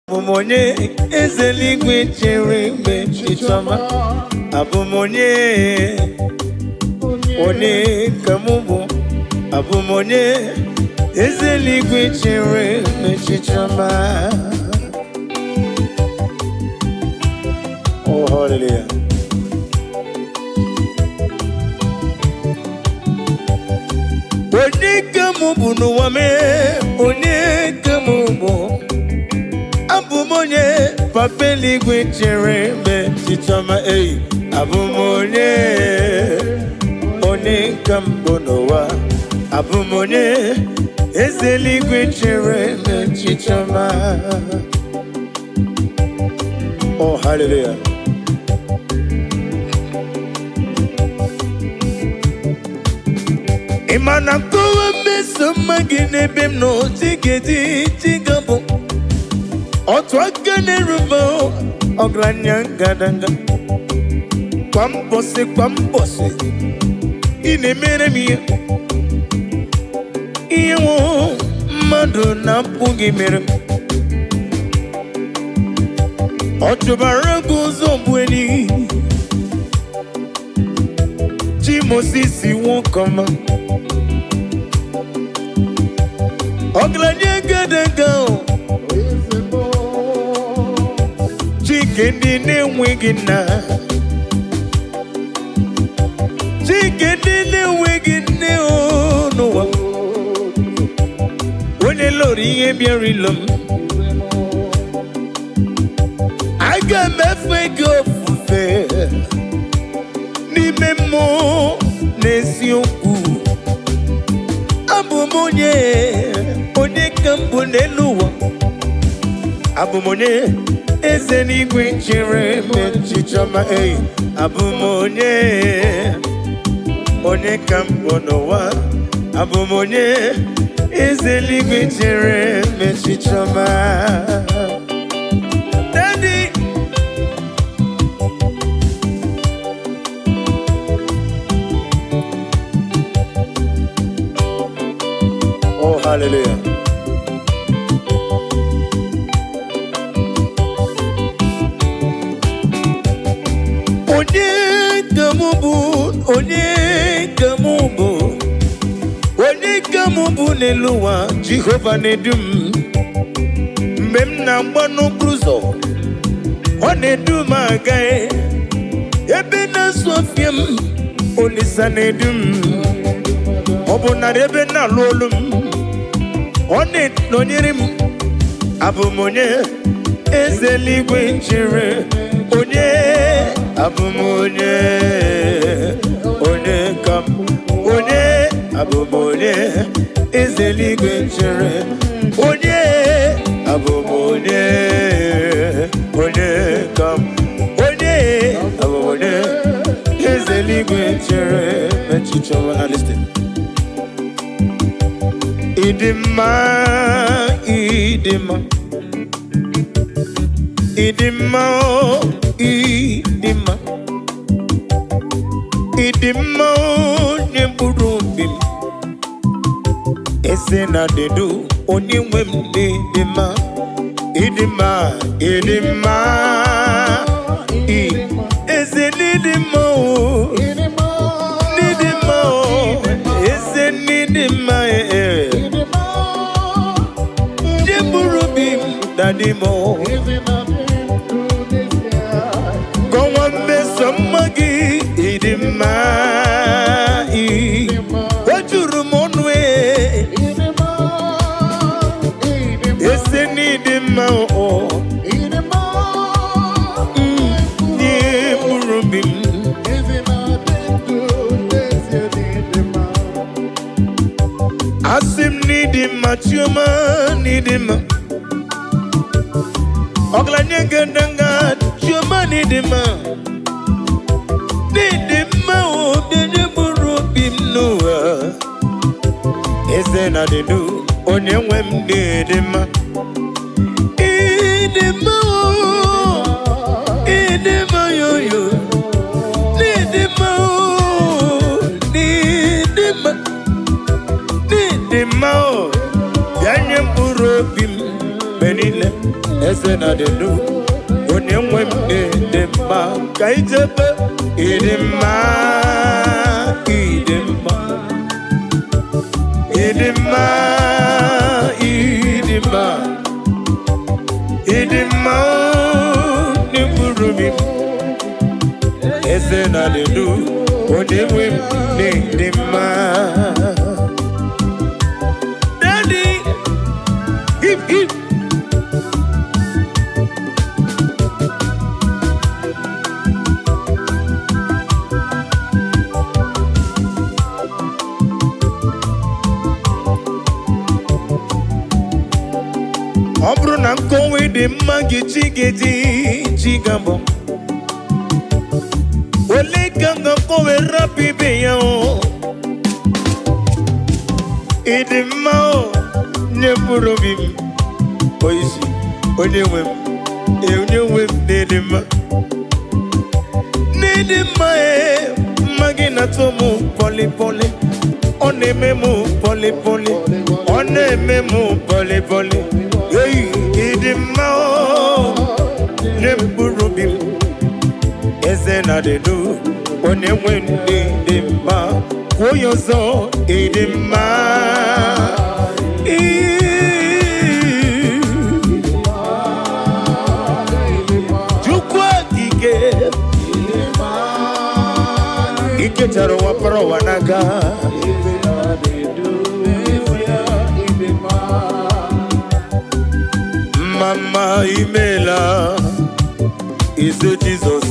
Abumonye ezeligwe chere mgbe chichoma. Abumonye one kamubu. Abumonye ezeligwe chere mgbe chichoma. Oh, hallelujah. One kamubu no wame. One kamubu. Abumonye papeli gwechere me chichoma ei. Abumonye one kambonowa. Abumonye ezeli gwechere me chichoma. Oh, hallelujah. Imana kowa meso magine bim no tigedi tigabo. Otwagane rubo ogranyanga danga. Kwambose ine meremi. Iwo madu na pugi mere. Otubaragu zombweni. Chimosisi won't come. Ogranyanga danga. Chikendi ne wigina. Chikendi ne wigina oh no. When the Lord ye be rilum. I got me fake of fair. Ni memo nesioku. Abumonye one kambone luwa. Abumonye ezeligwe chere me chichoma ei. Abumonye one kambonowa. Abumonye ezeligwe chere me chichoma. Daddy, oh hallelujah. Onye kamubu neluwa Jehovah nedum. Mem na mbano cruzo onedum agae. Ebe na sofiem onisa nedum. Obuna ebe na lolum one nonyerim. Abumonye ezeligwe chere onye. Abumonye one kam onye. Abumonye ezeligwe chere onye. Abumonye one kam onye. Abumonye ezeligwe chere me chichoma. Now listen. Idima idima idima idima idima nyemburubim. Ese na dedu oniwem idima idima idima ese nidima nidima ese nidima nyemburubim dadimo. Somagi idima wajurumonwe eseni idima o ni murubim asim nidima chuma nidima oglanyanga danga chuma nidima. Ese na dedu onye nwem dedema. Idema idema yoyo. Nidema nidema nidema yanye mburobim benile. eze na dị ndụ onye nwe m dị mma ka ijebe ịdị mma ịdị mma ịdị mma ịdị mma ịdị mma n'ikpuru m eze na dị ndụ onye nwe m dị mma. Daddy, give. Ọ bụrụ na nkọwa dị mma gị chi gabọ ole ka nkọwa rapụ ibe ya o ịdị mma o nye mkpụrụ obi m oisi onye nwe m n'ịdị mma mma gị na-atụ m pọlịpọlị ọ na-eme m pọlịpọlị ọ na-eme m pọlịpọlị ịdị mma o nye mkpụrụ obi m eze na dị ndụ onye nwe ndị dị mma kwuo ya ọzọ ịdị mma Chukwu okike ike chara ụwa para ụwa n'aka Mama imela ise Jesus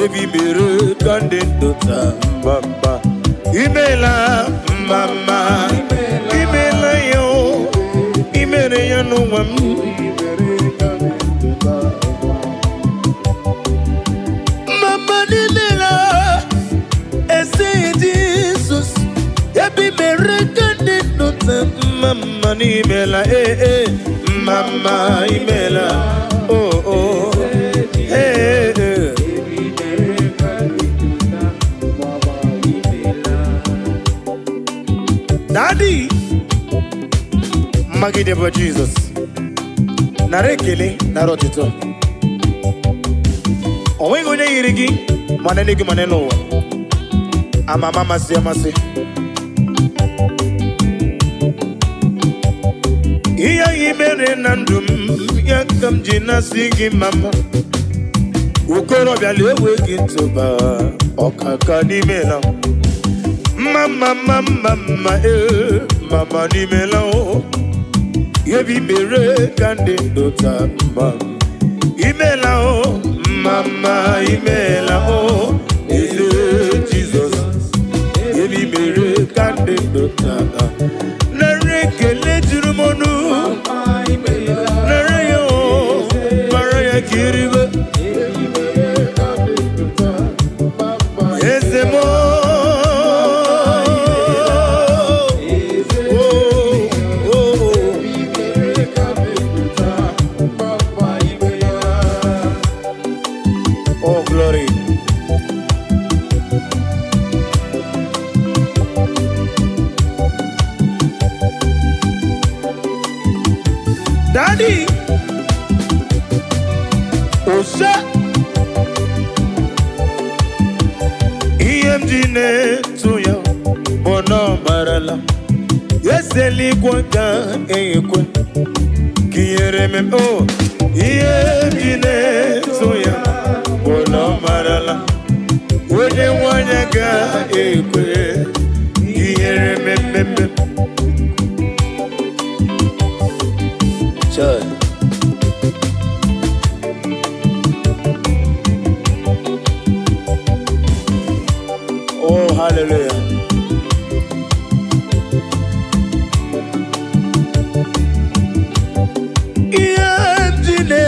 ebi mere ka ndị ndụta mbamba imela mama imela yo imere ya n'ụwa m mama imela ise Jesus ebi mere ka ndị ndụta mama imela Mama imela oh hey Daddy magide bo Jesus nare kele naro tito onwe onye yiri gị mana ne gị mana n'ụwa amama masị Iya imere na ndụ m ya ka m ji na-asị gị mama okorobịa lewe gị ntụba ọkaka n'imela mama n'imela yebi mere ka ndị ndụta mma imela mama imela eze Jizọs yebi mere ka ndị ndụta nare kele juru monu nare yo maraya kiribe ezemo oh glory Daddy Osa EMG to ya Bono marala Yeseli kwanga ekwe Kiyere mem oh EMG to ya Bono marala Wene wanyaga ekwe Kiyere mem Church. Oh, hallelujah. Iyamjine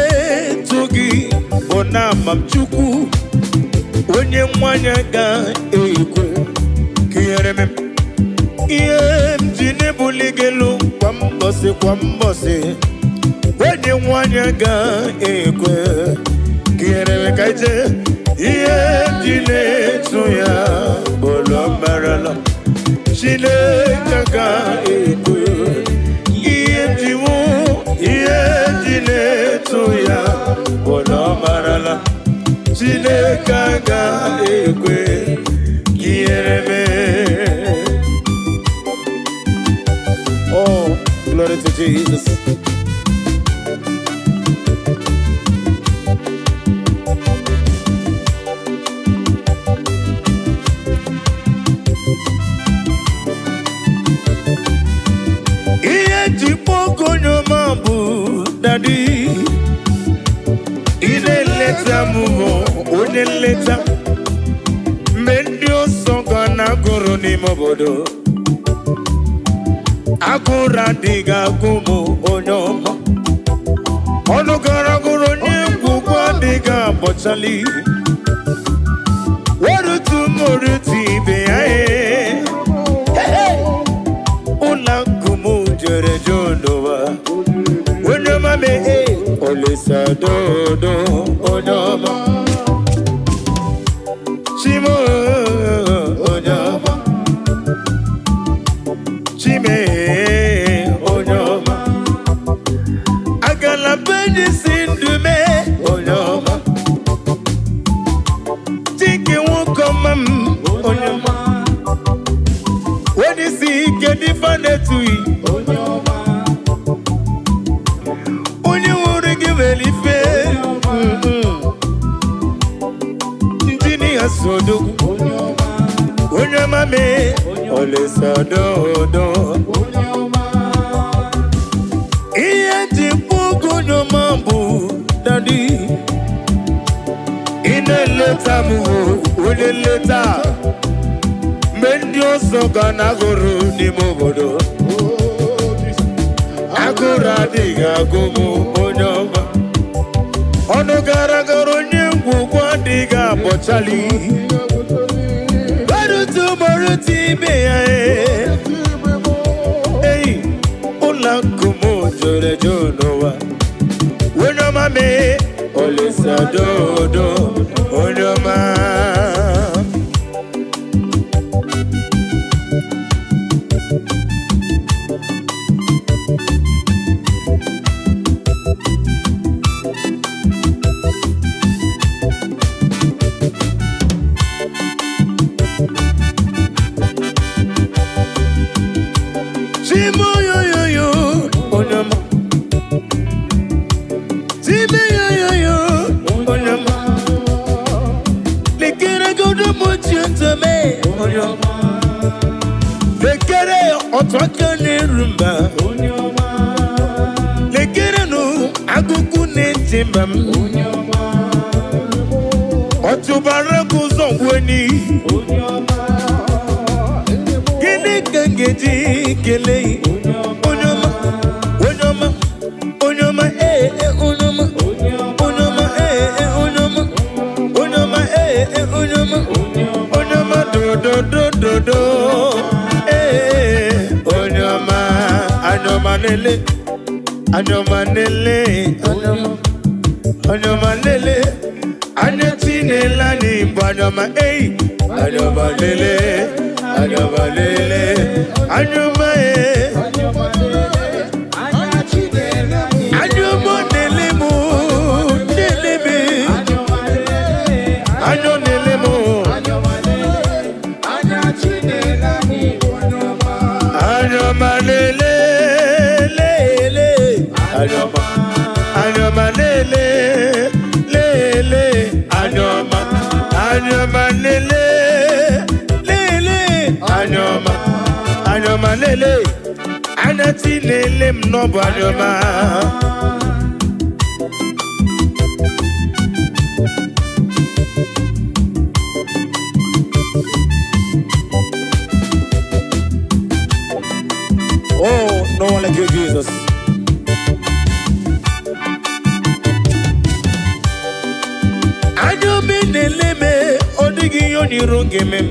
togi bona mamchuku onye mwanya ga ekwe kiyereme iyamjine buligelu kwa mbose onye nwanya ga ekwe kiyereme kaije iyamjine tuya bolo marala chile kaka ekwe iyamjimu iyamjine ya ụlọ marala Chineke ga-ekwe ihere mee. Oh, glory to Jesus. Daddy, ineleta mumo, uneleta mendio songa na guru ni mobodo. Akura diga kumu onyoma, onugara guru ni kukwa diga bochali. Warutu moruti beae, una kumu jere jonowa. Onyoma me olisa dodo onyoma Chimo onyoma Chime onyoma Agala bedi sindume onyoma Tiki wukomam onyoma Wadi si kedi fanetui onyoma Sodo Onyoma me Ole sodo Iye tipu Onyoma bu Daddy Ine leta mu Une leta Mendio soga na guru ni mobodo Agura diga gumu Onyoma Ono gara garo nyungu kwa diga bochali Barutu moruti beya Hey, ula kumu jore jonowa Onyoma me, olisa dodo Onyoma Otwakane rumba Lekere no agugu netimbam Otubara kuzongweni Gele kangeji gele Onyoma Onyoma Onyoma Onyoma Onyoma Onyoma Onyoma Onyoma Onyoma do do Anyoma nele Anyoma lele Anyatine lani Anyoma ey Anyoma lele Anyoma lele Anyoma Anyoma nele mu Nele be Anyoma nele mu Anyoma lele Anyoma lele lele Anyoma lele lele Anyoma lele Anati lele mnobo Anyoma Oh, no one like you, Jesus. Neleme odigi yoni rongeme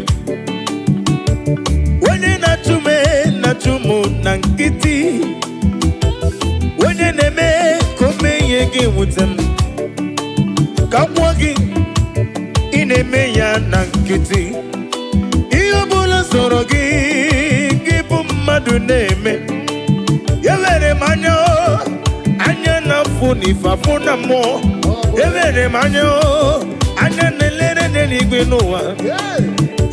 Wene natumu nankiti Wene neme kome yege wutem Kamwagi ineme ya nankiti Iyo bula sorogi Gibu madu neme Yewere manyo Anya na funi fafuna mo. Evere manyo, anya nelere neligwe noa.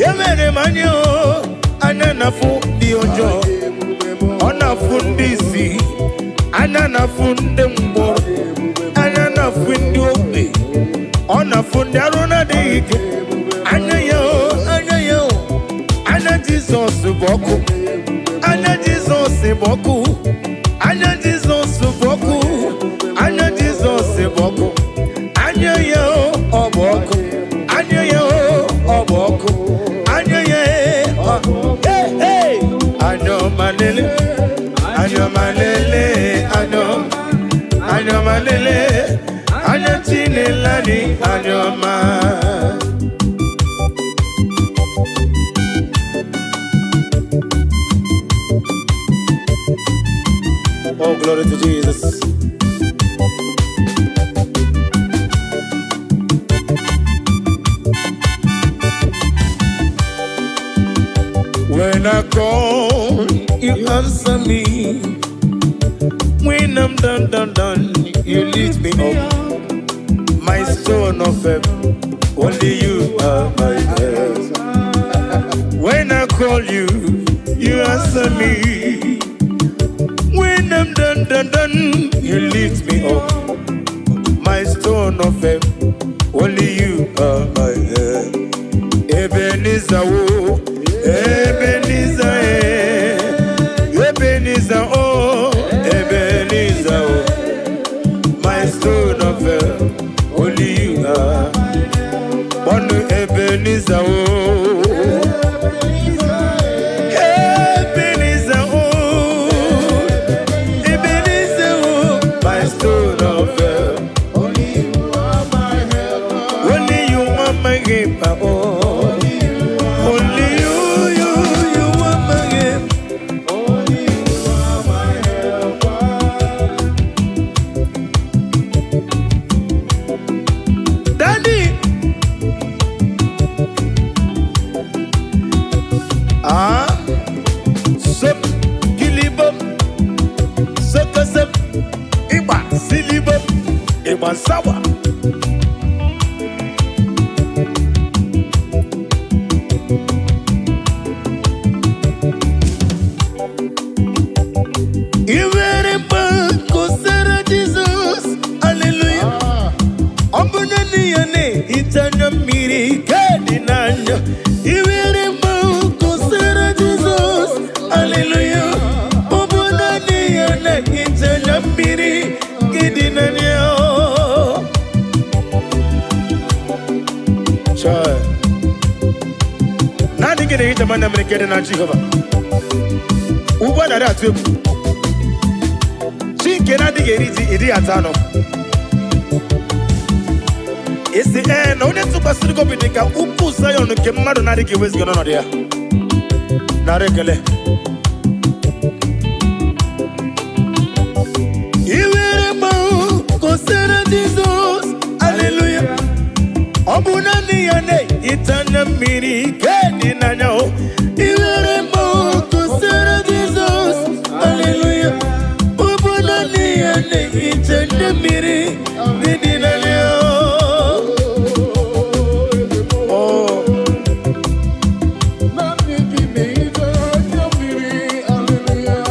Evere manyo, anya nafu di ojo. Ona fundisi, anya nafunde mbo. Anya nafundi obi. Ona fundi aruna dike. Anya yo, anya Jesus boku. Anya Jesus boku. Anya Jesus boku. Anya Jesus boku. Anya yo oboku. Anya yo oboku. Anya ye hey hey. Anya malele. Anya malele. Anya malele. Anya tinelani. Anya ma. Oh, glory to Jesus. When I call, you answer me. When I'm done, you lift me up. My stone of heaven, only you are my help. When I call you, you answer me. When I'm done, you lift me up. My stone of heaven, only you are my help. Ebenezer, oh, Ebenezer, Ebenezer, oh, Ebenezer, oh. My stone of heaven, only you are. One Ebenezer, oh. Sawa. Jesus, hallelujah. Ombunani yane itanya miri kadinanya. Ivere kusera Jesus, hallelujah. Ombunani yane itanya miri kadinanya. Nani gene hita mana mrekede na Jehova. Uba na ratu. Chinke na digeriti idi atano. Isi na une tupa siriko binika upu sayo nuke mmadu na digi wezi gono dia. Na rekele. Iwere mau kosera Jesus, hallelujah. Obunani yane itanya miri kedi nanyao. Iwere mau kusera Jesus, hallelujah. Obunani yane itanya miri kedi nanyao. Oh, nani kimi itanya miri, hallelujah.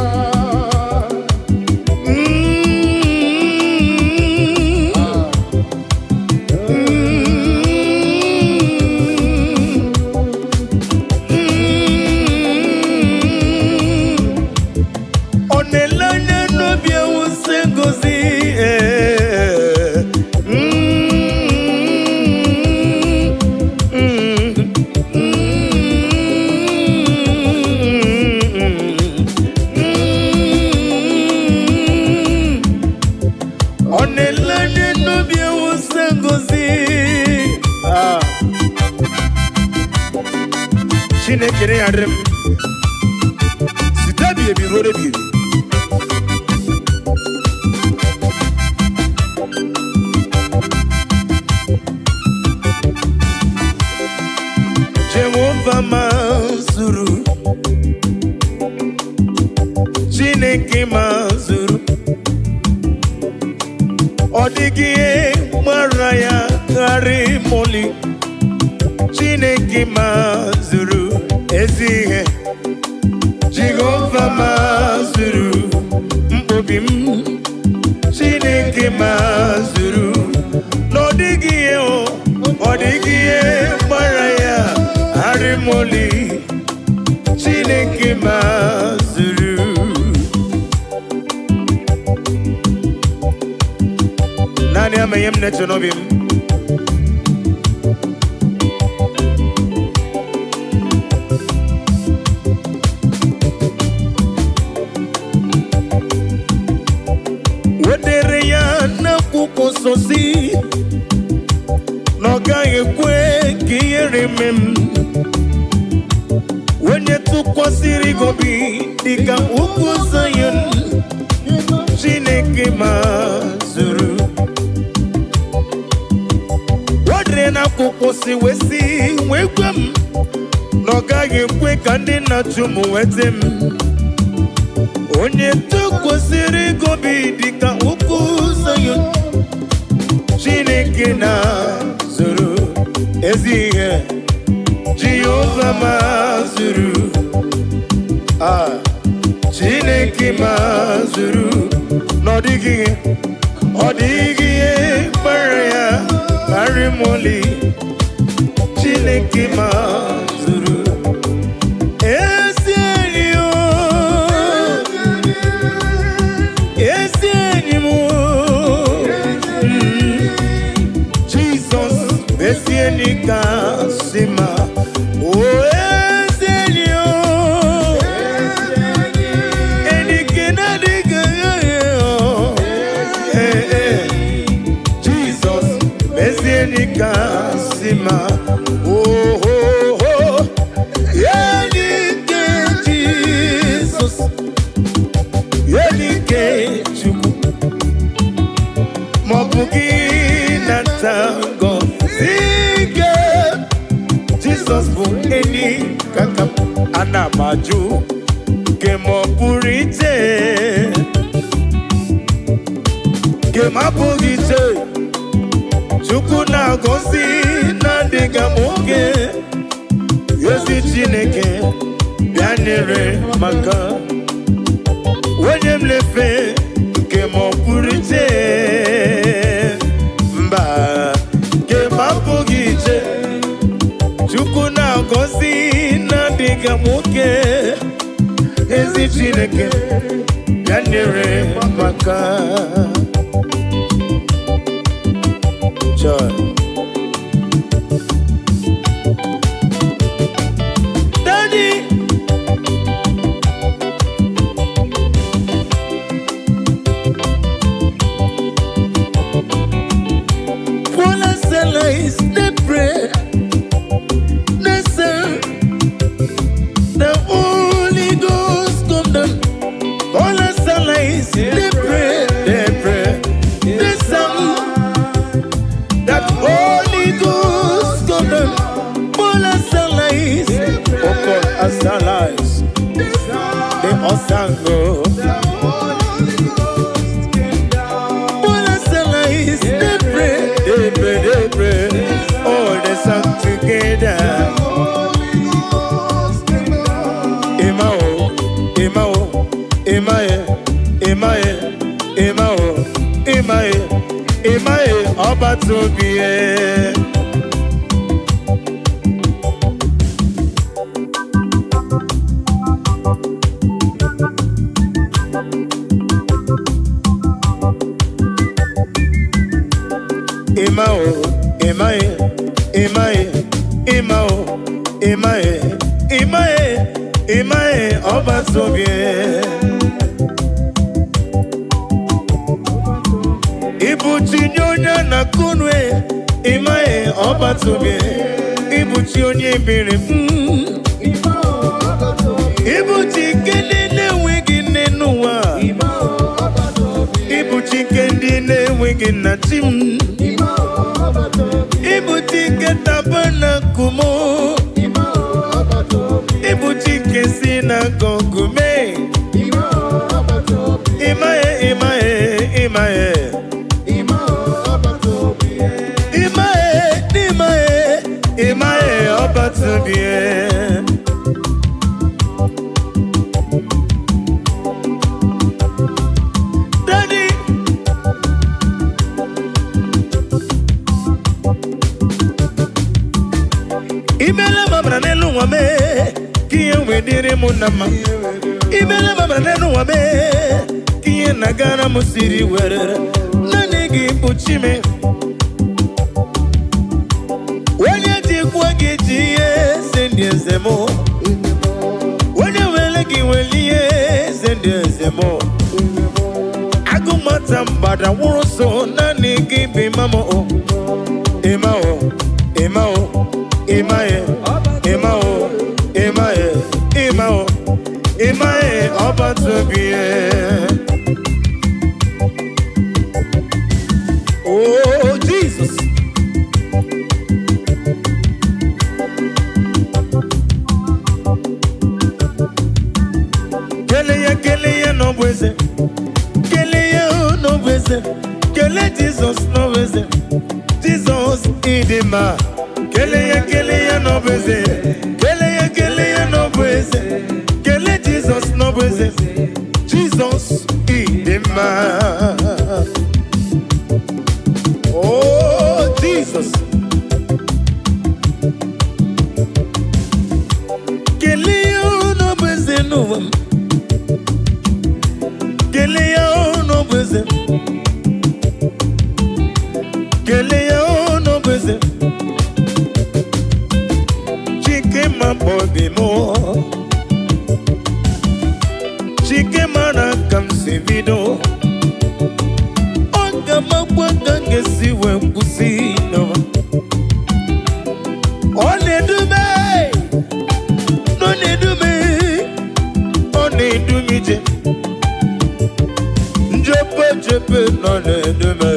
Chinekere adrem sitabi ebi rore bi Jehova mazuru Chineke mazuru Odigie Maraya Kari Moli Chineke mazuru ezihe Jehovah mazuru mbobim Chineke mazuru Nodigie Odigie Maraya Kari Moli Chineke mazuru Nani amayem netonobim Wedere ya na kukososi Noga yekwe kiyere mem Wenye tukwasiri gobi Dika ukuzayon Chineke mazuru Wadre na kukosi wesi Wekwem Noga yekwe kandi na chumu wetem Onye tukwasiri gobi Dika ukuzayon Chineke na zuru Ezihe Jehovah mazuru Chineke mazuru Nodigie Odigie Baraya Arimoli Chineke mazuru Esienio Esienimo Jesus Esienika Sima Sima, oh oh oh, Yelike Jesus, Yelike Chuku, Mobugi Natango, Zige, Jesus for any kakap, Anamaju, Kemopurite, Kemapurite. Chukuna gosi na diga moke Yosi Chineke Bianere maka Wenyem lefe Kemo purite Mba Kema pogite Chukuna gosi na diga moke Yosi Chineke Bianere maka Daddy Paula Sela is the prayer The sun The Holy Ghost come down Paula Sela is the prayer The prayer The sun That Holy Ghost come down Paula Sela is Oko Asalais The Osango Paula Sela is They pray All the song together Imao Imae Oba Tobie Imae Oba Tobie Ibuchi nyonya na kunwe Imae Oba Tobie Ibuchi onye bere Ibuchi kende na-enweghị nne n'ụwa Ibuchi kendi na-enweghị nna chi m Ibuchi ketaba na kumo Ibuchi kesi na gogume Imae bien. Daddy, imela mabra nelu wame, kiye wedire munama. Imela mabra nelu wame, kiye nagara musiri were. Nani gipuchime. Wenye tikwa gitiye sendie zemo. Wenye welegi welie sendie zemo. Agumata mbada wuroso nani gibi mamo o. Emao, emao, emae, emao, emae, emao, emae oba tobie. Oh Jesus. Kele no bweze. Kele no bweze. Kele Jesus no bweze. Jesus idima. Kele no bweze. Kele no bweze. Kele Jesus no bweze. Jesus idima. Oh Jesus. Kele no bweze no. Kelea no bweze. Kelea no bweze. Chike ma bobi mo. Chike mana kam sevido. Onga mabwanga ngesi wembusi no. One dume. No ne dume. One dumije. Jepe no ne dume.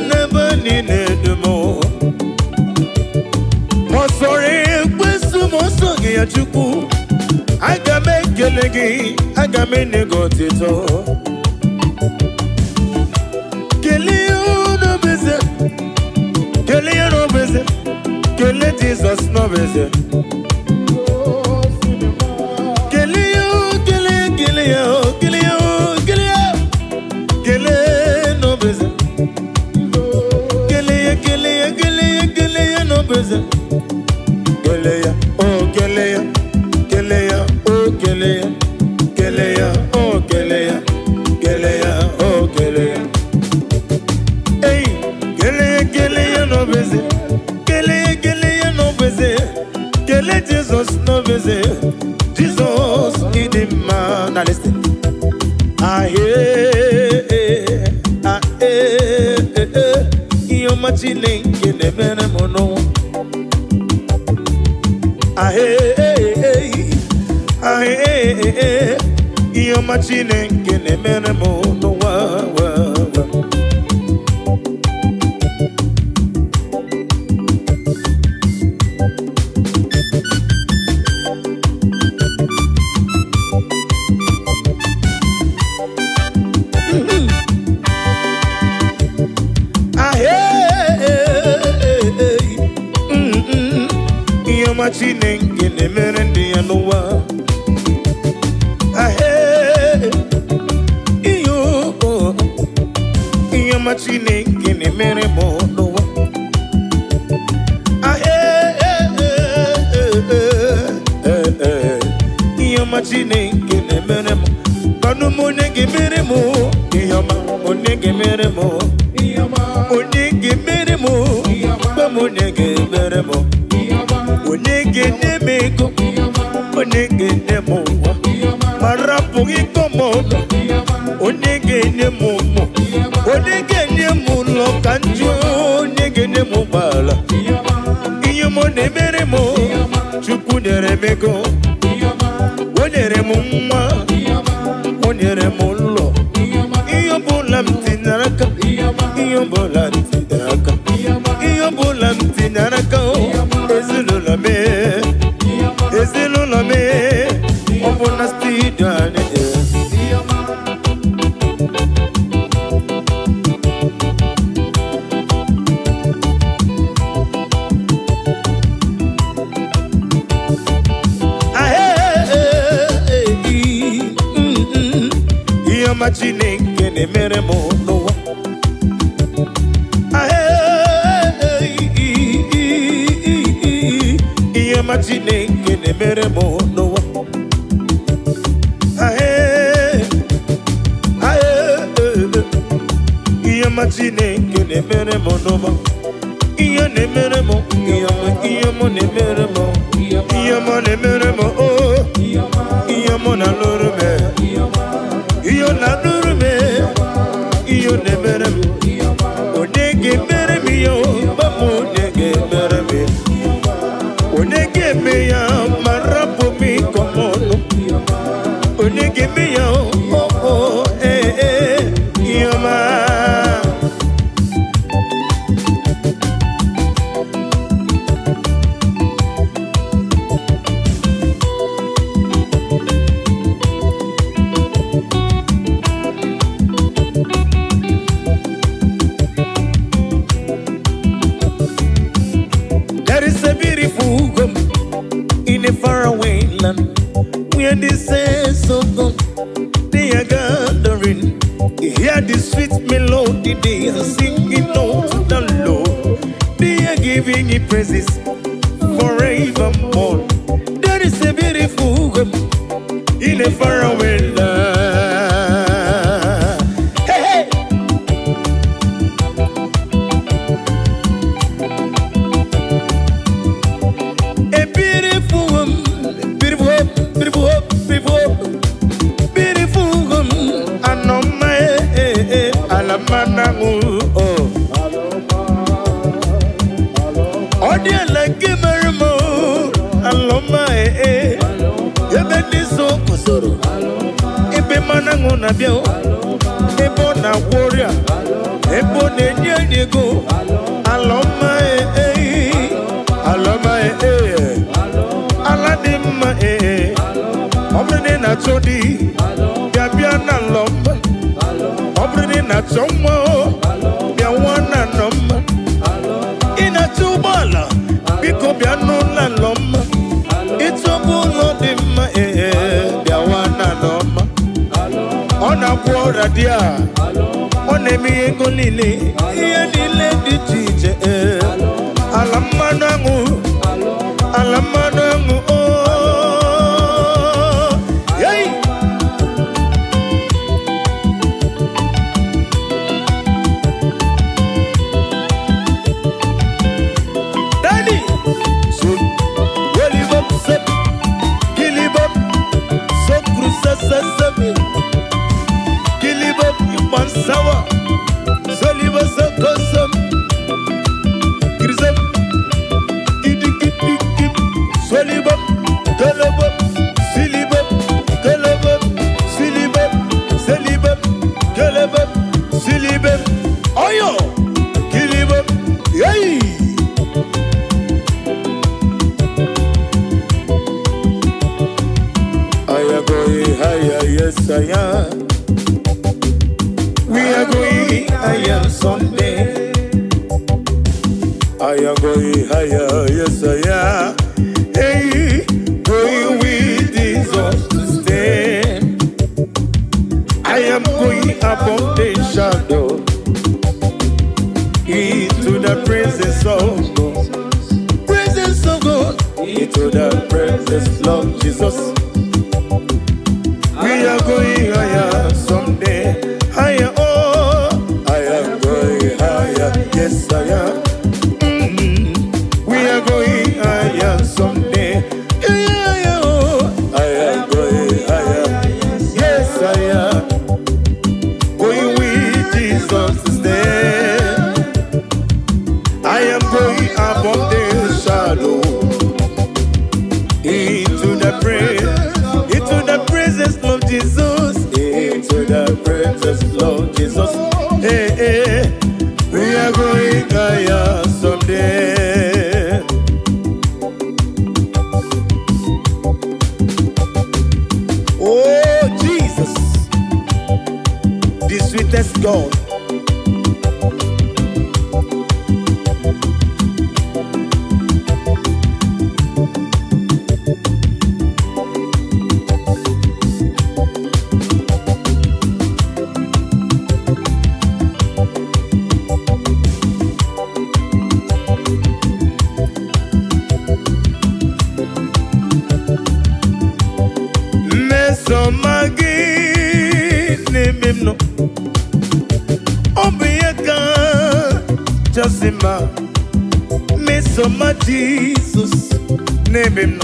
Neba ni ne dumo. Mosore kwesu mosongi ya chuku. Agame kelegi, agame negotito. Keleo no beze. Keleo no beze. Kele Jesus no beze. Kelea, oh kelea, kelea, oh kelea, kelea, oh kelea, kelea, oh kelea. Hey, kelea no beze, kelea no beze, kele Jesus no beze, Jesus idima. Now listen. Iyo machine kene mene mono. Iyo machine kene mene mono wa. Machine ngene merende ya noa. Iyo machine ngene mere mo noa. Iyo machine ngene mere mo. Kanu monege mere mo. Iyo ma monege mere mo. Iyo ma monege mere mo. Ba monege mere mo. Onege ne meko, onege ne momo, marapu ikomono, onege ne momo, onege ne mulo kanjo, onege ne mobala. Iyo mo ne mere mo, chuku nere meko, onere mumma, onere mulo. Iyo bolam tinaraka, iyo bolam tinaraka, iyo bolam tinaraka. Ezelo la me, obona stidane. Chineke na-emere m n'ụwa. Ihe ọma Chineke na-emere m n'ụwa. Ihe ọma Chineke na-emere m n'ụwa. Ihe na-emere m, ihe ọma na-emere m, ihe ọma na-emere m, ihe ọma na-alụrụ m, ihe na-alụrụ m, ihe na-emere m. Onye ga-emere m ya, mama onye ga-emere m ya. Onye ga-eme ya ma rapụ m ịkọ m ọnụ. Onye ga-eme ya, ihe ọma. In a faraway land, where the saints of God they are gathering. You hear the sweet melody they are singing unto the Lord. They are giving Him praises forevermore. There is a beautiful home in a faraway land. Hey, hey. A beautiful home, beautiful home, Anoma, Alamanangu, Odia like Gimermo, Aloma, Yabeniso Kusoro, Ebe Manangu Nabio, Ebona Warrior, Ebone Niego, Aloma, Aloma, Aladima, Obrede na Chodi, Gabiana Lomba, Obrede na Chomo, Biawana Nomba, Ina Chubala, Biko Biano La Lomba, it's a bull of him, Biawana Nomba, on a quarter dia, on a me golili, Yanile di teacher, Alamanangu, Alamanangu, Sawa, Soliva Sokosum, Grisem, Idikip, Solibum, Galabum, Silibum, Galabum, Silibum, Salibum, Galabum, Silibum, Oyo, Kilibum, Yay! I am going higher, yes I am. We are going higher someday. I am going higher, yes I am. Hey, going with Jesus to stay. I am going above the shadow into the presence of God. Presence of God, into the presence of Jesus. We are going higher someday. Higher, oh, I am going higher, yes I am. We are going higher someday. Yeah, oh, I am going higher, yes I am. Going with Jesus to stay. I am going above the shadow into the presence of Jesus. Into the presence of Jesus. Hey, hey, we are going higher someday. Oh, Jesus, the sweetest God. Chasima, Mesoma Jesus, name him,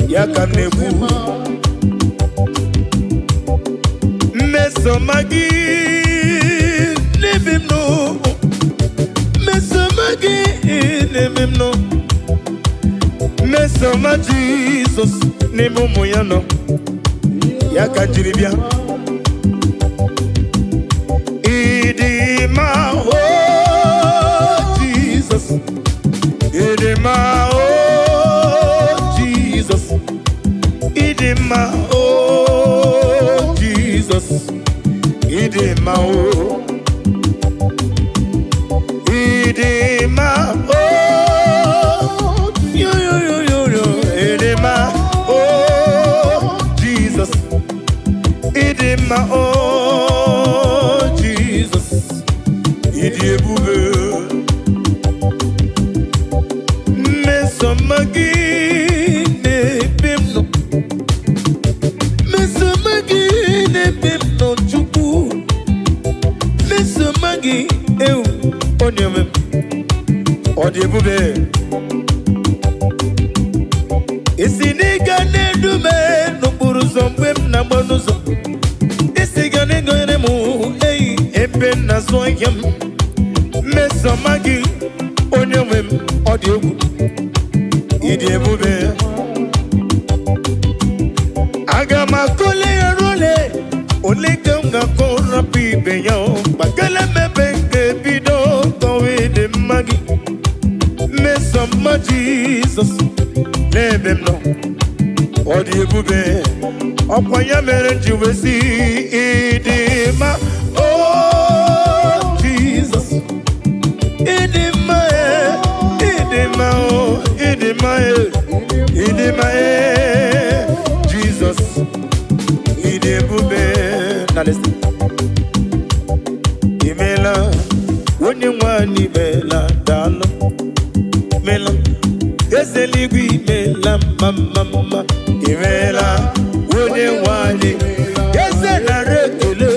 Yakam Nebu, Mesomagi, name him no, Mesomagi, name him no, Mesoma Jesus, name Moyano, Yakan Jiribia. Idima, oh Jesus, Idima, oh Jesus, Idima, oh Jesus, Idima, oh Idima, oh yo yo yo yo yo, Idima, oh Jesus, Idima, oh Jesus, Idibube, Mesomagi, Nebimno, Mesomagi, Nebimno, Chuku, Mesomagi, Onyame, Odibube, Isiniga Nedume, no Buruzom, Nabonuzo, Isigane Goyemu, Eben Nazoyam, Mesomagi, Onyame, Odibu, Idibube, Agama Kole Role, Oleganga Kora Pibeyo, Bagala Mebeke Bido, Kowe de Magi, Mesoma Jesus, Nebem no, Odibube, Opaya Merenji Wesi, Idima, oh Jesus, Idima, Idima, Idima, Idima, Jesus, Idibube. Now listen. Imela, when you want Imela, Dalo, Mela, Yeselibi, Mela, Mama, Imela, when you want it, Yesela, regular,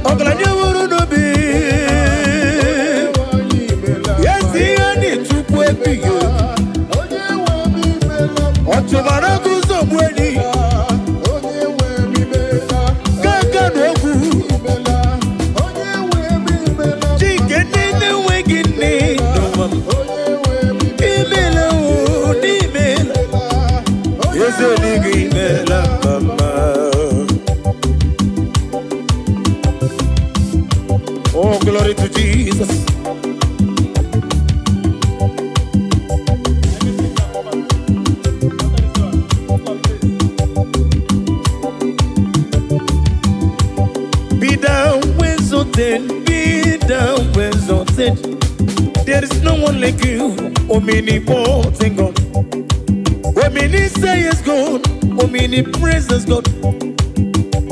Oglania, wouldn't be. Yes, he only took with you. What tomorrow goes up when he oh, glory to Jesus. Be down with Zoten, be down with Zoten. There is no one like you, omnipotent God. Omni say is God, omni praises God.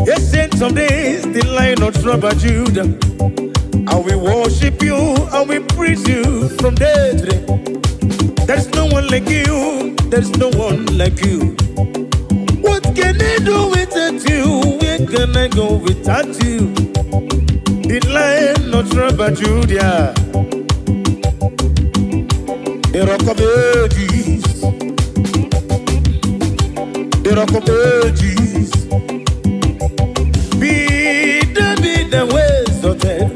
Ancient of days, the Lion of tribe of Judah. And we worship you, and we praise you from day to day. There's no one like you, there's no one like you. What can I do without you? Where can I go without you? The Lion of tribe of Judah. The Rock of Ages. The Rock of Ages. Be the ways of them.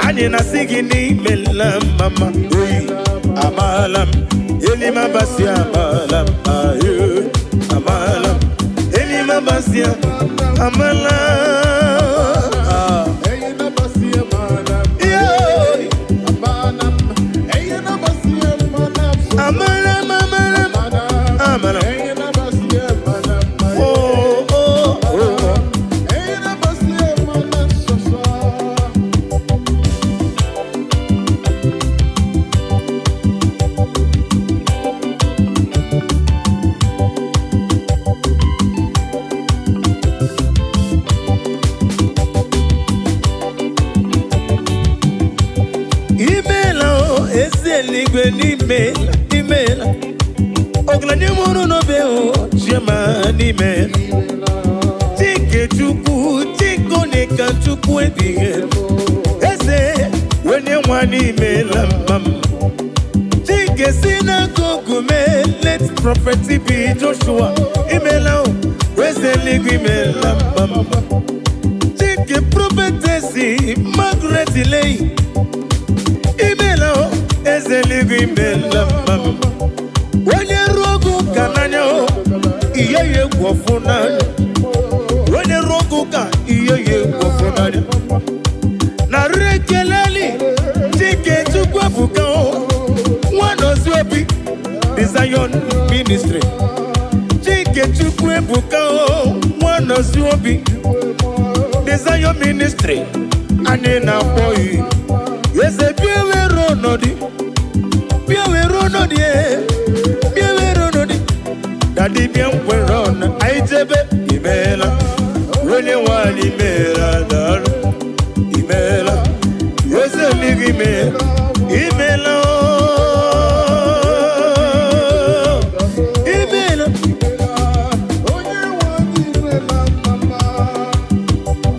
Anina sigini melam mama. Amalam. Elima basia amalam. Amalam. Elima basia amalam. Email. Oglani muru no beo, jema email. Tike chuku, tiko neka chuku. chukwu ebighị eze onye nwanyị meela mma chike si na gogume let prophet be Joshua imela eze eluigwe imela mma chike prophetesi Margaret Lay imela eze eluigwe imela mma onye rogo kananya iye ye gwofuna onye rogo ka iye ye gwofuna na rekeleli chike chukwu ebuka one ozuobi the Zion ministry chike chukwu ebuka one ozuobi the Zion ministry anyị na-akpọ yi eze biewere ọnọdụ Daddy bien weron aijebe imela Rene wani imela dar imela Yose ligi imela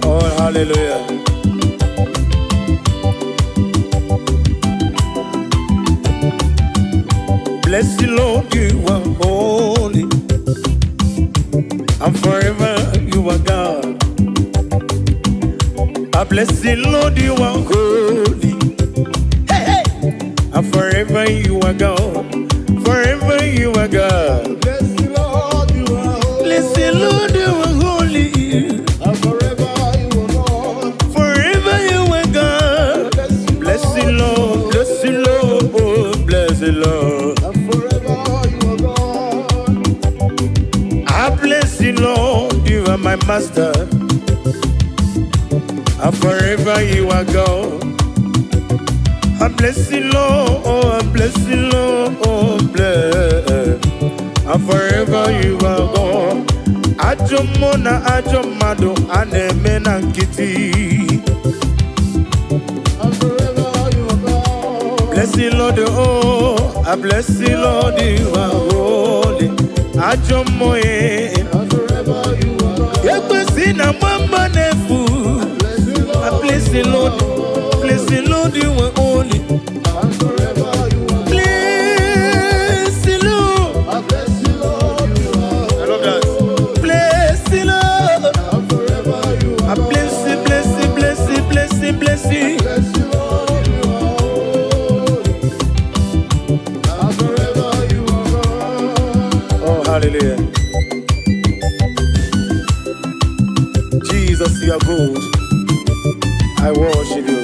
Oh hallelujah. Bless the Lord, you are holy, and forever you are God. I bless the Lord, you are holy, hey, hey. And forever you are God, forever you are God. Bless the Lord, you are holy, bless the Lord, you are holy, and forever you are God, forever you are God. Bless the Lord, bless the Lord, oh, bless the Lord. Lord, you are my master, and forever you are God. I bless you, Lord, oh, I bless you, Lord, oh, bless, and forever you are God. Ajomona, Ajomado, Anemena Kitty, and forever you are God. Bless you, Lord, oh, I bless you, Lord, you are holy. Ajomoye. Yakwesina mama nefu. I bless the Lord, you are holy. And forever you are. Bless the Lord. I bless the Lord, you are. I love that. Bless the Lord. And forever you are. I bless you, bless you, bless you, bless you, bless you. Bless the Lord, you are holy. And forever you are. Oh, hallelujah. Jesus, you are good. I worship you.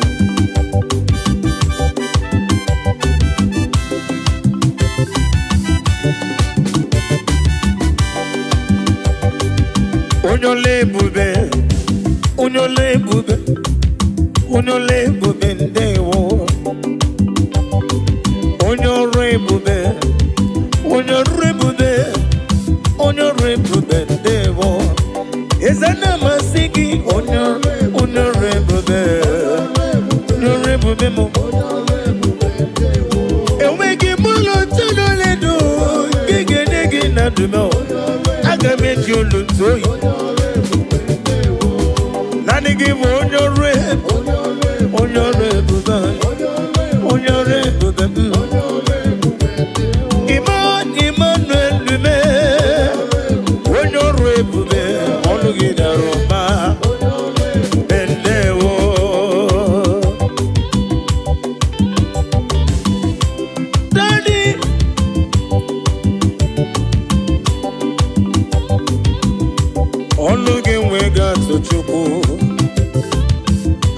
Unyole bube, unyole bube, unyole bube ndewo. Unyore bube, unyore bube, unyore bube ndewo. Ezana masiki honorable mo ewegi mulo tonoledo gegedege na dumo agameji oluntoyi nani give honorable Emmanuel Lume honorable olugida Roma bendewo Daddy olugi wega tochukwu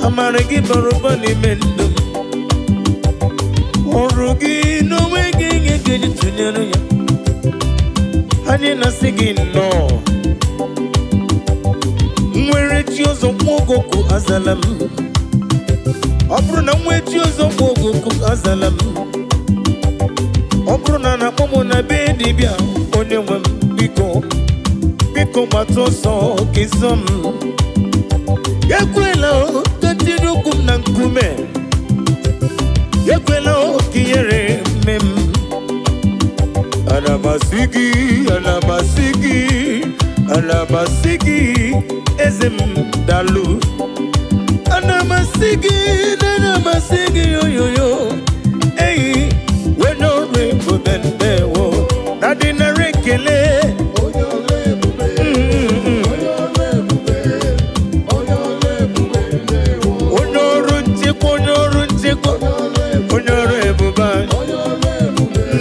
amaragi barubani mendum orugi no wegi ngege tunyana ya hani nasigi no nwere chi ọzọ mwogoku azalam ọ bụrụ na nwere chi ọzọ mwogoku azalam ọ bụrụ na na-akpọ m na be dibịa onye nwe m biko gbata ọsọ ka ịzọ m ekwela ka tinye okwu m na nkume ekwela ka ihere mme m Alamasiki, ezem dalu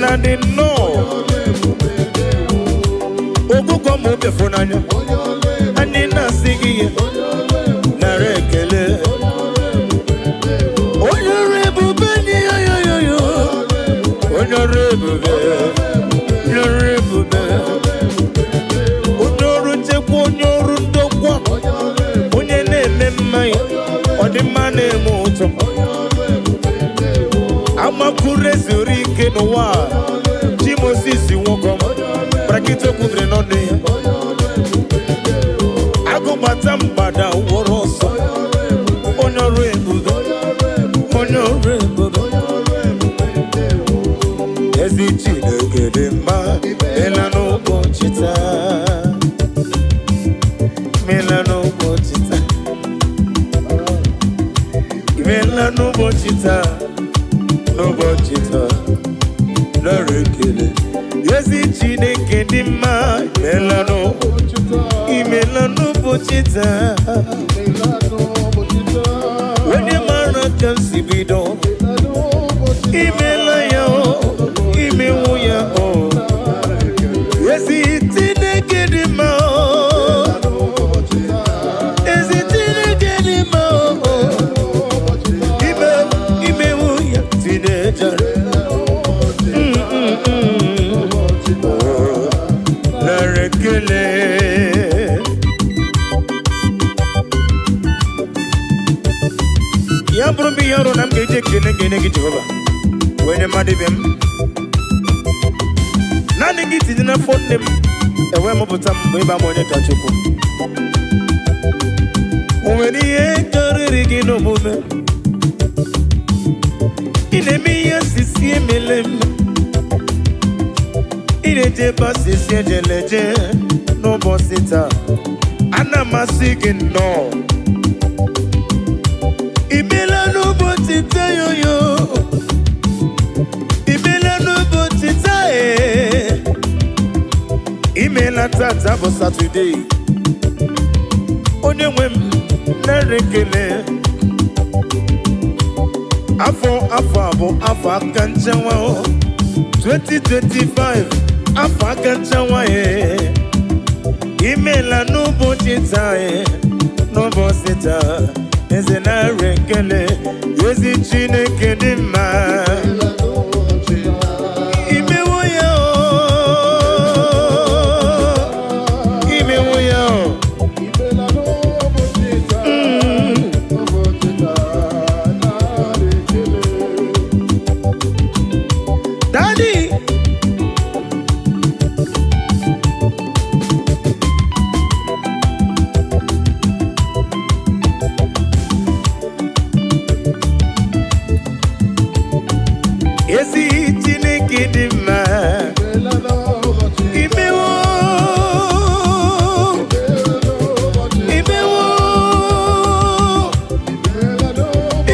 Daddy no Ogugo mo be fonanya Ani na sigi na rekele Onyorebu beni yo Onyorebu be Onyorebu be Onyoru chekwa onyoru ndokwa Onye na-eme mmanya Ọdịmma na-eme ụtọ Amakure zuru ike n'ụwa Chi Moses nwokom Brakito kwudere n'ọnụ ya Agụbata mgbada wụrụ ọsọ Onye ọrụ ebube Onye ọrụ ebube Ezi Chineke dị mma Mela n'ụbọchị taa Mela n'ụbọchị taa Mela n'ụbọchị taa N'ụbọchị taa Nara ekele Ezi Chineke dị mma Imela n'ụbọchị taa Onye mara ka m si bido Imela ya imewu ya Ezi Chineke dị mma Ezi Chineke dị mma imewu ya Tinejara Ya bụrụ mbe ihe ọrụ na m ga-eji ekene gị Jehova wee nye mmadụ ibe m naanị gị tinye n'afọ nne m enwe mụpụta m mgbe ịba m onye ka Chukwu o nwere ihe karịrị gị n'omume ị na-eme ihe sisi emele m ị na-eje ebe asịsị ejeleje n'ụbọchị taa ana amasị gị nnọọ Imela n'ụbọchị taa yoyo Imela n'ụbọchị taa Imela tata bụ Saturday Onye nwe m nara ekele Afọ abụ afọ aka nchanwa 2025 afọ aka nchanwa Imela n'ụbọchị taa N'ụbọchị taa Eze nara ekele Ezi Chineke dị mma Imewo ya Imewo ya Daddy Ezi Chineke dị mma Imewo Imewo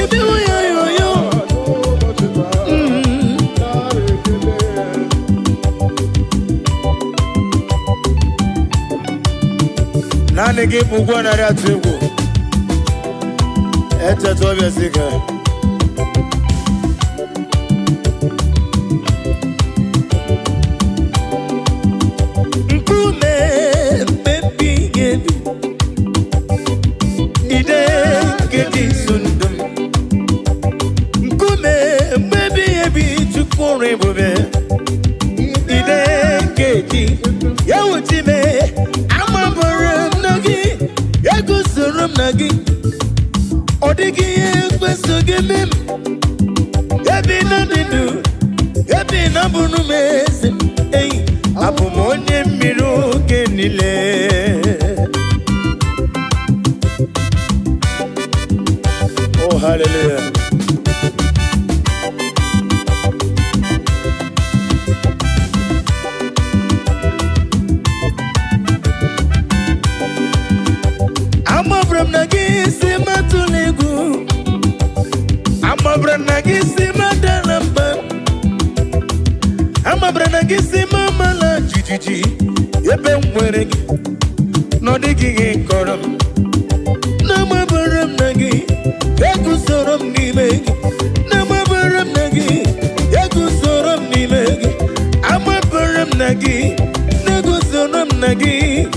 Imewo ya yoyo Naanị gị bụ ụgwọ narị atụ egwu Echeta ọbịa si ka Oh, hallelujah. Amabram nagisi matulegu Amabram nagisi madalamba Amabram nagisi mamala jijiji Yebe mwere Nodigi koram Namabaram nagi Yaku soram nimegi Namabaram nagi Yaku soram nimegi nagi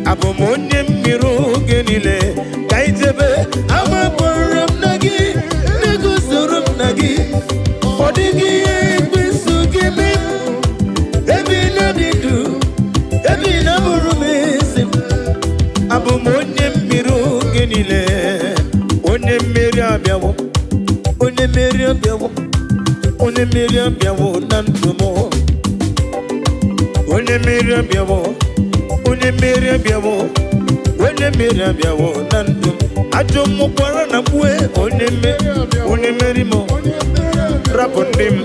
Abomonye miru genile Kaitebe Amaporum nagi Negusurum nagi Odigi Bisu gibi Ebina didu Ebina burumesim Abomonye miru genile One meri abiawo One meri abiawo One meri abiawo nantumo One meri abiawo One meri abiawo One meri abiawo nantum Ajomo kwara na bue One meri mo Rapondim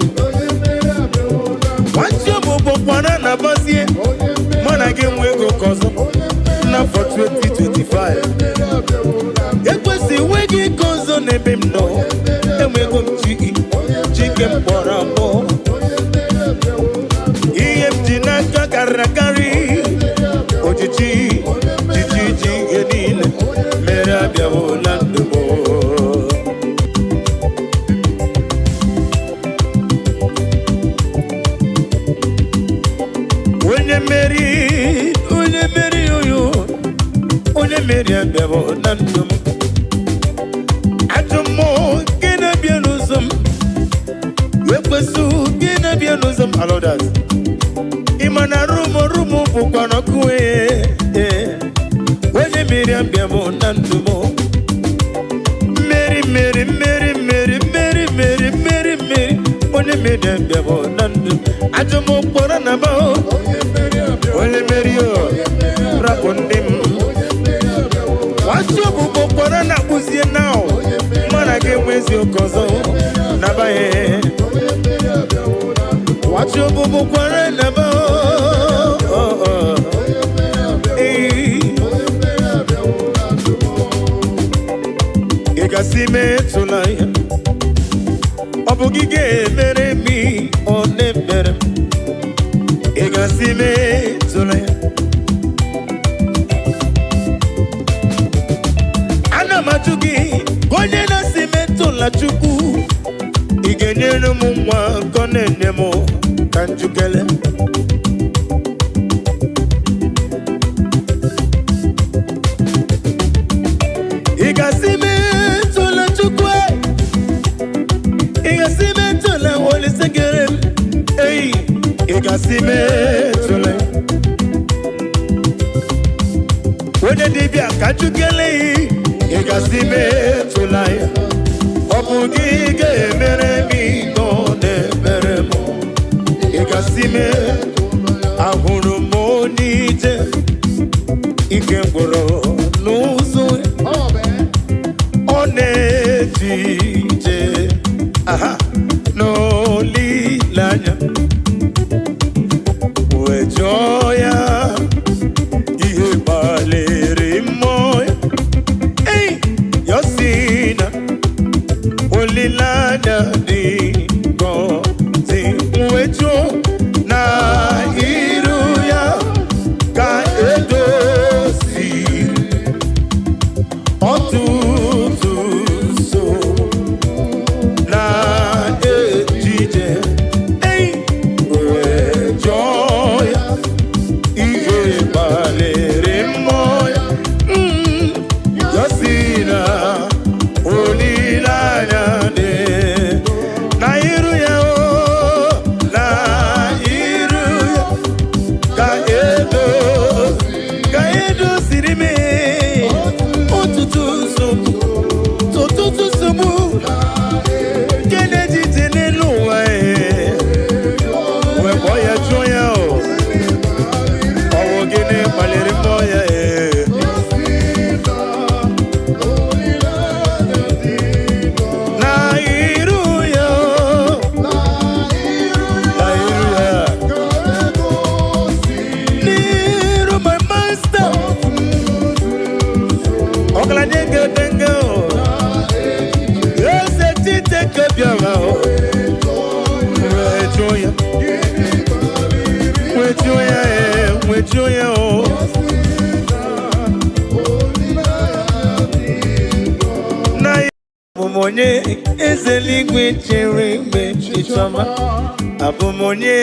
Wancho bobo kwara na basie Mana gemwe go kozo Na for 2025 Ekwesi wegi kozo nebimno Emwe go mchiki Chike mpora mo EMG na kakarakari Ochichi genile Mera biawo landumo Une meri oyo Une meri biawo landumo Atomo gena bianuzum Wekwesu gena bianuzum alodas Imana rumo bukwana kuwe Wenye meri biawo nandumo Meri One meri biawo nandumo Atomo pora na bao One meri yo Rapondim Wacho bubo pora na uzie nao Mana gemwezi okozo Nabaye Wacho bubo pora na bao Igasime tulaya Obugige mere mi one mere Igasime tulaya Ana matugi Gonye na sime tula chuku Igenye no mumwa Kone nemo Kanjukele Igasime tula chukwe Igasime tula wole segerem Ey Igasime tula Wone dibia kachukele Igasime tula Obugige mere mi Kone mere mo Igasime Ahuru mo nije Ike ngoro Nuzu One tije Aha No li lanya We joya Ihe baleri moya Ey Yosina Oli lanya di Go Ti We jo Na iruya Ka edo si Otu Abumonye ezeligwe chere mbe chichoma Abumonye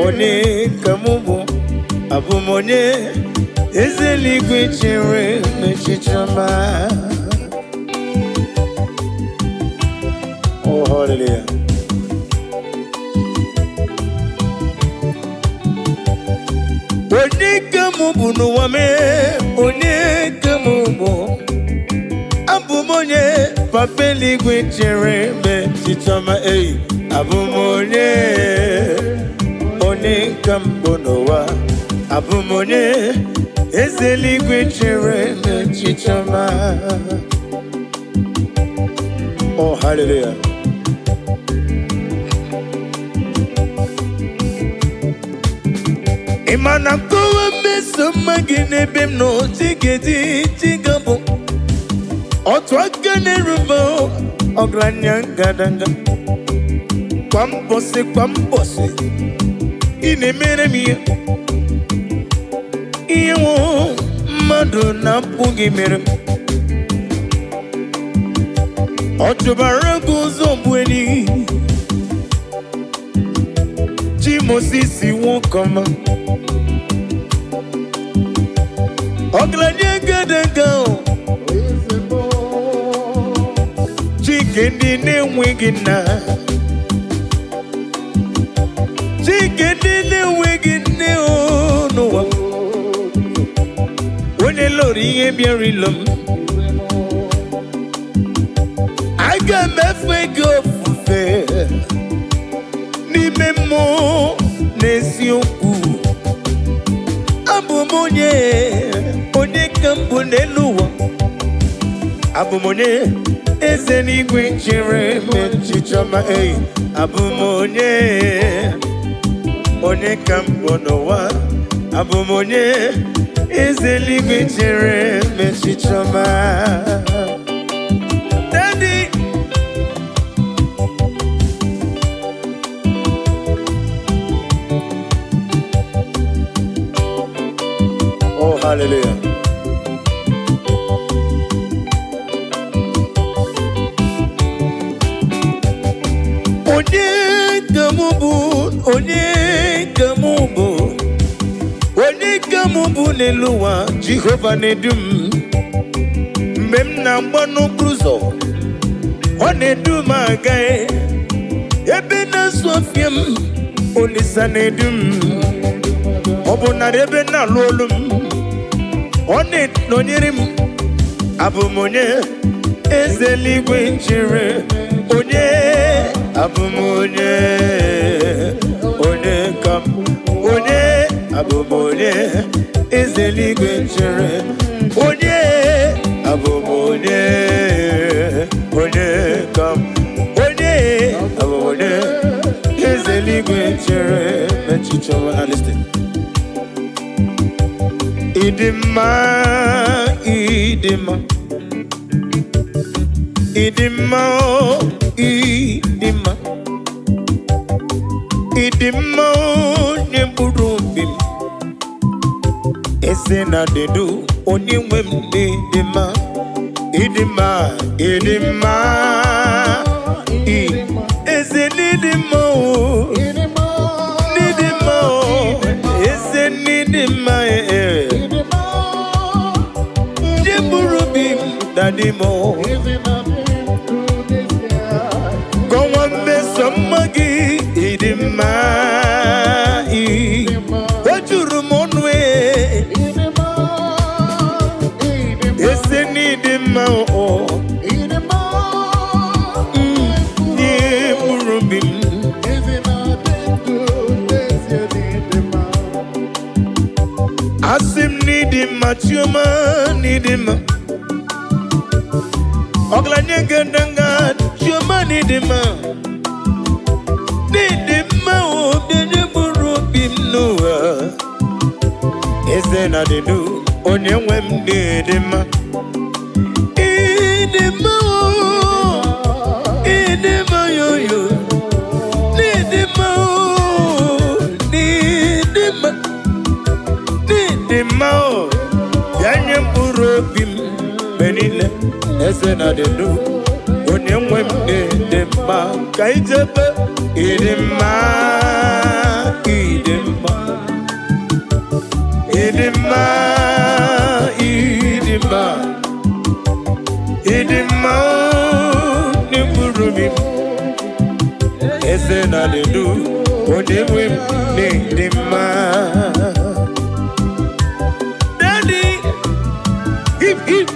one kamubu abụmonye eze eluigwe chere n'echiche ọma. Oh, hallelujah. Onye ka mụ bụ n'ụwa mee, onye ka mụ bụ, abụmonye papa eluigwe chere n'echiche ọma. Abụmonye onye ka m bụ n'ụwa, abụmonye eze eluigwe chere n'echiche ọma. Oh, hallelujah. Imana kowe meso magi n'ebe m nọ, tigedi tigabo otu aka na-erubo ọgaranya ngadanga. Kwa mbọsị ị na-emere m ihe nwụ mmadụ na-apụghị mere m. Ọ chụbara gị ụzọ mgbe chi Moses nwoke ọma, ọgaranya ngadanga, chike ndị na-enweghị nna, chike ndị na-enweghị nne n'ụwa, onye lụrụ ihe bịara ilo m. Aga m efe gị ofufe n'ime mmụọ na eziokwu. Abụ m onye ka m bụ n'elu ụwa, abụ m onye eze n'igwe chere n'echiche ọma. Abụ m onye ka m bụ n'ụwa, abụ m onye eze n'igwe chere n'echiche ọma. Daddy, oh, hallelujah. Onye ka mụ bụ, onye ka mụ bụ, onye ka mụ bụ n'elu ụwa. Jehova na-edu m mgbe m na-agba n'okporo ụzọ, ọ na-edu m aga ebe na-asụ ọfịa m. Olisa na-edu m, ọ bụ narị ebe na-alụ olu m, ọ na-enọnyere m. Abụ m onye eze eluigwe chere onye, abụ m onye ka m, onye, abụ m onye eze eluigwe chere onye, abụ m onye ka m, onye, abụ m onye eze eluigwe chere n'echiche ọma. Listen. Ịdị mma, ịdị mma, ịdị mma, ịdị mma, ịdị mma, onye mkpụrụ obi m, eze na-adịdu onye nwe m. Ịdị mma, ịdị mma, ịdị mma, eze n'ịdị mma, n'ịdị mma, eze n'ịdị mma, onye mkpụrụ obi m, daddy mo. Gọnwa mmeso mma gị, ịdị mma, o juru m ọnụ, eze n'ịdị mma, nye mkpụrụ obi m. Asị m n'ịdị mma, Chioma n'ịdị mma, ọgaranya ngadanga, Chioma n'ịdị mma, n'ịdị mma, onye mkpụrụ obi m n'ụwa. Eze na-adịdu onye nwe m, n'ịdị mma, ịdị mma, ịdị mma, yoyo, n'ịdị mma, n'ịdị mma, n'ịdị mma, ya nye mkpụrụ obi m mgbe niile. Eze na-adịdu onye nwe m, n'ịdị mma, ka ijebe. Ịdị mma, ịdị mma, idima ni burubi ese na ledu odewe ni idima daddy hip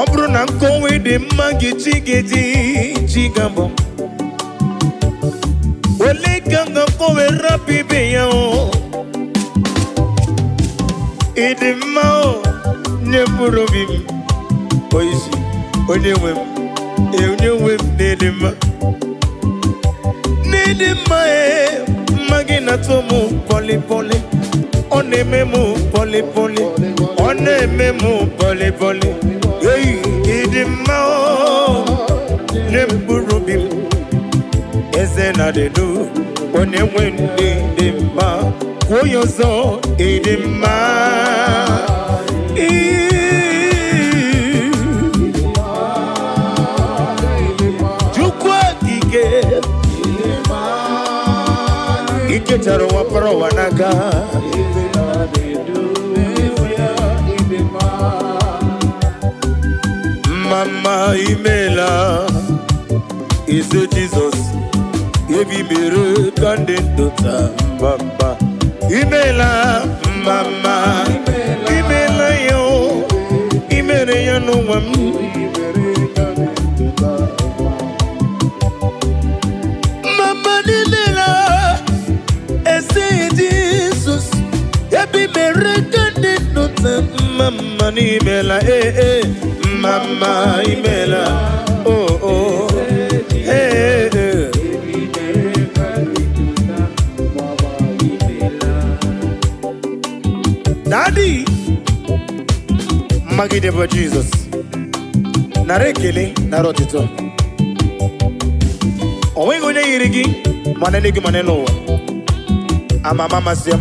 Obru na nkowe de magi chigabo Ole kanga kowe rapi beya o Idima o Nyeburo bim Oisi Onyewem Nedima Magi na tomu poli Oneme mu poli Oneme mu poli Hey, idima o Nyeburo bim Eze na dedu Onewende idima Koyozo idima Jukwa gige Ike taro waparo wanaga Mama imela Is it Jesus Ebi mere kandidota Mama imela Mama imela yo Imere ya no wam Mama imela Ese Jesus Ebi mere kandidota Mama imela Mama imela oh hey Daddy Magide for Jesus Narekele narotito Owengo ne yirigi manenegi maneno Amama masi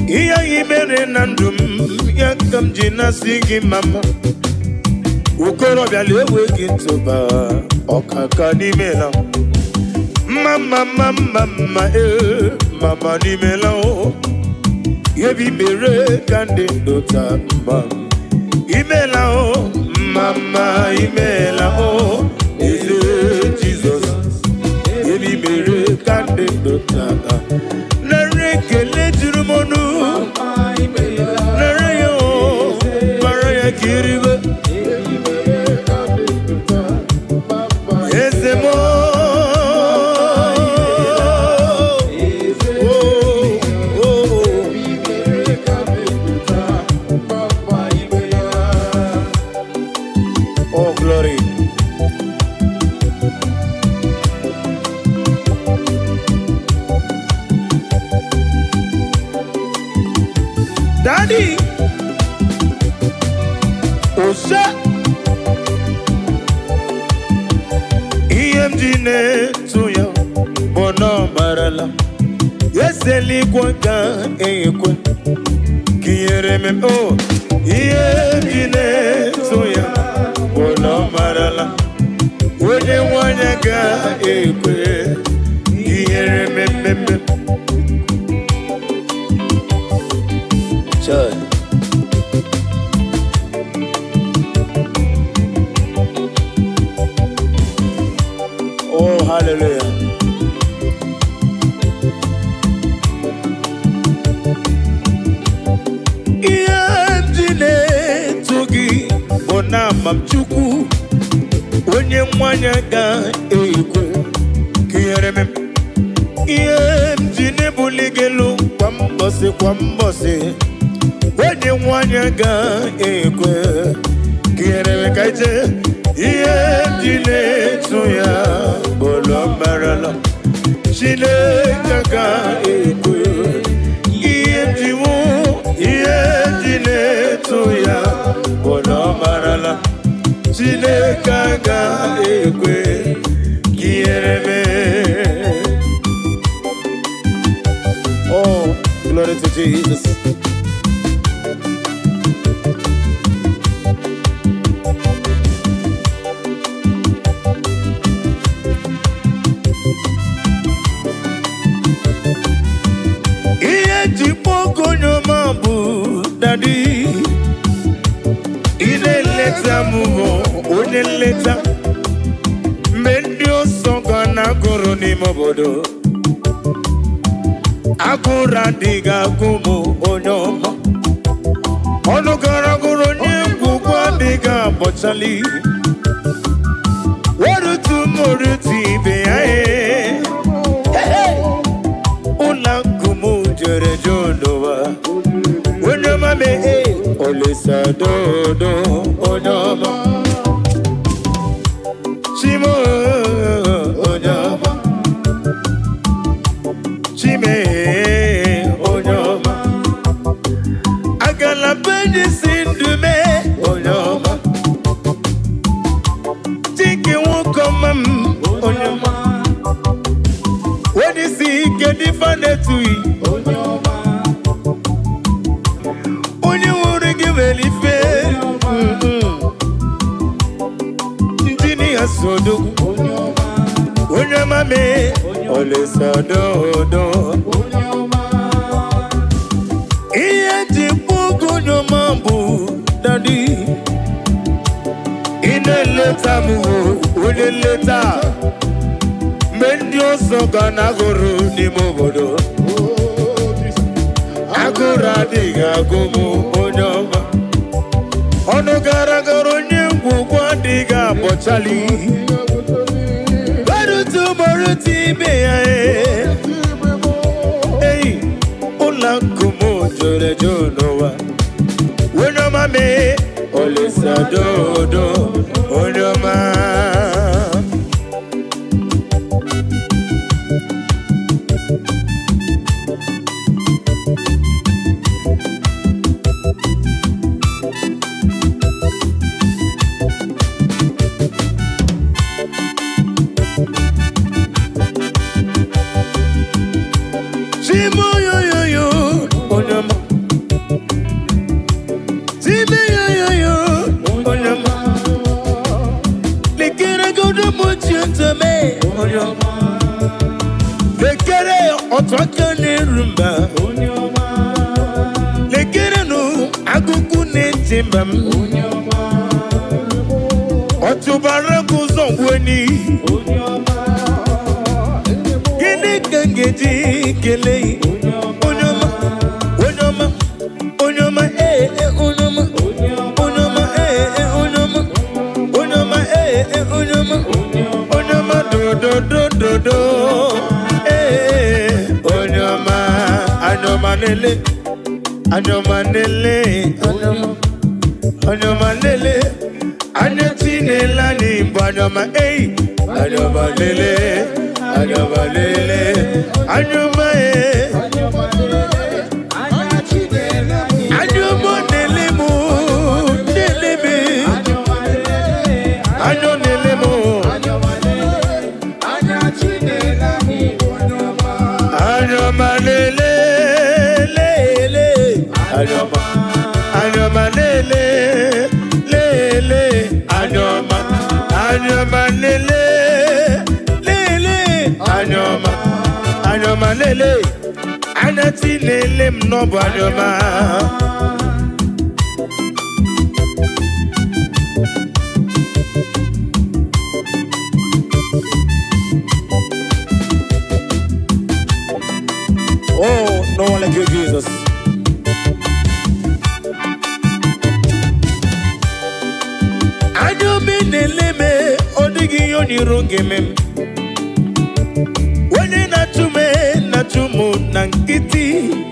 Iya imere nandum yakam jina sigi mama Ukoro bialewe kintoba okaka ni mela Mama mama ni mela o Yebi mere kandidota mama Imela o mama imela o Jesus Yebi mere kandidota Narekele jurumonu Nareyo Maraya kiribe Ezemo Oh glory Daddy Osa EMG tuya Bono marala Yeseli kwaka ekwe Kiyereme oh EMG tuya Bono marala Wene wanyaga ekwe Kiyereme Chai Oh hallelujah Iyamjine tugi Bona mamchuku Wenye mwanyaga ekwe Kiyereme Iyamjine buligelu Kwambose Wenye mwanyaga ekwe Kiyereme kaite Iyamjine tuya Bolo marala Chile kaka ekwe Iyamjimu Iyamjine tuya Bolo marala Chile kaka ekwe Kiyereme Oh, glory to Jesus. Daddy. In a letter, move on a letter. Mendio Songana Goroni Mobodo. Agura diga gumu onyoma. Onogara goroni gugwa diga bochali. Waru tu moruti beae. Una gumu jere jodowa. Onyoma me olisa dodo onyoma. Chimo onyoma. Chime onyoma. Agala benji sindume onyoma. Tiki wukomam onyoma. When you see get different to you onyoma. Onye wuri give fair. Ndini asodo onyoma me olisa dodo onyoma. Iye jipugu onyoma bu Daddy. Ine leta mu une leta. Mendio Songana goro ni mobodo. Agora diga gumu onyoma. Onogara goro nyungu kwa diga bochali. Barutu moruti beae. Hey, ula gumu jore jonowa. Onyoma me olisa dodo onyoma. Lekere otwaka ne rumba onyoma. Lekere no agugu ne timbam onyoma. Otubara kuzongweni onyoma. Gene gangeji kele onyoma. Onyoma onyoma onyoma. Onyoma onyoma. Onyoma onyoma. Onyoma do onyoma anyoma nele anyoma nele anyoma nele anyati nela ni anyoma anyoma nele anyoma nele anyoma anyati nela anyoma nele mu nele be anyoma nele mu anyoma lele lele anyoma anyoma lele lele anyoma anyoma lele lele anyoma anyoma lele anati lele mnobo anyoma. Oh, no one like you, Jesus. I don't mean the limit, or the Gioni Rungimim. When you're not to me, not to moon, Nankiti.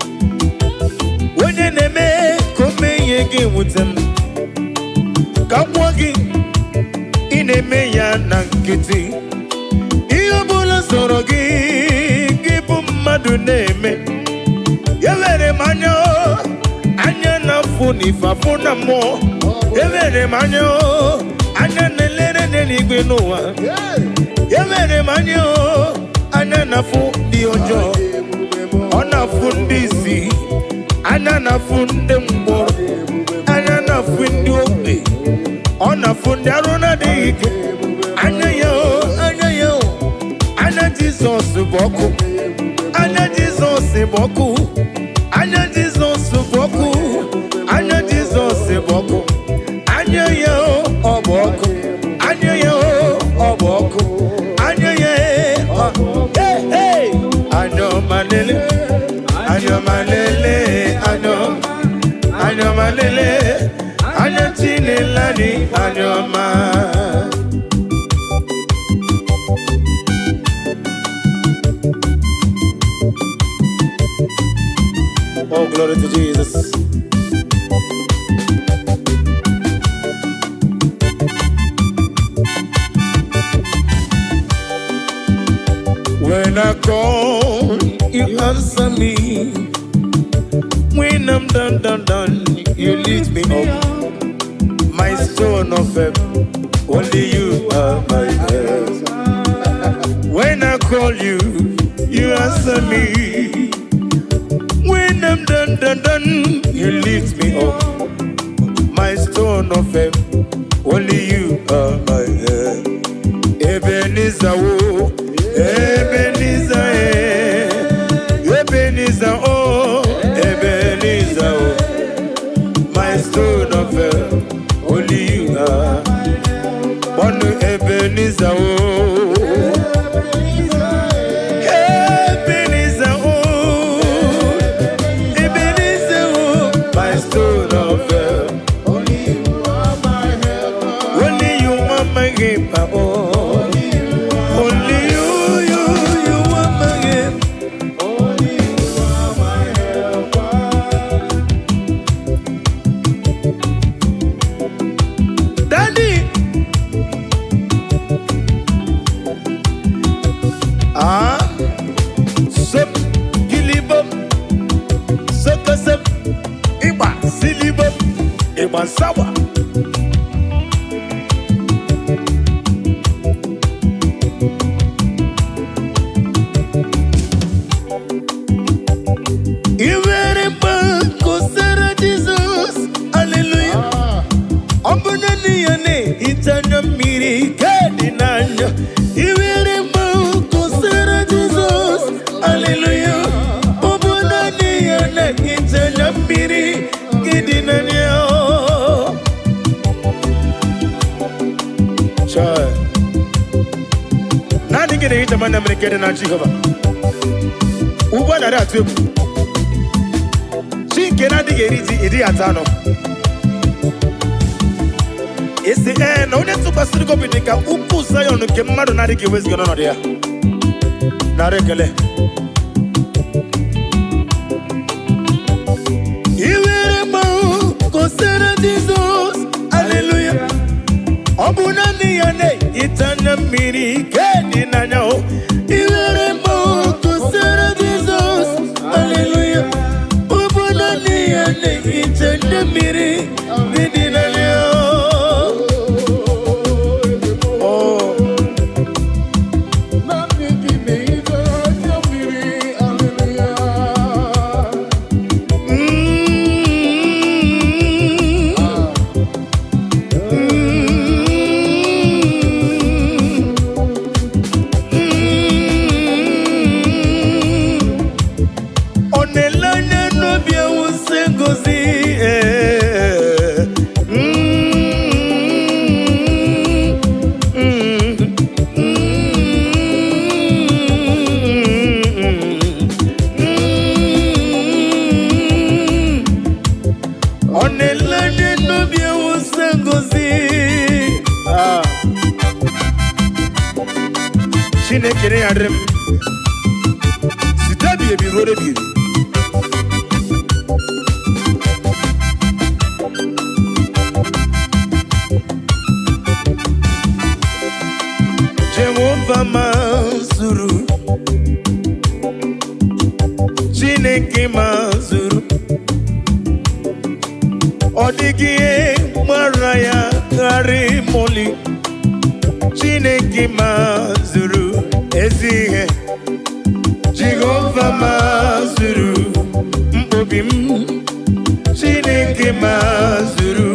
When you're me, come again with them. Come walking in a mea Nankiti. Iobula Sorogi, give madu neme. Yevere manyo, anya na funi fafuna mo. Yevere manyo, anya nelere neligwe noa. Yevere manyo, anya na fundi ojo. Ona fundi si, anya na fundi mbo. Anya na fundi obi. Ona fundi aruna dike. Anya yo, anya Jesus boku. Anya Jesus boku. Anya Jesus boku. Anyomalele, anyomalele, anyotinelani, anyoma. Oh, glory to Jesus. When I call, you answer me. When I'm done, you lift me up. My stone of faith, only you are my help. When I call you, you answer me. When I'm done, you lift me up. My stone of faith, only you are my help. Ebenezer, oh, Ebenezer, Ebenezer, oh, Ebenezer, oh, my stone of help, only you are. One Ebenezer, oh, Ebenezer, oh, Ebenezer, oh, my stone of help, only you are my help, only you are my helper, oh. Sawa. Jesus, hallelujah. Ombunani yane itanya miri kadinanya. Iwere kusera Jesus, hallelujah. Ombunani yane itanya miri kadinanya. Nani gere ita mana mrekede na Jehovah. Uba na ratu. Chinke na digeri idi atano. Esi na onye tukasiri ko bidika upu Zion ke mmadu na digi wezi gono dia. Na rekele. Iwere mo kosera Jesus. Hallelujah. Obunani yane itanya miri kedi nanyao. Iwere mo kusera Jesus. Hallelujah. Obunani yane itanya miri kedi nanyao. Oh. Nani kime itanya miri. Hallelujah. Chinekere adrem sitabi ebiro rebi Jehovah Mazuru Chineke Mazuru Odigie Maraya Karimoli Chineke Mazuru Ezihe Jehovah Mazuru Mbobim Chineke Mazuru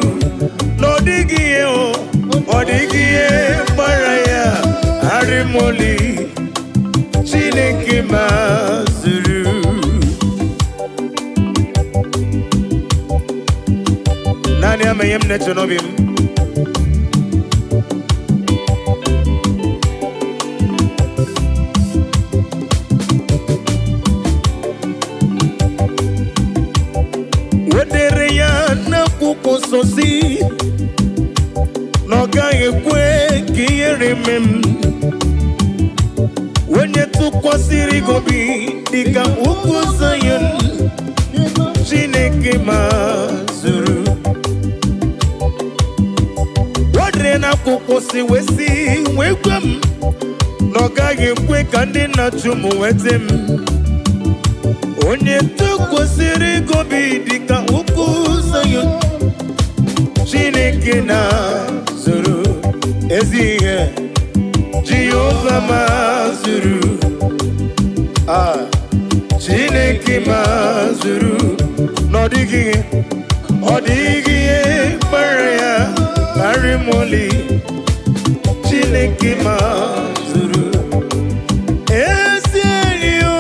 Nodigie o Odigie Maraya Harimoli Chineke Mazuru Nani amayem nechonobim ụzọ si na ọ gaghị ekwe ka ihere mee m. Onye tụkwasịrị gị obi dịka ugwu Zayọn, Chineke mazụrụ. O dere n'akwụkwọ si wee gwa m na ọ gaghị ekwe ka ndị na-achụ m nweta m. Onye tụkwasịrị gị obi dịka ugwu Zayọn, Chineke na-azụrụ ezi ihe. Jehova mazụrụ, Chineke mazụrụ, na ọ dịghị ihe gbara ya karịa m ọlị. Chineke mazụrụ ezi enyi o,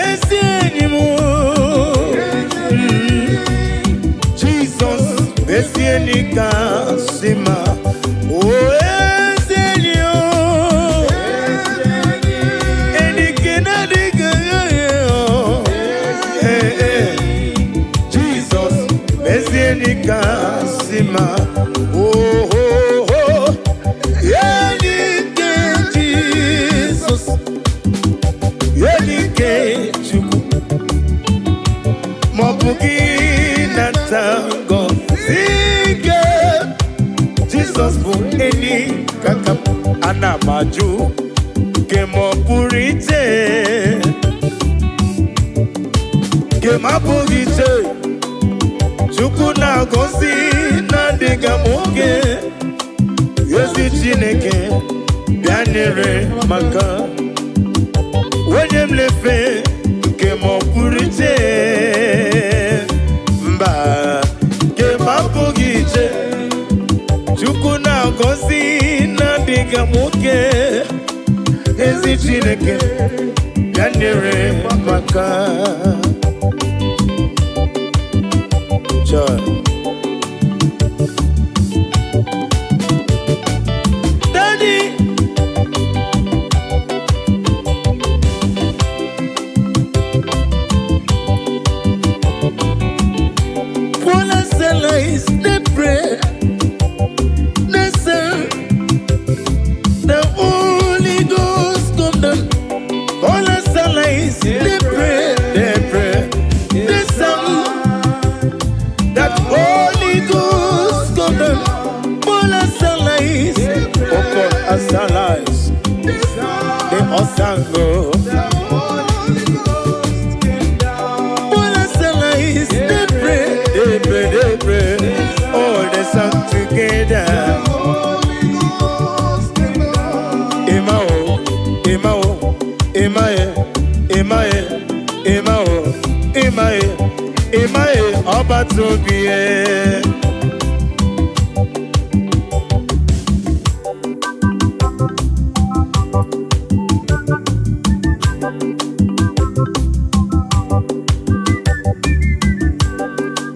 ezi enyi m o. Jizọs ezi enyi kasị mma. Kasima, oh oh oh, Yenike Jesus, Yenike Chukwu, Mobugi Natango, Zige, Jesus bu eni kakap anamaju, Kemopurite, Kemapurite. Chukwu na-agọzi na-adịghị nwoke, ezi Chineke bịa nyere maka onye mlefe nke ma ọ pụrụ iche, mba nke ma apụghị iche. Chukwu na-agọzi na-adịghị nwoke, ezi Chineke bịa nyere maka. Daddy, Paul and Silas, they pray, they say, the Holy Ghost come down. Paul and Silas, they pray, they sang. Holy Ghost come down, Paul and Silas, Paul and Silas, they all sang. Paul and Silas, they pray, all they sang together. Emao, Emao, Emae, Emae, Emao, Emae. Imae ọba tóbi ẹ.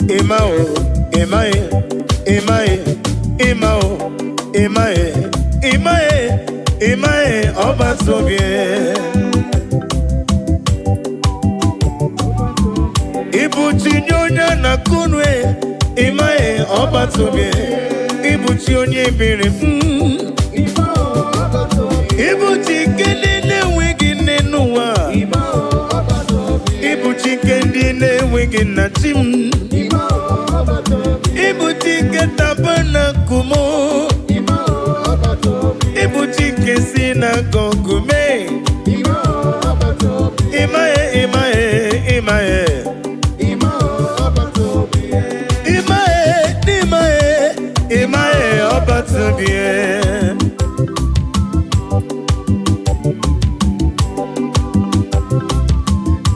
Imao, Imae, Imae, Imao, Imae, Imae, Imae ọba tóbi ẹ. Ibuchi onye na kunwe, Imae ọba tóbi. Ibuchi onye ebere, Ibuchi kendi na-enweghị nne n'ụwa, Ibuchi kendi na-enweghị nna chi m, Ibuchi ketaba na kumo, Ibuchi kesi na gogume. Imae, Imae, Imae. Imae ọba tóbi ẹ.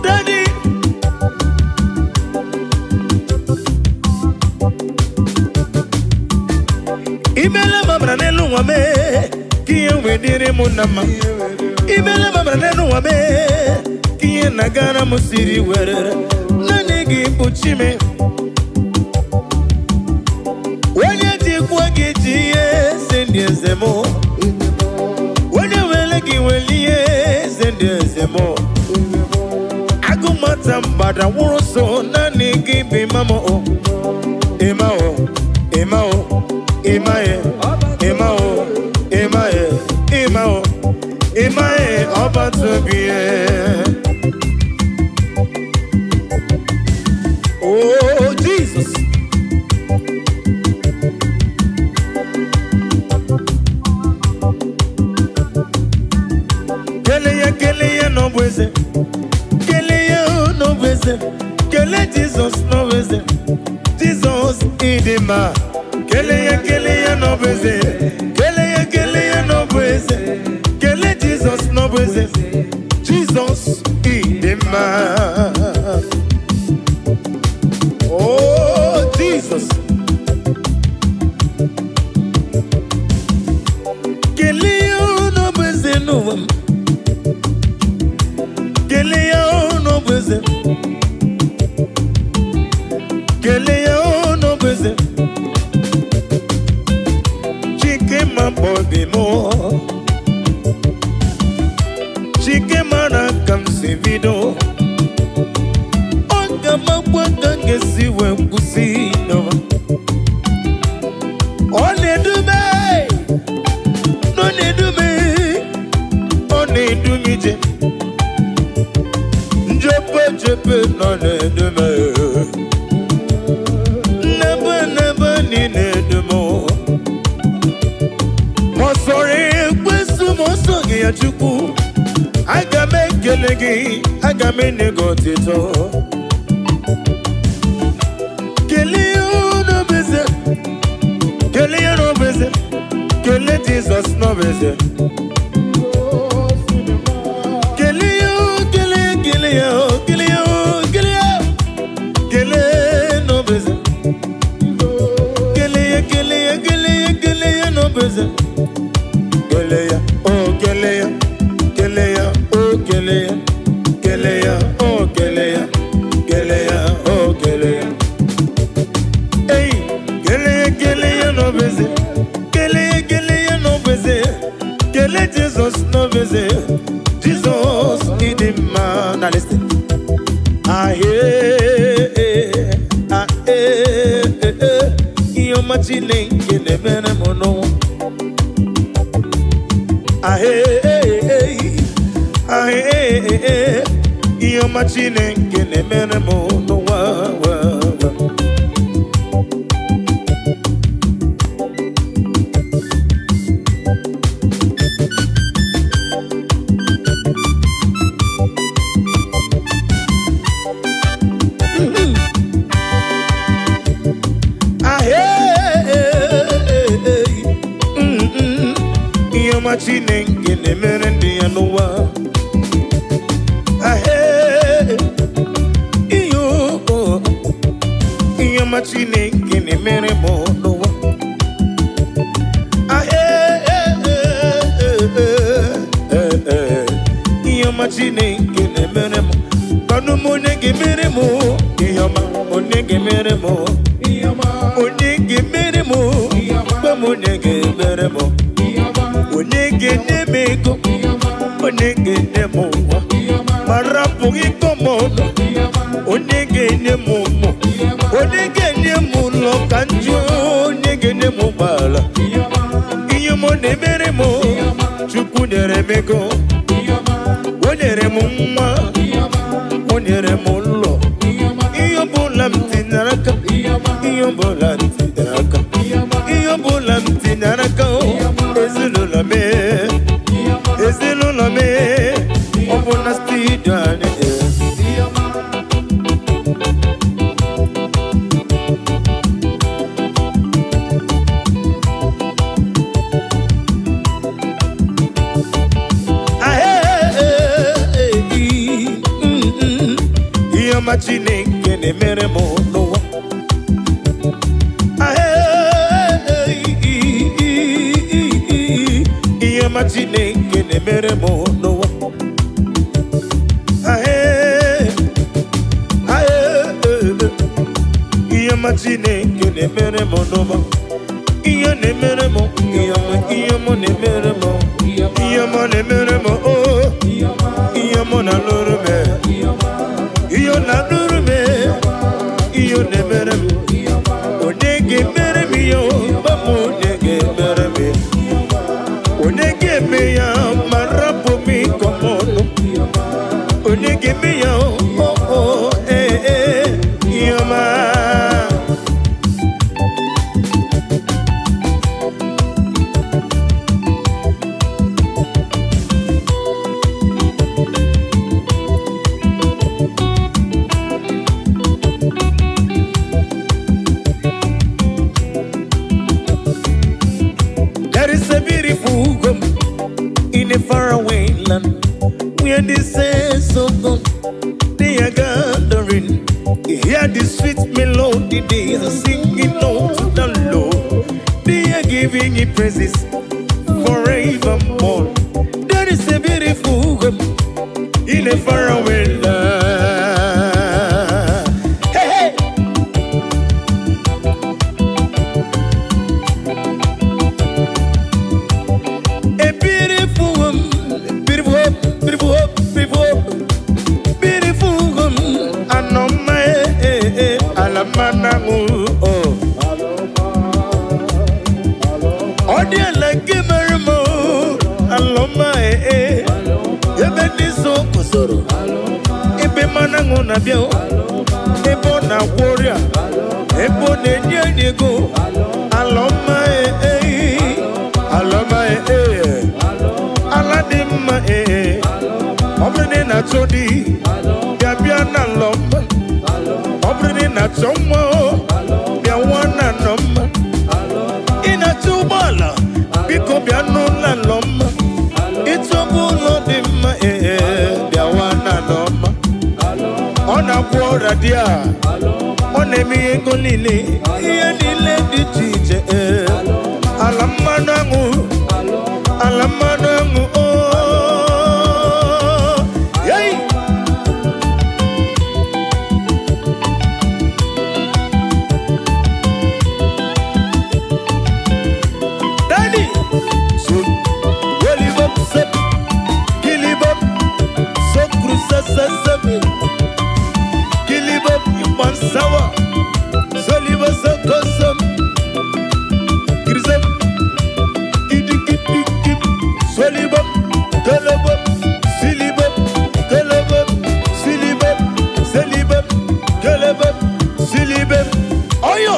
Daddy, imele mamra n'elu nwa me, ka ihe wedịrị m na mma. Imele mamra n'elu nwa me, ka ihe na-agara m siri were. Naanị gị bụ Chime. Onye jikwa gị ji ihe eze ndị eze m, onye wele gị wele ihe eze ndị eze m. Agụmata mgbada wụrụ so naanị gị bụ Imamo, Imao, Imao, Imae, Imao, Imae, Imao, Imae, Oba to be. Oh, Jesus. Kele no bweze. Kele no bweze. Kele Jesus no bweze. Jesus idima. Kele no bweze. Kele no bweze. Kele Jesus no bweze. Jesus idima. Oh, Jesus. Keleo no bweze no. Keleo no bweze. Keleo no bweze. Chike ma bobi mo. Chike mana kam sivido. Mabwanga ngesi wengusi no. One do me, no ne do me, one do me je. Jepe no ne do me. Never ni ne do mo. Mo sorry kwesu mo songi ya chuku. Aga me kelegi, aga me negotito. Keleo no beze, Keleo no beze, Kele Jesus no beze. Keleo, Keleo, Kele no beze. Keleo no beze. Kelea, oh Kelea, Kelea, oh Kelea, Kelea, oh Kelea, Kelea, oh Kelea. Kele no beze, Kele no beze, Kele Jesus no beze, Jesus in the man. Now listen. You're machine kele mene mono. You're machine kele mene mono. Machine ngene merendi anuwa iyo machine ngene mere monowa iyo machine ngene mere mo kanu monege mere mo iyo ma onege mere mo iyo ma onege mere mo ba monege mere mo. Onege ne meko, onege ne mowa, marapu ikomono, onege ne momo, onege ne mulo kanjo, onege ne mobala, iyomo ne meremo, chuku nere meko, onere mumma, onere mulo, iyobolam tinaraka, iyobolam tinaraka, iyobolam tinaraka. Ezelulame, obona stidane. Iyo machine kene mere mono. Machine kene mere mono. Iyo machine kene mere mono. Iyo ne mere mo. Iyo mo ne mere mo. Iyo mo ne mere mo. Iyo mo na luru me. Iyo na luru me. you never me. Onege mere mi yo, bamu onege mere mi. Onege me ya, marapo mi komono. Onege me ya, oh oh, yama. In a faraway land, where the saints of God they are gathering. You hear the sweet melody they are singing out to the Lord. They are giving Him praises forevermore. There is a beautiful home in a faraway land. Hey, hey. Manangu oh Odia like marimo aloma ebe diso kusoro ebe manangu na bio ebo na warrior ebo ne nyego aloma aloma aladimma obrene na chodi bia na loma obrene na chomo bia wana noma ina tubala biko bia no la loma itobulo dimma bia wana noma ona kwora dia ona mi engolile ye dile di tije alamanangu oh yey Kilibop yupan sawa Soliba sokosam Grisam Kidikidikip Solibop Kolobop Silibop Kolobop Silibop Selibop Kolobop Silibop Oyo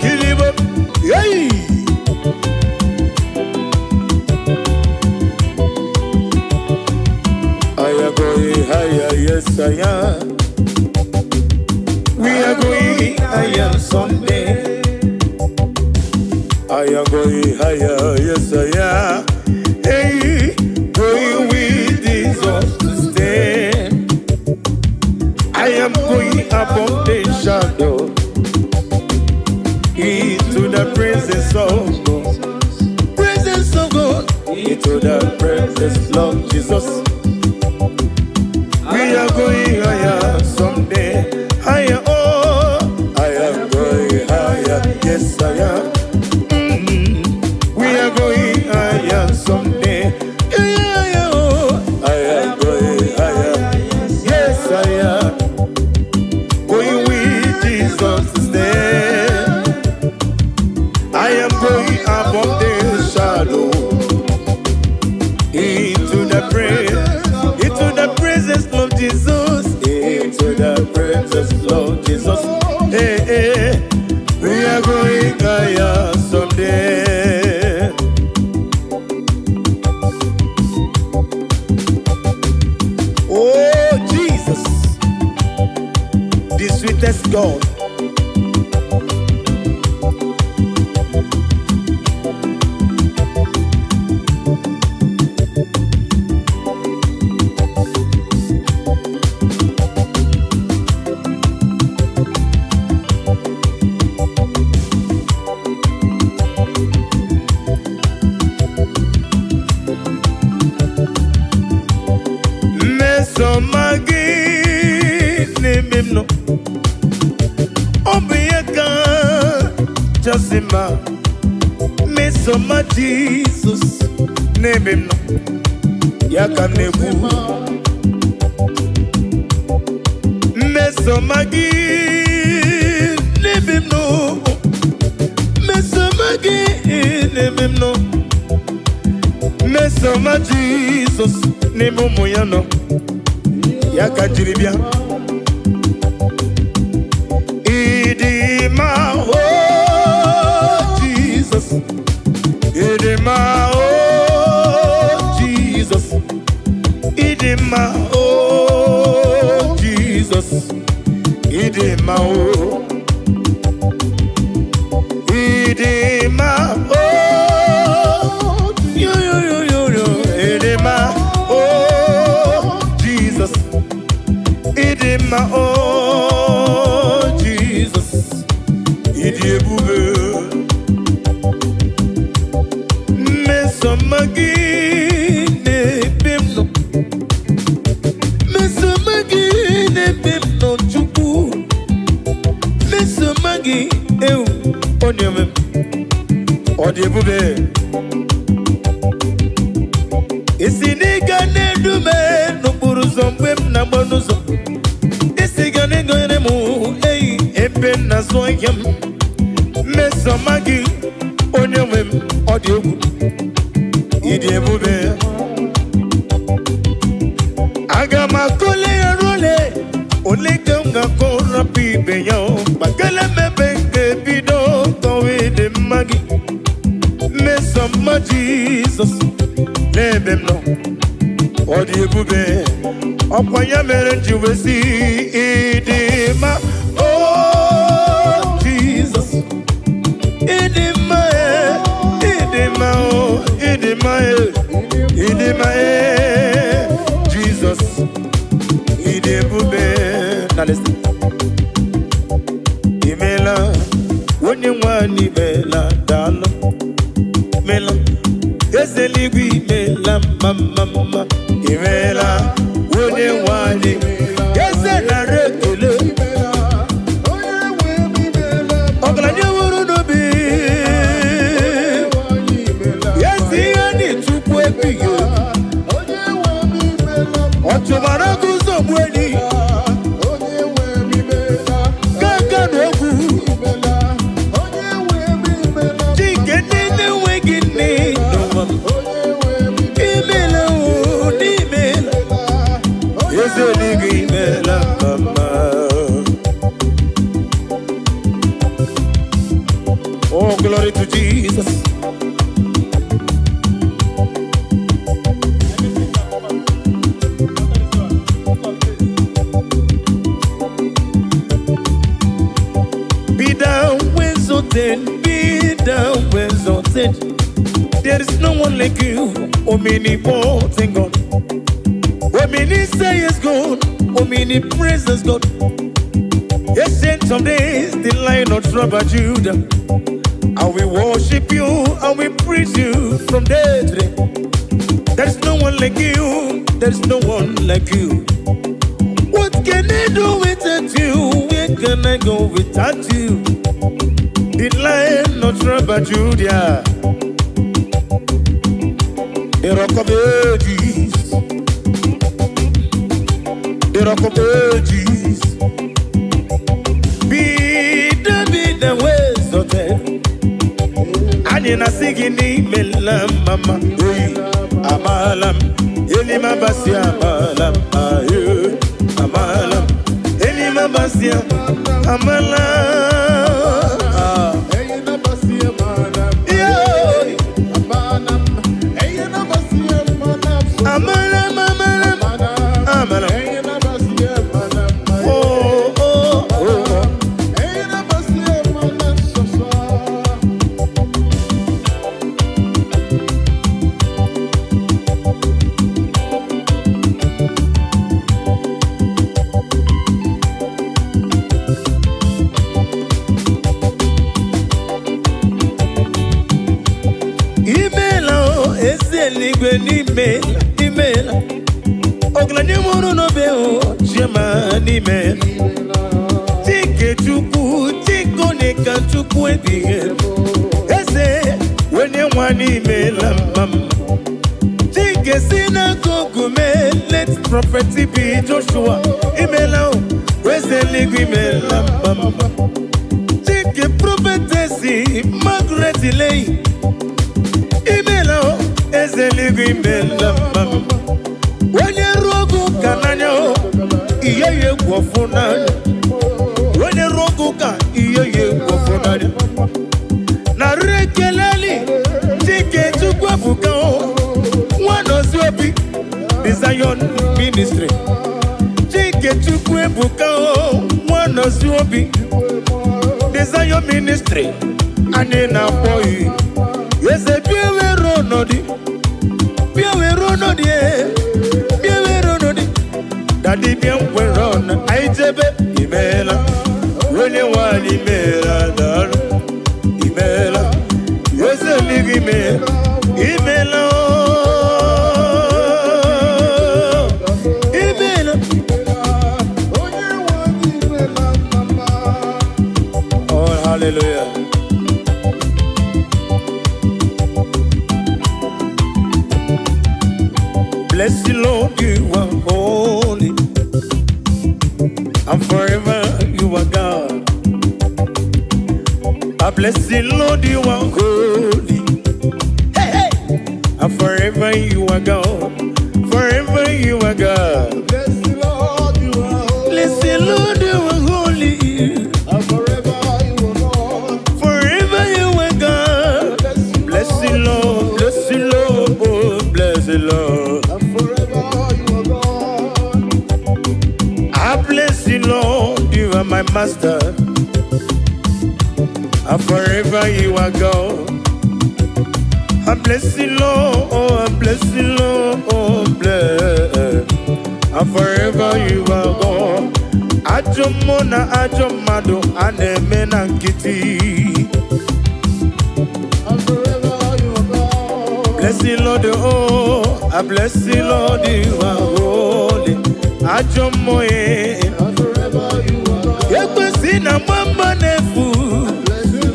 Kilibop Yay Yes, I am. We are going higher someday. I am going higher, yes, I am. Hey, going with Jesus to stay. I am going above the shadow into the presence of God. Presence of God into the presence of Jesus. We are going higher someday, higher, oh, I am going higher, yes I am. We are going higher someday, yeah, oh, I am going higher, yes I am. Going with Jesus to stay. I am going above the shadow, into the presence of Jesus, into the presence of Jesus. Hey, hey, we are going higher someday. Oh, Jesus, the sweetest God. Jasima, Mesoma Jesus, name him no, Yakanebu, Mesoma Jesus n'ime ụmụ ya nọ ya ka jiri bịa ịdị mma o Jesus ịdị mma o Jesus ịdị mma o Jesus ịdị mma o ịdị mma o Idima oh Jesus, Idi ebube mesomagi nebimno chukwu mesomagi ewu onyeme odi ebube isi niga nedume n'okporo ụzọ mgbe m na-agba n'ụzọ ebe na zụọ ihe m mesoma gị onye nwe m ọ dị egwu ịdị ebube aga m akọle ya role ole ka m ga-akọ rapụ ibe ya gbakele mebe nke bido kọwa ịdị mma gị mesoma Jizọs n'ebe m nọ ọ dị ebube ọkwa ya mere m ji wee sị ịdị mma Jesus, Idima, Jesus, Idebube. Now listen. Imela, when you want Imela, Dalo, Mela, Ezeligui, Mela, Mama, Imela, when you want Imela, oh, glory to Jesus. Be thou exalted, be thou exalted. There is no one like you, omnipotent God. Omniscience God, omnipresence God. Ancient of days, the Lion of tribe of Judah. And we worship you and we praise you from day to day. There's no one like you, there's no one like you. What can I do without you? Where can I go without you? The Lion of tribe of Judah, the Rock of Ages, the Rock of Ages. Be the ways of death. Anina sigini melam mama amalam elima basia amalam amalam elima basia amalam elima basia amalam amalam amalam Imela Oglanye muru no beo Jema nimela Tike chuku Tiko neka chuku ebihe Ese Wenye wani imela mama Tike sina kukume Let prophet be Joshua Imela Weze ligu imela mama Tike prophetesi Margaret Ilei Imela ezeligwe imela mama onye rogo kananya iye gwofuna onye rogo ka iye gwofuna na rekeleli tike tukwabuka wanozobi the Zion ministry tike tukwabuka wanozobi the Zion ministry ane na boy yeze biwe ronodi Daddy bien weron aijebe imela wele wali imela dar imela yeze ligi imela oh hallelujah. Bless the Lord, you are holy, and forever you are God. I bless the Lord, you are holy, hey, hey. And forever you are God, forever you are God. Bless the Lord, you are holy, bless the Lord, you are holy, and forever you are God, forever you are God. Bless the Lord, bless the Lord, oh, bless the Lord. Lord, you are my master, and forever you are God. I bless you, Lord, oh, I bless you, Lord, oh, bless, and forever you are God. Ajomona, Ajomado, Anemena Kitty, and forever you are God. Bless you, Lord, oh, I bless you, Lord, you are holy. Ajomoye. Na mama nefu,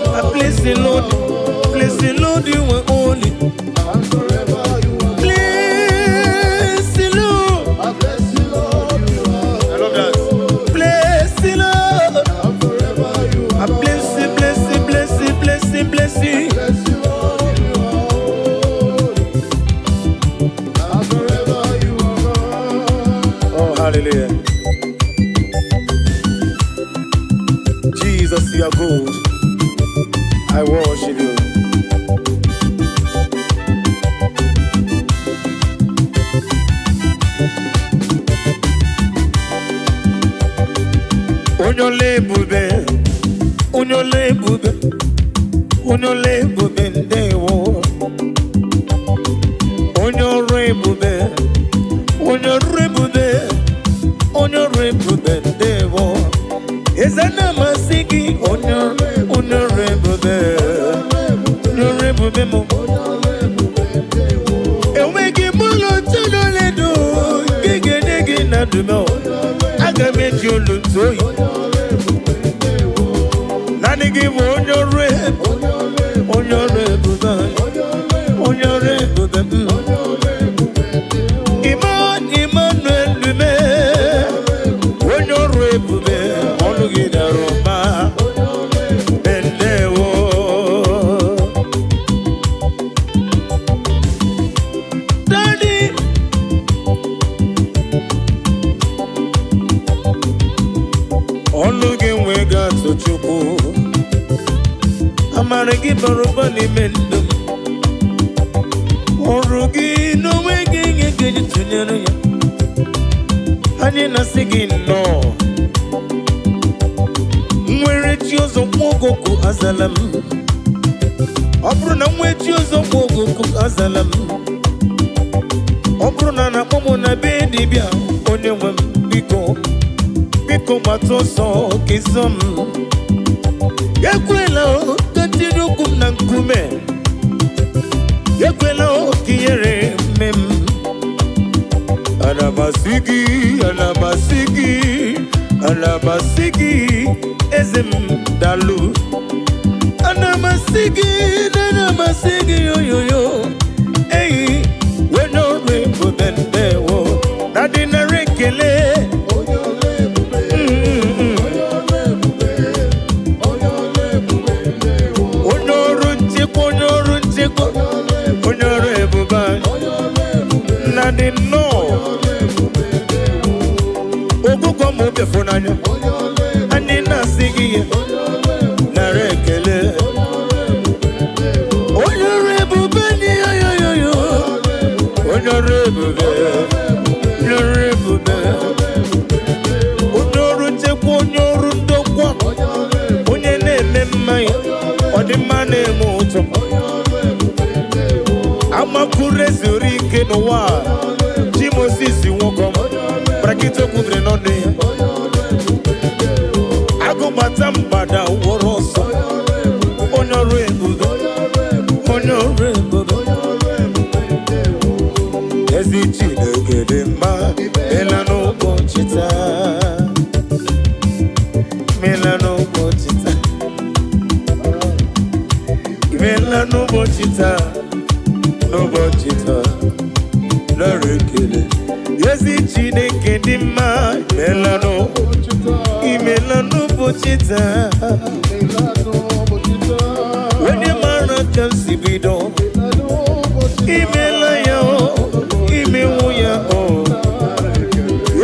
I bless the Lord, you are holy. And forever you are. Bless the Lord, I bless the Lord, you are. I love that. Bless the Lord, and forever you are. I bless you, bless you, bless you, bless you, bless you. Bless the Lord, you are holy. And forever you are. Oh, hallelujah. Jesus, you are good. I worship you. Unyole bube ndewo. Unyore bube ndewo. Ezana masiki honorable mo ewegi mulo tonoledo gegedege na dumo agameji olutoyi nani give Emmanuel Lume honorable olugida Roma Amaragi barubani mendum Orugi no wege ngeji tunyana ya Hani nasigi no Mwere chiozo mwogoku azalam Obruna mwe chiozo mwogoku azalam Obruna na momo na bedi bia Onye wem biko matoso kizom Yekwela continue kum na nkume Yekwela kiyere mem Alamasigi ezem dalu Anamasigi yo Hey weno rembo bendewo Nadina rekele Onoro ebubani Odefonanya Anina Sigi Narekele Honorable Benny Honorable Honorable Honorable Honorable Onye na-eme mmanya ọ dị mma na-eme ụtọ amakuru ezuru ike n'ụwa ji Moses nwokom brakito kwudere n'ọnụ ya agụbata mgbada wụrụ ọsọ onye ọrụ ebube onye ọrụ ebube ezi Chineke dị mma mela n'ụbọchị taa mela n'ụbọchị taa mela n'ụbọchị taa n'ụbọchị taa nara ekele ezi Chineke dị mma mela n'ụbọchị taa imela n'ụbọchị taa onye mara ka m si bido imela ya imewu ya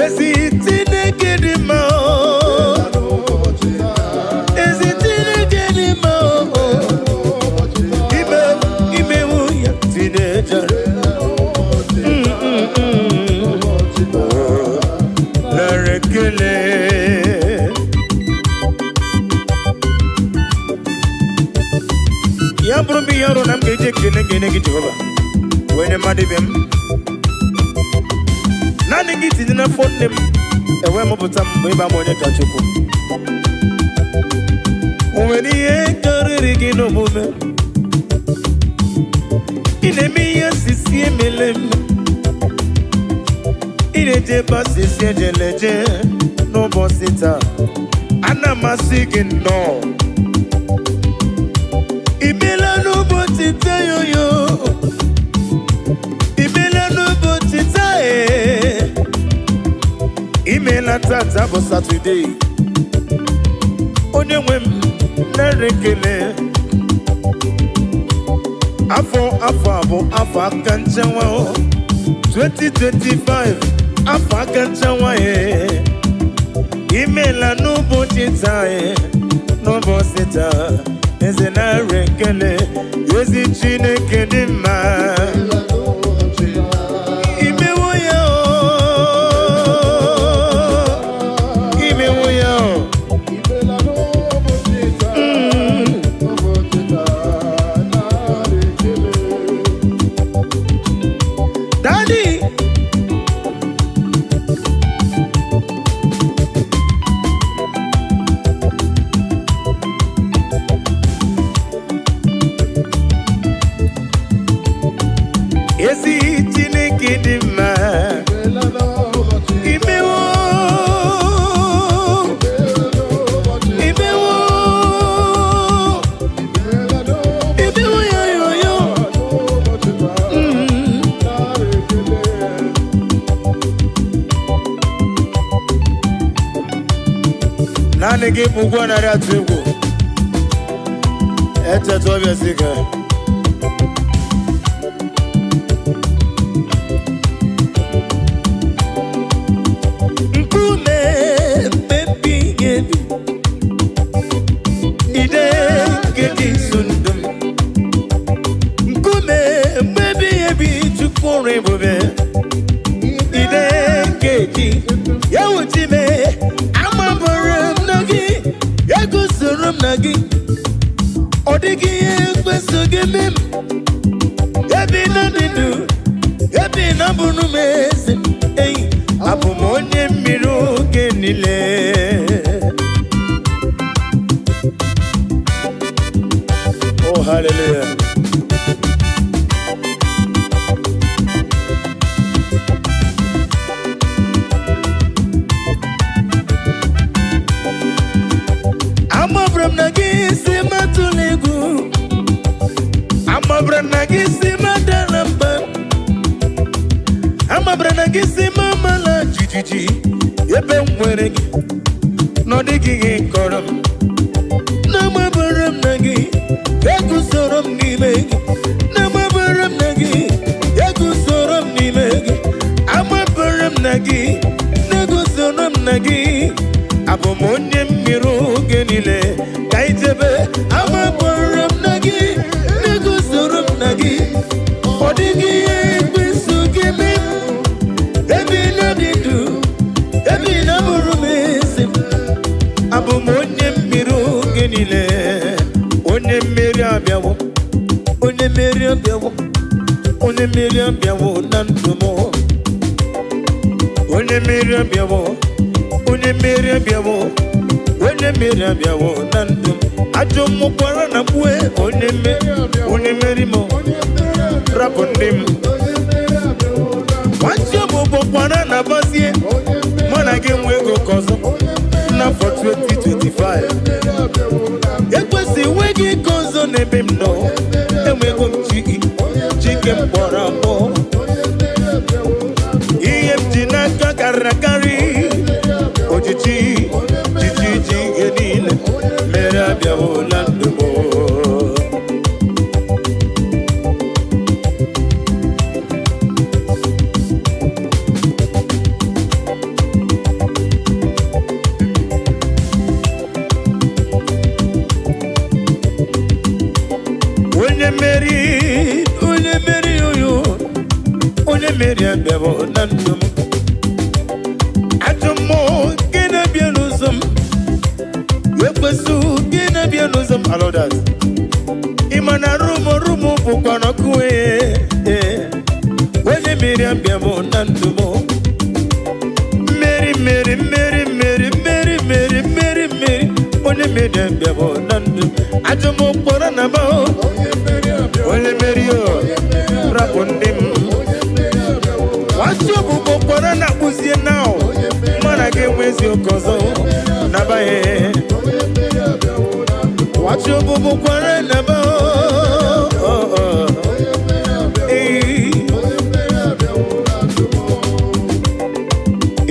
ezi Chineke dị mma ezi Chineke dị mma imewu ya Chineke nara ekele ya bụrụ m ihe ọrụ na m ga-eji ekele gị Jehova wee mmadụ ibe m naanị gị tinye n'afọ nne m enwe mụpụta m mgbe ịba m onye ka Chukwu o nwere ihe karịrị gị n'omume ị na-eme ihe sisi emele m ị na-eje ebe asisi ejeleje n'ụbọchị taa ana amasị gị nnọọ imela n'ụbọchị taa yoyo imela n'ụbọchị taa imela tata bụ Satọde onye nwe m nara ekele afọ abụ afọ aka nchanwa 2025 afọ aka nchanwa imela n'ụbọchị taa n'ụbọchị taa eze nara ekele ezi Chineke dị mma imewo ya imewo ya Daddy ezi Chineke dị mma imewo imewo imewo ya yoyo naanị gị bụ ụgwọ narị atụ egwu echeta ọbịa si ga Oh, hallelujah. Amabram nagisi matulegu Amabram nagisi madalamba Amabram nagisi mamala jijiji Yebe mweregi Nodigi koram Namabaram nagi Yagu soram nimegi Namabaram nagi Yagu soram nimegi Amabaram nagi Nagu soram nagi onye mmeri abịawo onye mmeri abịawo onye mmeri abịawo na ndụ m onye mmeri abịawo onye mmeri abịawo onye mmeri abịawo na ndụ m ajọ mmụkwara na mgbe onye mmeri m rapụ ndị m nwanchi ọbụbọkwara na bazie mana gị nwe ego ka ọzọ n'afọ 2025 ekwesị nwe gị ka ọzọ n'ebe m nọ enwego m chike m kpọrọ abụọ ihe m ji n'aka karịrị akarị ojiji ihe niile mere abịawo na ndụ m onye mmeri abịawo na ndụ m ajọ mmụọ gị na-abịa n'ụzọ m ekwesị gị na-abịa n'ụzọ m alọdas ịma na rụmụ bụkwa n'ọkụ onye mmeri abịawo na ndụ m mmeri onye mmeri abịawo na ndụ m ajọ mmụọ kpọrọ na ba onye mmeri rapụ ndị m nwachi ọbụbọ kpọrọ na kpụzie na mana ga-enwezi oke ọzọ nabaghị nwachi ọbụbọ kpọrọ na ba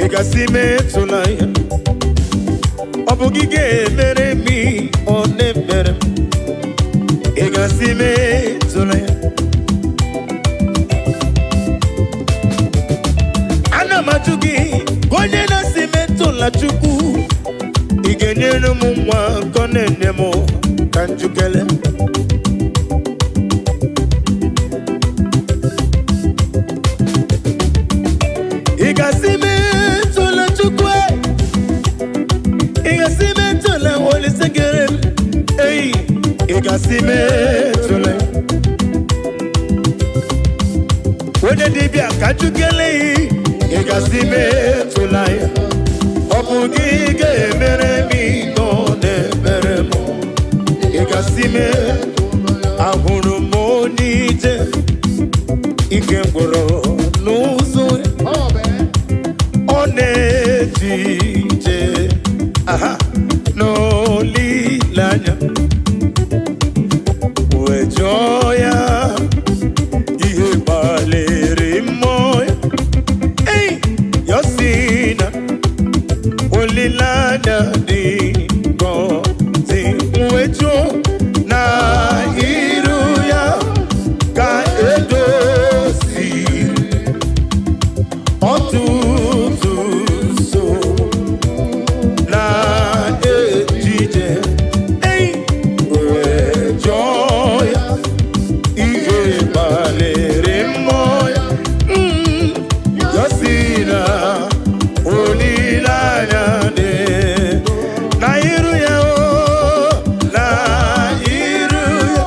ị gasị metụla ya ọ bụ gị ga-emere m ọ na-emere m ị gasị metụla ya ana m ajụ gị onye na-asị metụla Chukwu ị ga-enyere m nwa nkọ na-enye m ka njukele ị ga-asị metụla Chukwu ị ga-asị metụla Olise kere m ị ga-asị metụla onye dibịa ka njukele ị ga-asị metụla ya ọ bụ gị ga-emere m nọ na-emere m ị ga-asị ahụrụ m onye ije ike gwụrụ n'ụzọ ọ na-eji ije n'olileanya wee jụọ ya ihe gbalịrị mmụọ ya si na olileanya dị ngọzi wee jụọ na iru ya ka edoziri ọtụtụ na ejije wee jụọ ya ihe gbalịrị mmụọ ya si na olileanya dị na iru ya na iru ya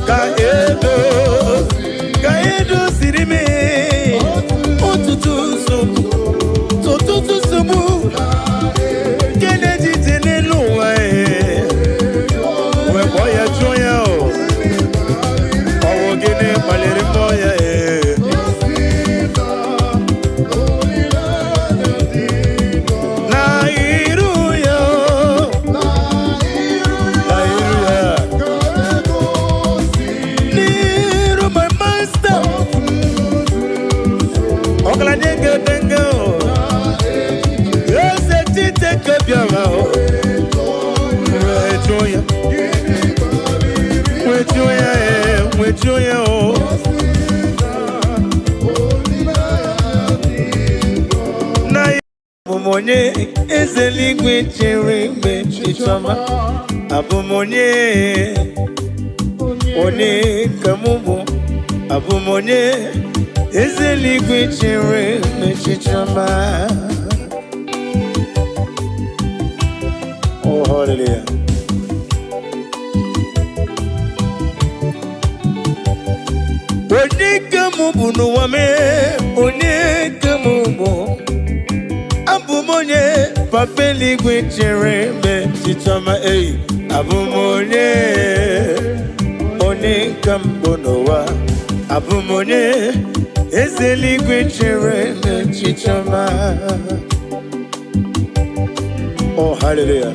ka edoziri m ụtụtụ nsogbu nke na-ejije n'elu ụwa wee kpọọ ya jụọ ya ọwụ gịnị kpaliri mmụọ ya na iru ya n'iru my master ọgaranya ga-edenge eze Chiteke bịara wee jụọ ya na abụmonye eze eluigwe chere mgbe chichọma abụmonye onye ka mụ bụ abụmonye eze eluigwe chere mgbe chichọma. Oh, hallelujah. onye kamubu n'uwame onye kamubu abumonye papeli gwechere me chichama abumonye onye kamubu n'uwa abumonye ezeli gwechere me chichama. Oh, hallelujah.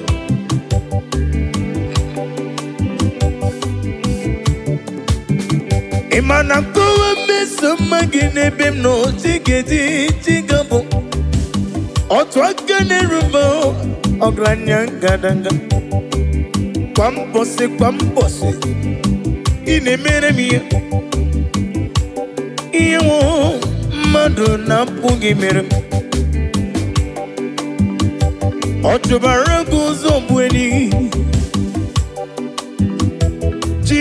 Imana kowa meso magine bim no tigedi tigabo otwa gane rumbo ogranya gadanga kwambose ine meremi iwo madu na pugi merem otubaragu zombweni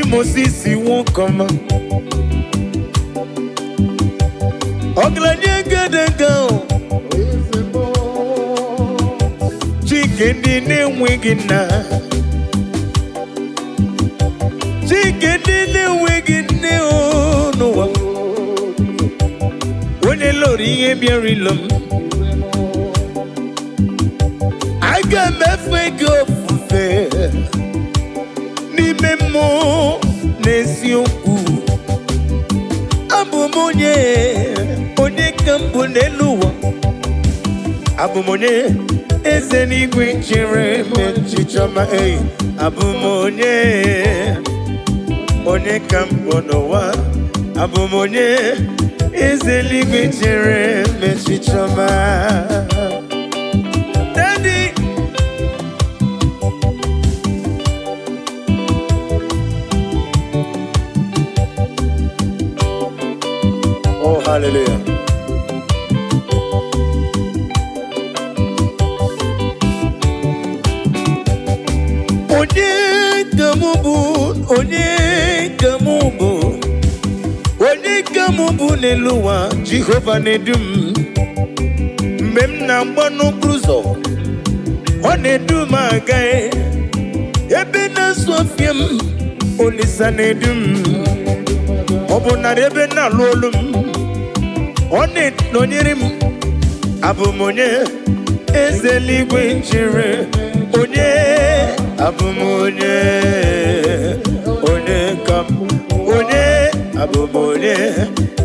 Mosisi won't come. Oglanya gadanga chicken din wigina chicken din wigina no when the Lord ye be lum I got my fake up fair ni memo nesioku abumonye onye kambu neluwa abumonye ezeni gwichere mechichoma abumonye onye kambu nowa abumonye ezeni gwichere mechichoma. Daddy oh, hallelujah. Onye kamubu neluwa Jehovah nedum mem na mbano cruzo onedum agae ebe na sofiem olisa nedum obuna ebe na lolum one nonyerim abumonye ezeligwe nchere onye abumonye onye kam onye abumonye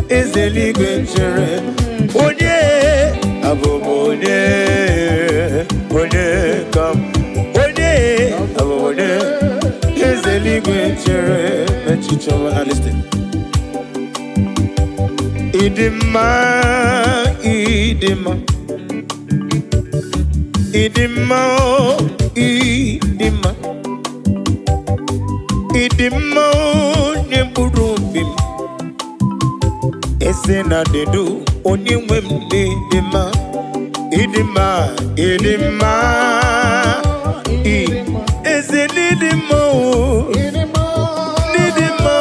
ezeligwe nchere onye abumonye onye kam onye abumonye ezeligwe nchere mechichoma. Listen. Idima, idima, idima, idima, idima, nyemburubim. Esena dedu, oniwem idima, idima, idima, esenidima, nidima,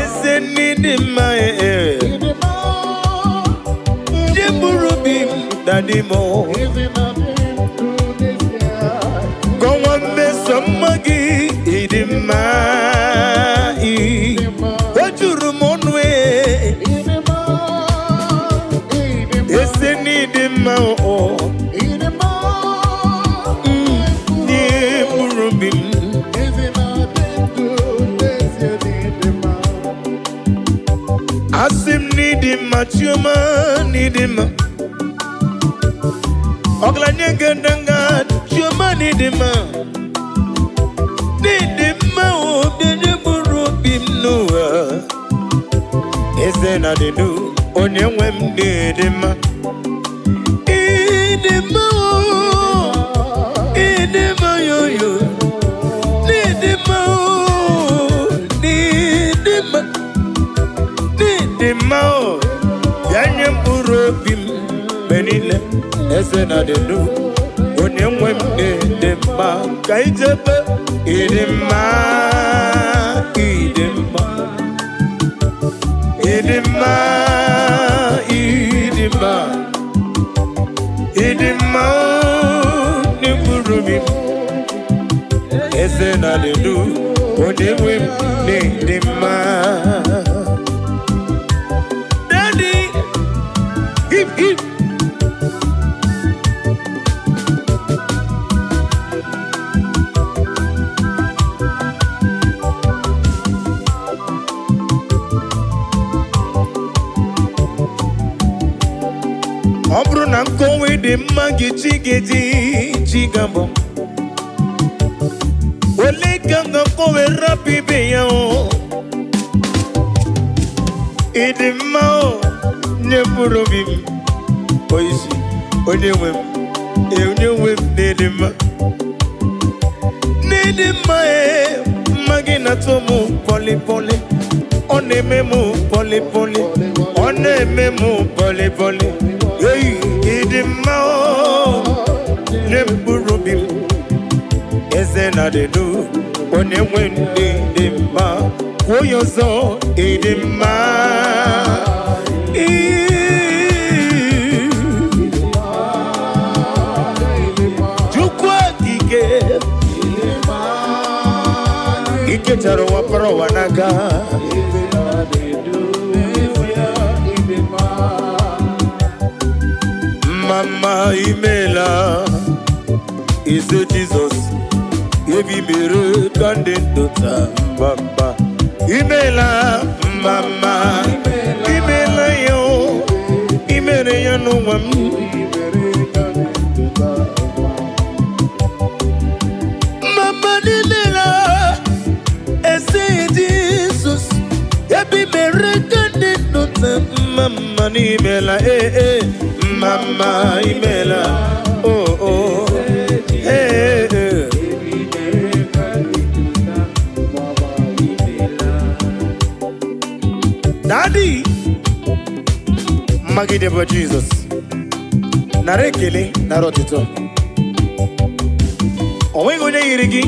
esenidima, Daddy mo, go on me some magi, idima, what you rumon way, yes, I need him oh, Asim need him, Machuma need him. Oglanya gadanga chuma nidima o deburu bimnuwa ezena dedu onyewem nidima idima yoyo nidima o yanye buru bim benile ezena dedu onyewem nidima kaijebe idima niburubi ezena dedu onyewem nidima Idi magi chigabo Ole kanga kowe rapi beyao Idi mao Nyepurobim Oisi Onyewem Nedima Magina tomu poli Onememu poli Onememu poli Hey, idimao Nemburubim Ezena de do Onewende idima Koyozo idima Jukwa kike Ike taro waparo wanaga Mama imela is a Jesus. Evi mere kandendota mama imela mama imela yo imere ya no wam mama imela ese Jesus evi mere kandendota mama imela Mama imela, oh, hey, Daddy, Magide for Jesus. Narekele, narotito. Owengo nye irigi,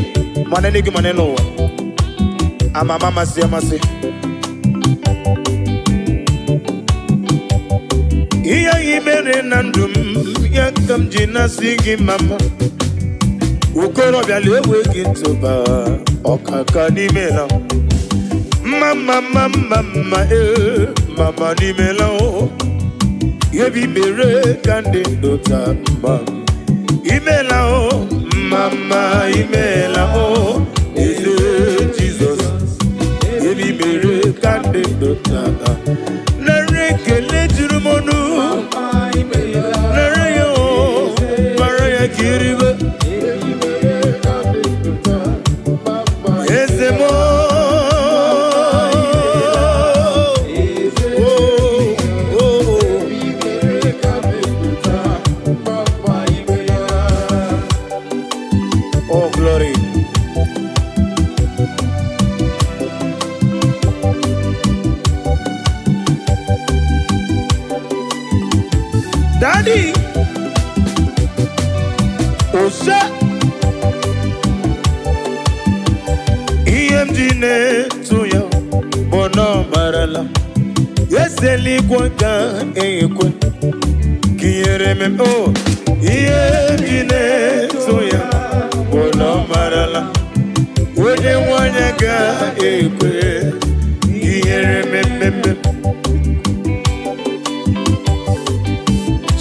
manenegi maneno. Amama masi. Iya imere nandum yakam jina sigi mama ukoro byalewe kintoba okaka nimela mama mama nimela o yebi mere kande dota mama imela o mama imela o Jesus yebi mere kande dota narekele jurumonu Narayo, Maraya Kiriba, Ezemo, oh glory. Daddy Osa EMGne tuya Bono marala Yeseli kwanga ekwe Kiyere mem oh EMGne tuya Bono marala Wene wanyaga ekwe Kiyere mem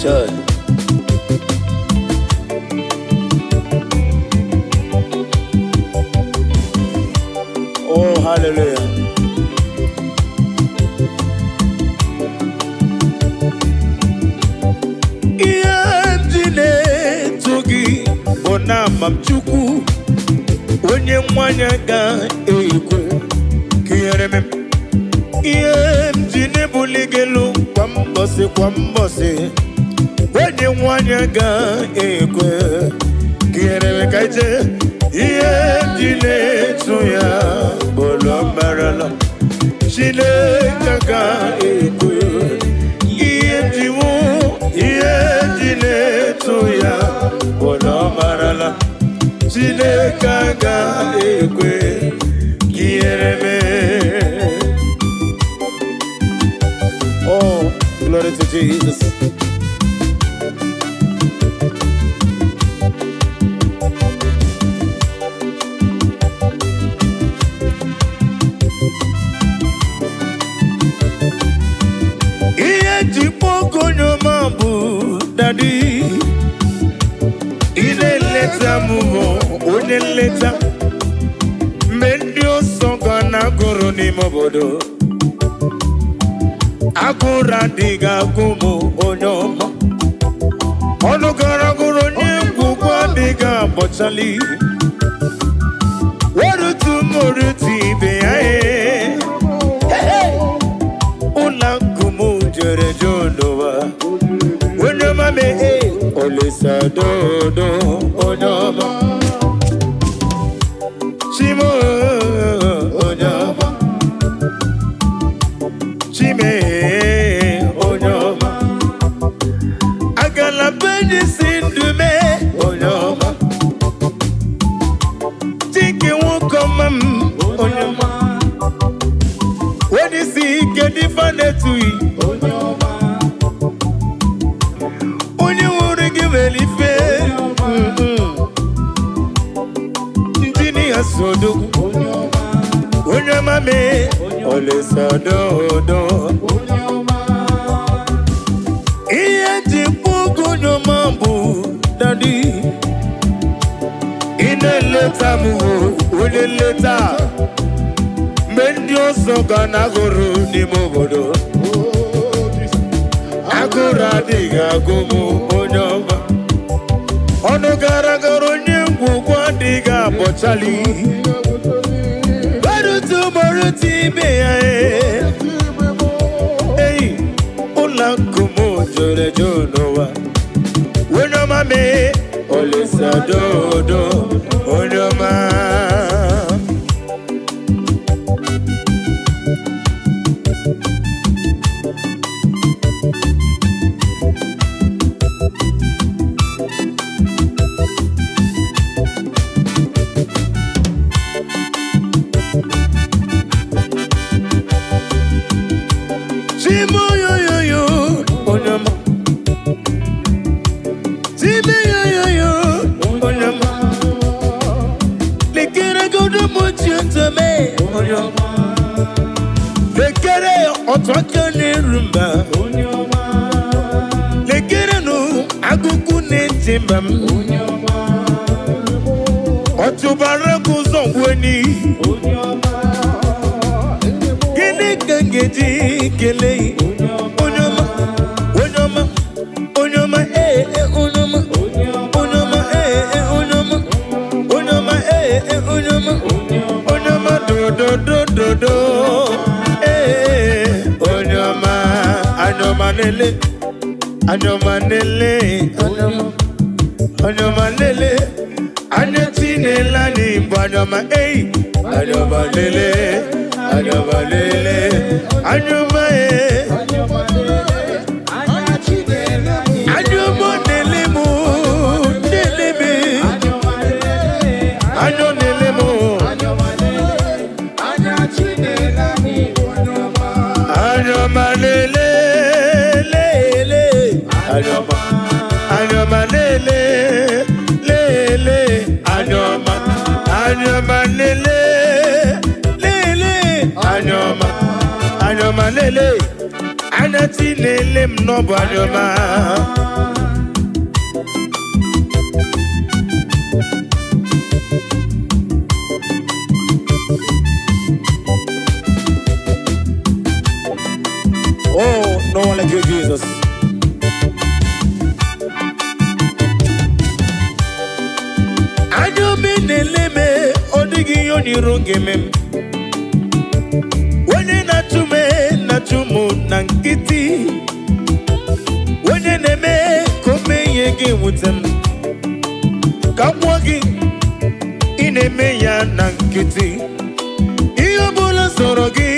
Church. Oh, hallelujah. Iyamjine togi bona mamchuku onye mwanya ga ekwe kiyereme iyamjine buligelu kwambose Wenye mwanya ga ekwe Kiereme kaite Iye jine tuya Bolo marala Chile kaka ekwe Iye jine tuya Bolo marala Chile kaka ekwe Kiereme Oh, glory to Jesus. Daddy, ile leta mumo, one leta Mendio songa na goro ni mobodo Akura diga kumu onyomo ọnụ gara gụrụ onye ngwugwu adịghị abọchali werutu morutu ibe ya ụlọ nkume jere n'ụwa onye ọma mee Olisa dodo onye ọma Chimo onye ọma Chime onye ọma agala beji sindume onye ọma Chike nwoke ọma m onye ọma wedisi ike dịfa na-etughị onye ọma onye nwere gị mere ife ndị ya sodo onye ọma mee Olisa dodo ihe ji mkpụgo onye ọma bụ dadi ị na-eleta m onye nleta mgbe ndị ọzọ ga na-agụrụ n'ime obodo agụrụ adịghị agụ m onye ọma ọnụ gara gara onye ngwugwu adịghị abọchali barutu morutu ibe ya eyi ụlọ nkume jere eju n'ụwa onye ọma mee Olisa dodo onye ọma Chimo yo yo yo onye ọma Chimo yo yo yo onye ọma lekere godo mochi ntome onye ọma lekere ọtọkọ n'erumba onye ọma lekere no agụkụ n'etimba m onye ọma ọtụbara kụzọ ngweni onye ọma gịnị ka ngeji kele onye ọma onye ọma onye ọma onye ọma onye ọma onye ọma onye ọma onye ọma onye ọma dododododo onye ọma anyọma lele anyọma lele anyọma lele anya tinela n'igbo anyọma anyọma lele anyọma lele anyọma anyọma lele mu lele me anyọ lele mu anyọma lele lele anyọma anyọma lele lele anyọma anyọma lele lele anyọma anyọma lele anati lele m n'ọbụ anyọma oh no one like you Jesus anyọma lele me odigi yoniro gemem onye na-atụ m na nkịtị onye na-eme ka o mee ihe ga-ewute m ka gwọ gị ị na-eme ya na nkịtị ihe ọbụla sọrọ gị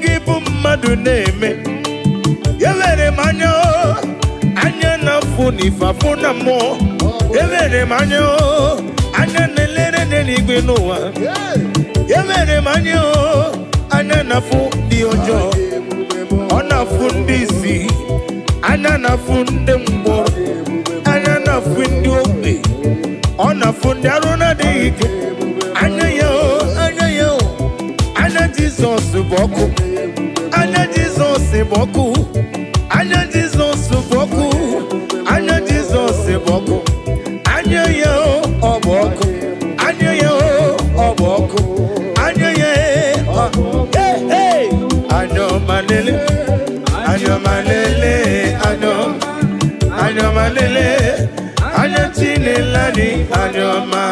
gị bụ mmadụ na-eme ya were m anya na-afụ n'ifafụ na mmụọ ya were m anya na-elere n'eluigwe n'ụwa ya were m anya na-afụ ndị ọjọọ ọ na-afụ ndị isi anya na-afụ ndị mgbọ anya na-afụ ndị ogbe ọ na-afụ ndị arụ na-adịghị ike anya ya anya Jizọs bụ ọkụ anya Jizọs bụ ọkụ anya Jizọs bụ ọkụ anya Jizọs bụ ọkụ anya ya ọ bụ ọkụ anya ya ọ bụ ọkụ anya ya anyọma lele anyọma lele anyọma lele chinelani anyoma.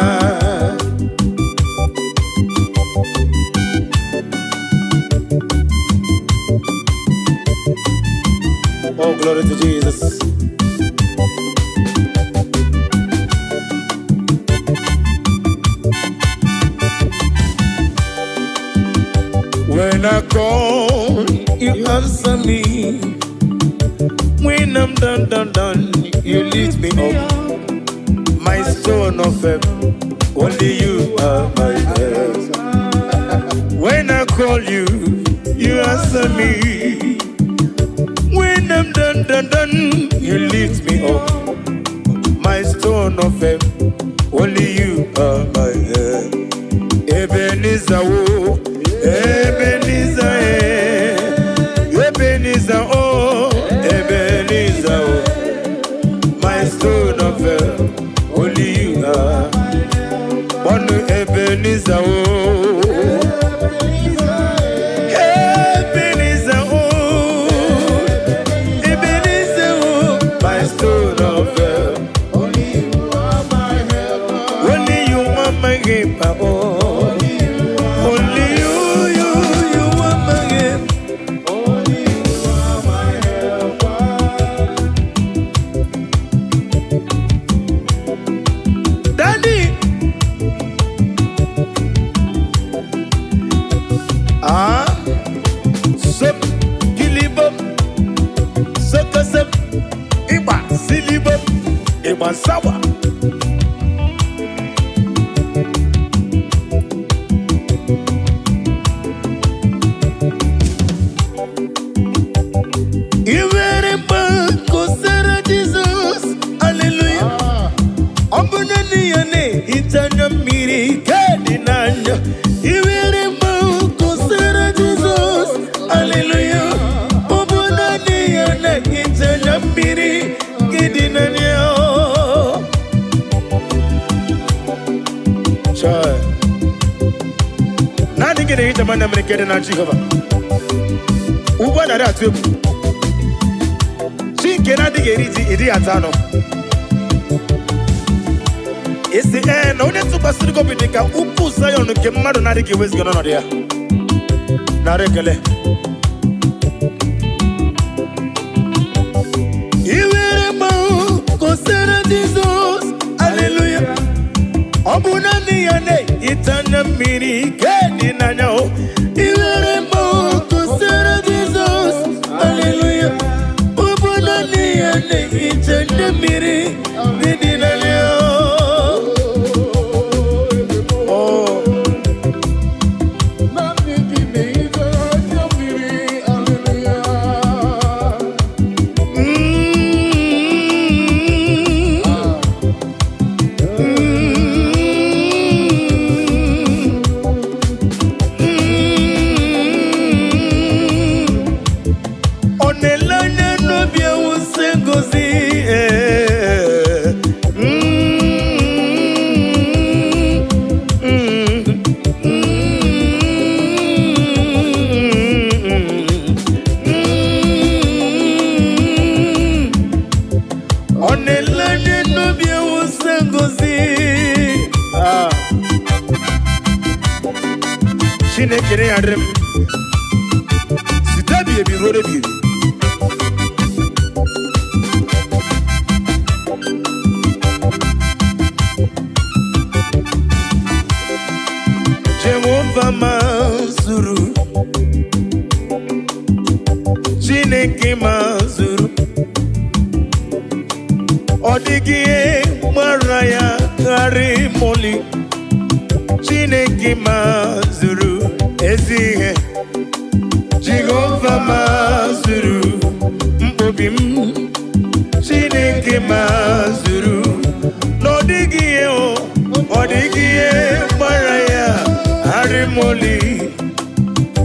Oh, glory to Jesus. When I call, you answer me. When I'm done, you lift me up. My stone of heaven, only you are my help. When I call you, you answer me. When I'm done, you lift me up. My stone of heaven, only you are my help. Ebenezer, oh, Ebenezer, Ebenezer, oh, Ebenezer, oh, my stone of help, only you are. One Ebenezer, oh, Ebenezer, oh, Ebenezer, oh, my stone of help, only you are my help, only you are my help, oh. Sawa. Jesus, hallelujah. Ambunani yane itanya miri kadinanya. Jesus, hallelujah. Ambunani yane itanya miri kadinanya. Nani gene hita mana mrekede na Jehova. Uba na ratu. Chinke na digeriti idi atano. Esi na one tuba siriko bidika upu sayo no ke mmadu na digi wezi gono no dia. Na rekele. Iwere mo kosera Jesus. Hallelujah. Obunani yane itanya miri kedi nanyao. Iwere mo kusera Jesus. Hallelujah. Obunani yane itanya miri kedi nanyao. Oh. Chinekere adrem sitabi ebi rode bi Jehovah mazuru Chineke mazuru Odigie maraya kari moli Chineke mazuru ezihe Jehovah mazuru mbobim Chineke mazuru Nodigie o Odigie maraya harimoli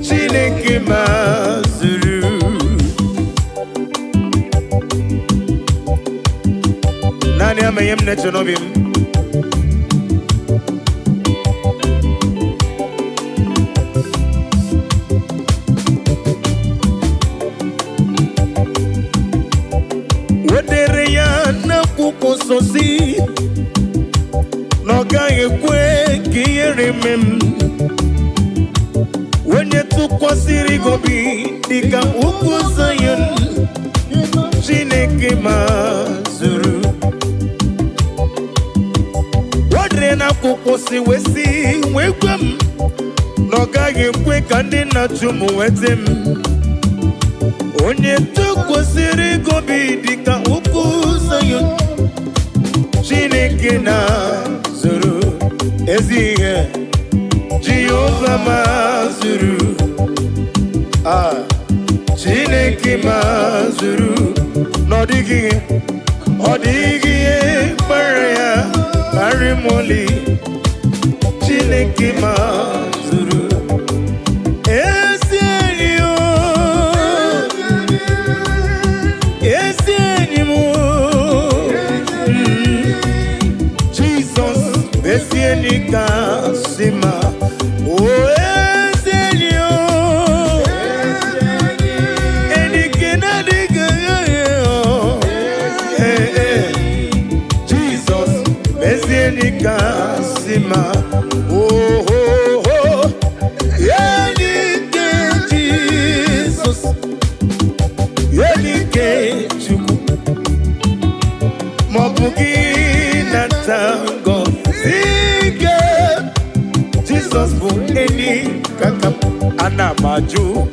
Chineke mazuru Nani amayem netonobim Sosi tụkwasịrị gị obi dịka ugwu Zion, Chineke mazụrụ. Wadere n'akwụkwọ si wee gwa m na ọ gaghị ekwe ka ndị na-achụ m weta m. Onye tụkwasịrị gị obi dịka ugwu Zion, Chineke na-azụrụ ezi ihe. Jehova mazụrụ, Chineke mazụrụ, na ọ dịghị ihe gbara ya arịmoli. Chineke mazụrụ ezi enyi o, ezi enyi m o. Jizọs ezi enyi kasị mma. Kasima, oh oh oh, Yenike Jesus, Yenike Chuku, Mobugi Natango, Zige, Jesus for any kakap anamaju,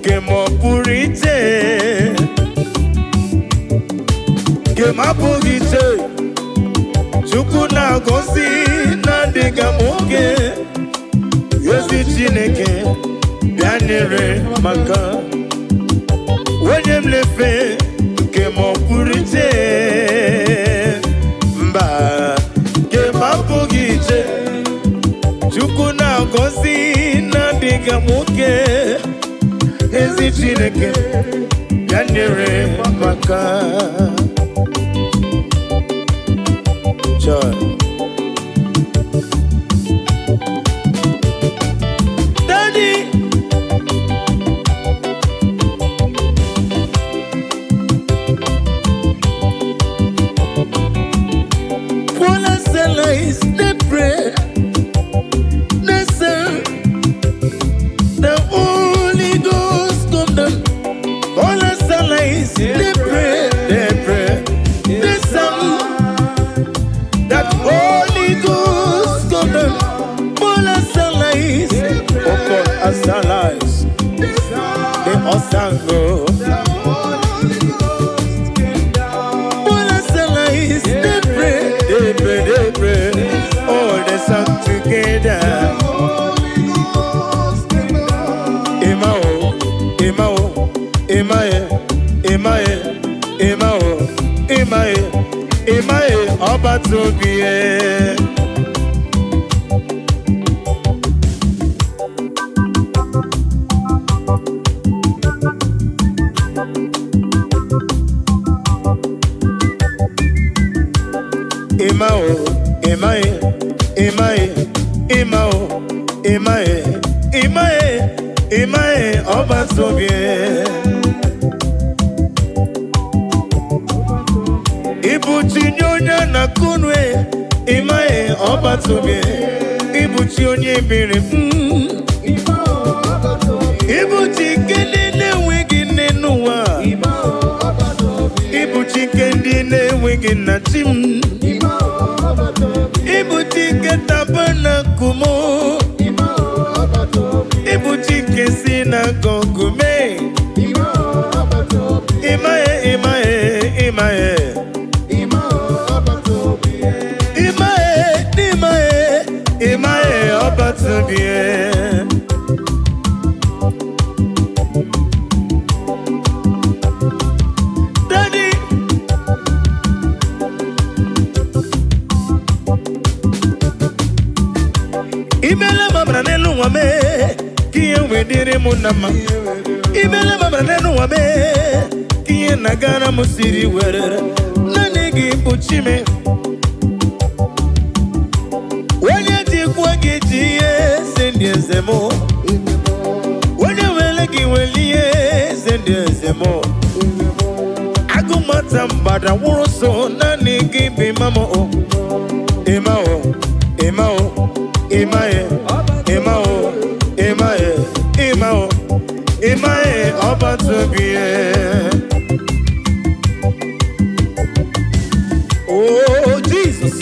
Kemopurite, Kemapurite. Chukwu na-agọzi na-adịghị nwoke, ezi Chineke bịa nyere maka onye m lefe nke ma ọ pụrụ iche, mba nke ma apụghị iche. Chukwu na-agọzi na-adịghị nwoke, ezi Chineke bịa nyere maka. Daddy, all I say is the prayer, the sound, the Holy Ghost come down. All I say is the prayer, the sound. Holy Ghost come down, all us allies, oh God, us allies, the Osango. All us allies, they pray, all the song together. Emao, Emao, Emae, Emae, Emao, Emae. Imae ọba tóbi ẹ. Imao, Imae, Imae, Imao, Imae, Imae, Imae ọba tóbi ẹ. Ibuchi onye na kunwe, Imae ọba tóbi. Ibuchi onye bere, Ibuchi kendi na-enweghị nne n'ụwa, Ibuchi kendi na-enweghị nna chi m, Ibuchi ke tabernakumo, Ibuchi ke sinagogume. Imae, Imae, Imae. Imae ọba tóbi ẹ. Daddy, imele mabra n'elu nwa me, ka ihe wee dịrị m na mma. Imele mabra n'elu nwa me, ka ihe na-agara m siri were. Naanị gị bụ Chime. Ezemo, onye wele gị weli eze ndị ezemo. Agụmata mgbada wụrụ so naanị gị bụ Imamo. Imao, Imao, Imae, Imao, Imae, Imao, ọba tóbi oh Jesus.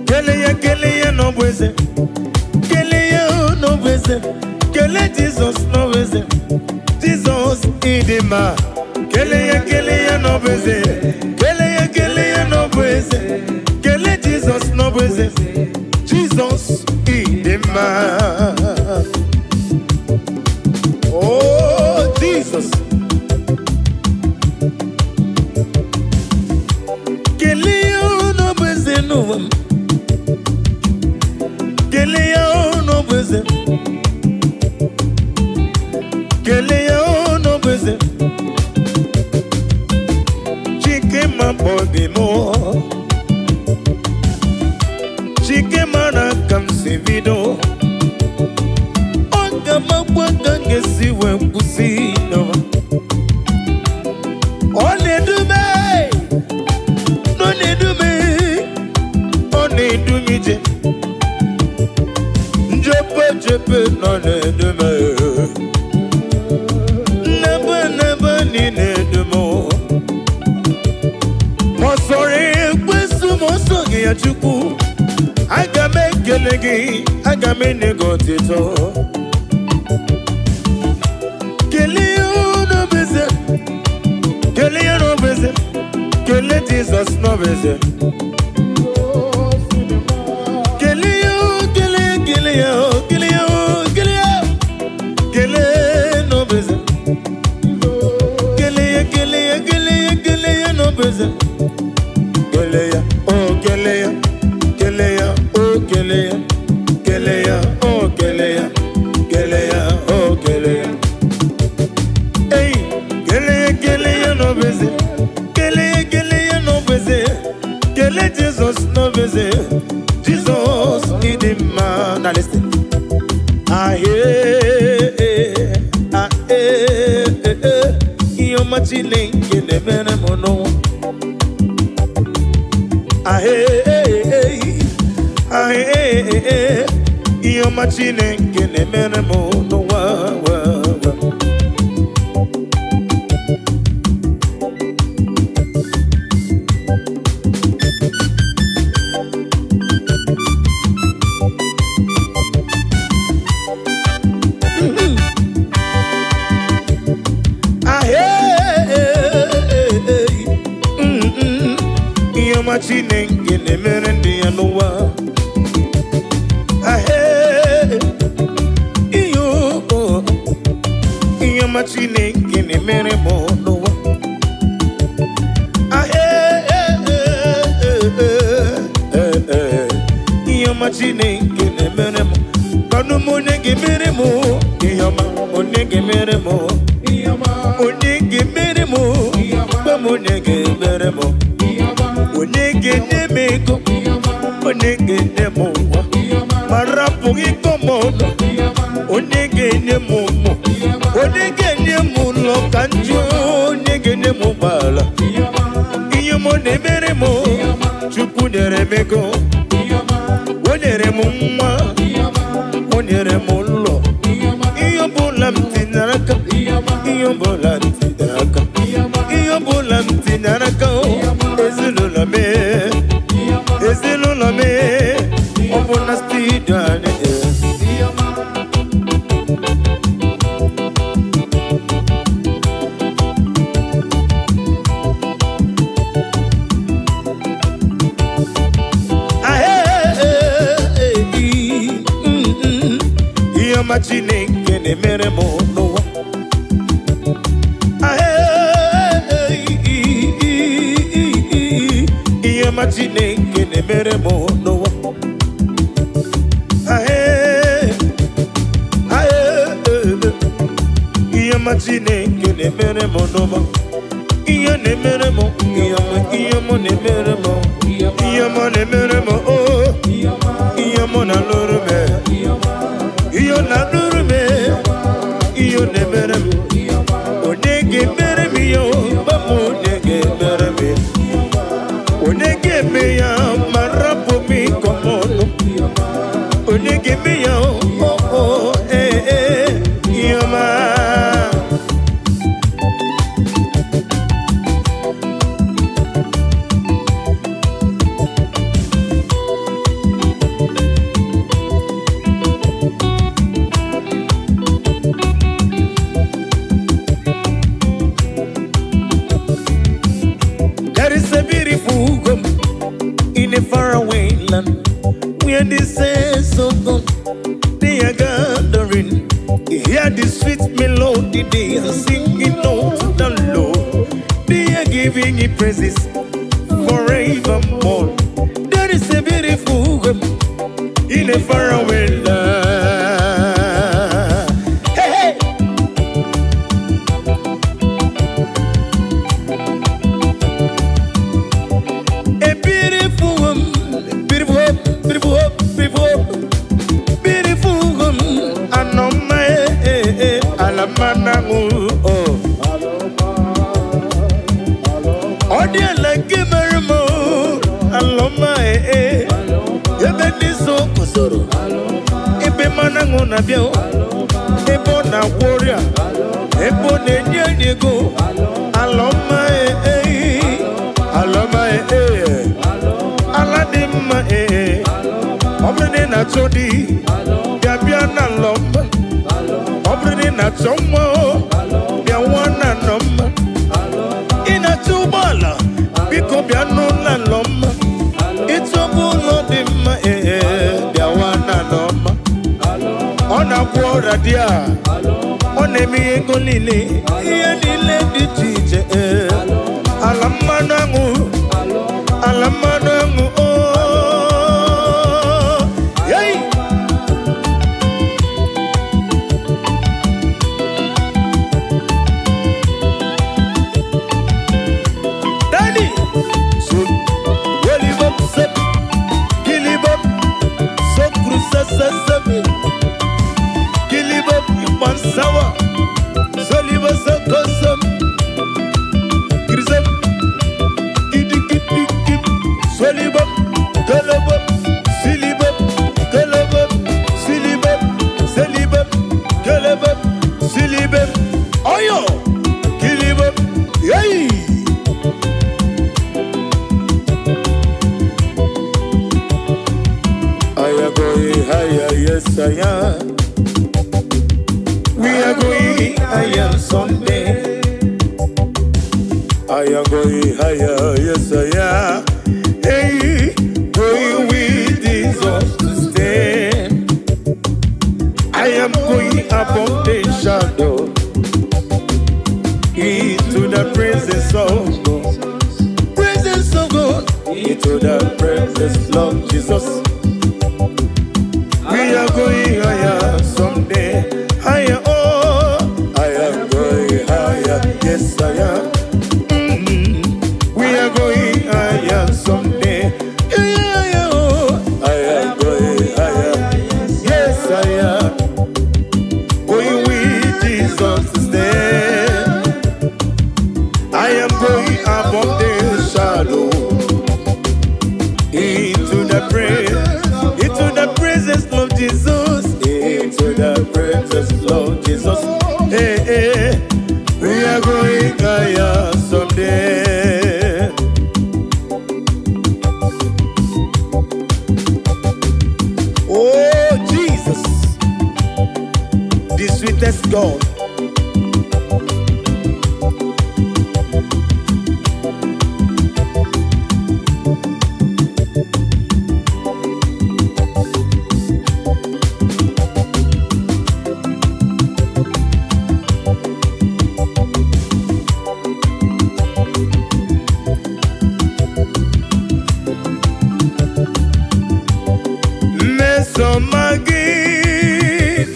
Kele no bweze, kele no bweze, kele Jesus no bweze, Jesus idima. Kele no bweze, kele no bweze, kele Jesus no bweze, Jesus idima. Oh Jesus. Kele no bweze no. Kelea no bweze, kelea no bweze. Chike ma body mo, chike mana kam se vido. Oga ma bwanga ngesi we pusi no. One do me, no ne do me, one do me je. Jepe no ne de me, never ni ne de mo. Mo sorry, kwesu mo sogi ya chuku. Aga me kelegi, aga me negotito. Kele no beze, kele no beze, kele Jesus no beze. Keleya, oh keleya, keleya, oh keleya, keleya, oh keleya, keleya, oh keleya. Hey, keleya no beze, keleya no beze, kele Jesus no beze, Jesus idima. Now listen. Iyo machine kene mene mono. Iyo machine kene mene mono wa. Machine ngene merende ya noa. Iyo machine ngene mere mo noa. Iyo machine ngene mere mo. Kanu mo nege mere mo. Iyo ma mo nege mere mo. Iyo ma mo nege mere mo. Ba mo nege mere mo. Onege ne meko, onege ne momo, marapu ikomono, onege ne momo, onege ne mulo kanjo, onege ne mobala. Iyo mo ne mere mo, chupu nere meko, onere mumma, onere mulo. Iyo bolam tinaraka, iyo bolam tinaraka, iyo bolam tinaraka. Ezilulame, obuna stidane. Iyo machine kene mere mo noa. Machine kene mere mo noa. Iyo machine kene mere mo noa. Iyo ne mere mo, iyo mo ne mere mo, iyo mo ne mere mo oh. Iyo mo na luru me, iyo na luru me, iyo ne mere mo. Onege mere mi yo, ba mo onege mere mi. Onege me ya marapo mi kom. hear the sense of God, they are gathering. Hear the sweet melody, they are singing out to the Lord. They are giving Him praises forevermore. There is a beautiful home in a faraway land. Hey, hey. A beautiful home, beautiful home, beautiful home, beautiful home, beautiful home. Anoma alamanangu oh. Odia like marimo aloma ebe diso kusoro ebe manangu na bio ebo na warrior ebo nenye nyego aloma aloma aladimma omrene na chodi gabia na lomba omrene na chommo bia wana nomba ina chubala biko bia no la lomba itobulo dimma bia wana nomba ona kwora dia ona mi engolile iye nile ditije alamanangu oh yay Daddy so welibop sep kilibop so cruza sesame kilibop yupansawa soliba so kosam grisem idikip solibop galabop silibop galabop silibop selibop galabop silibop oyo kilibop yay I am going higher, yes I am. We are going higher someday. I am going higher, yes I am. Hey, going with Jesus to stay. I am going above the shadow into the presence of God. Presence of God into the presence of Jesus. We are going higher someday. Higher, oh, I am going higher, yes I am. We are going higher someday. Yeah, oh, I am going higher, yes I am. Going with Jesus to stay. I am going above the shadow into the presence of Jesus, into the presence of Jesus. Hey, hey, we are going higher someday. Oh, Jesus, the sweetest God. Mesomagi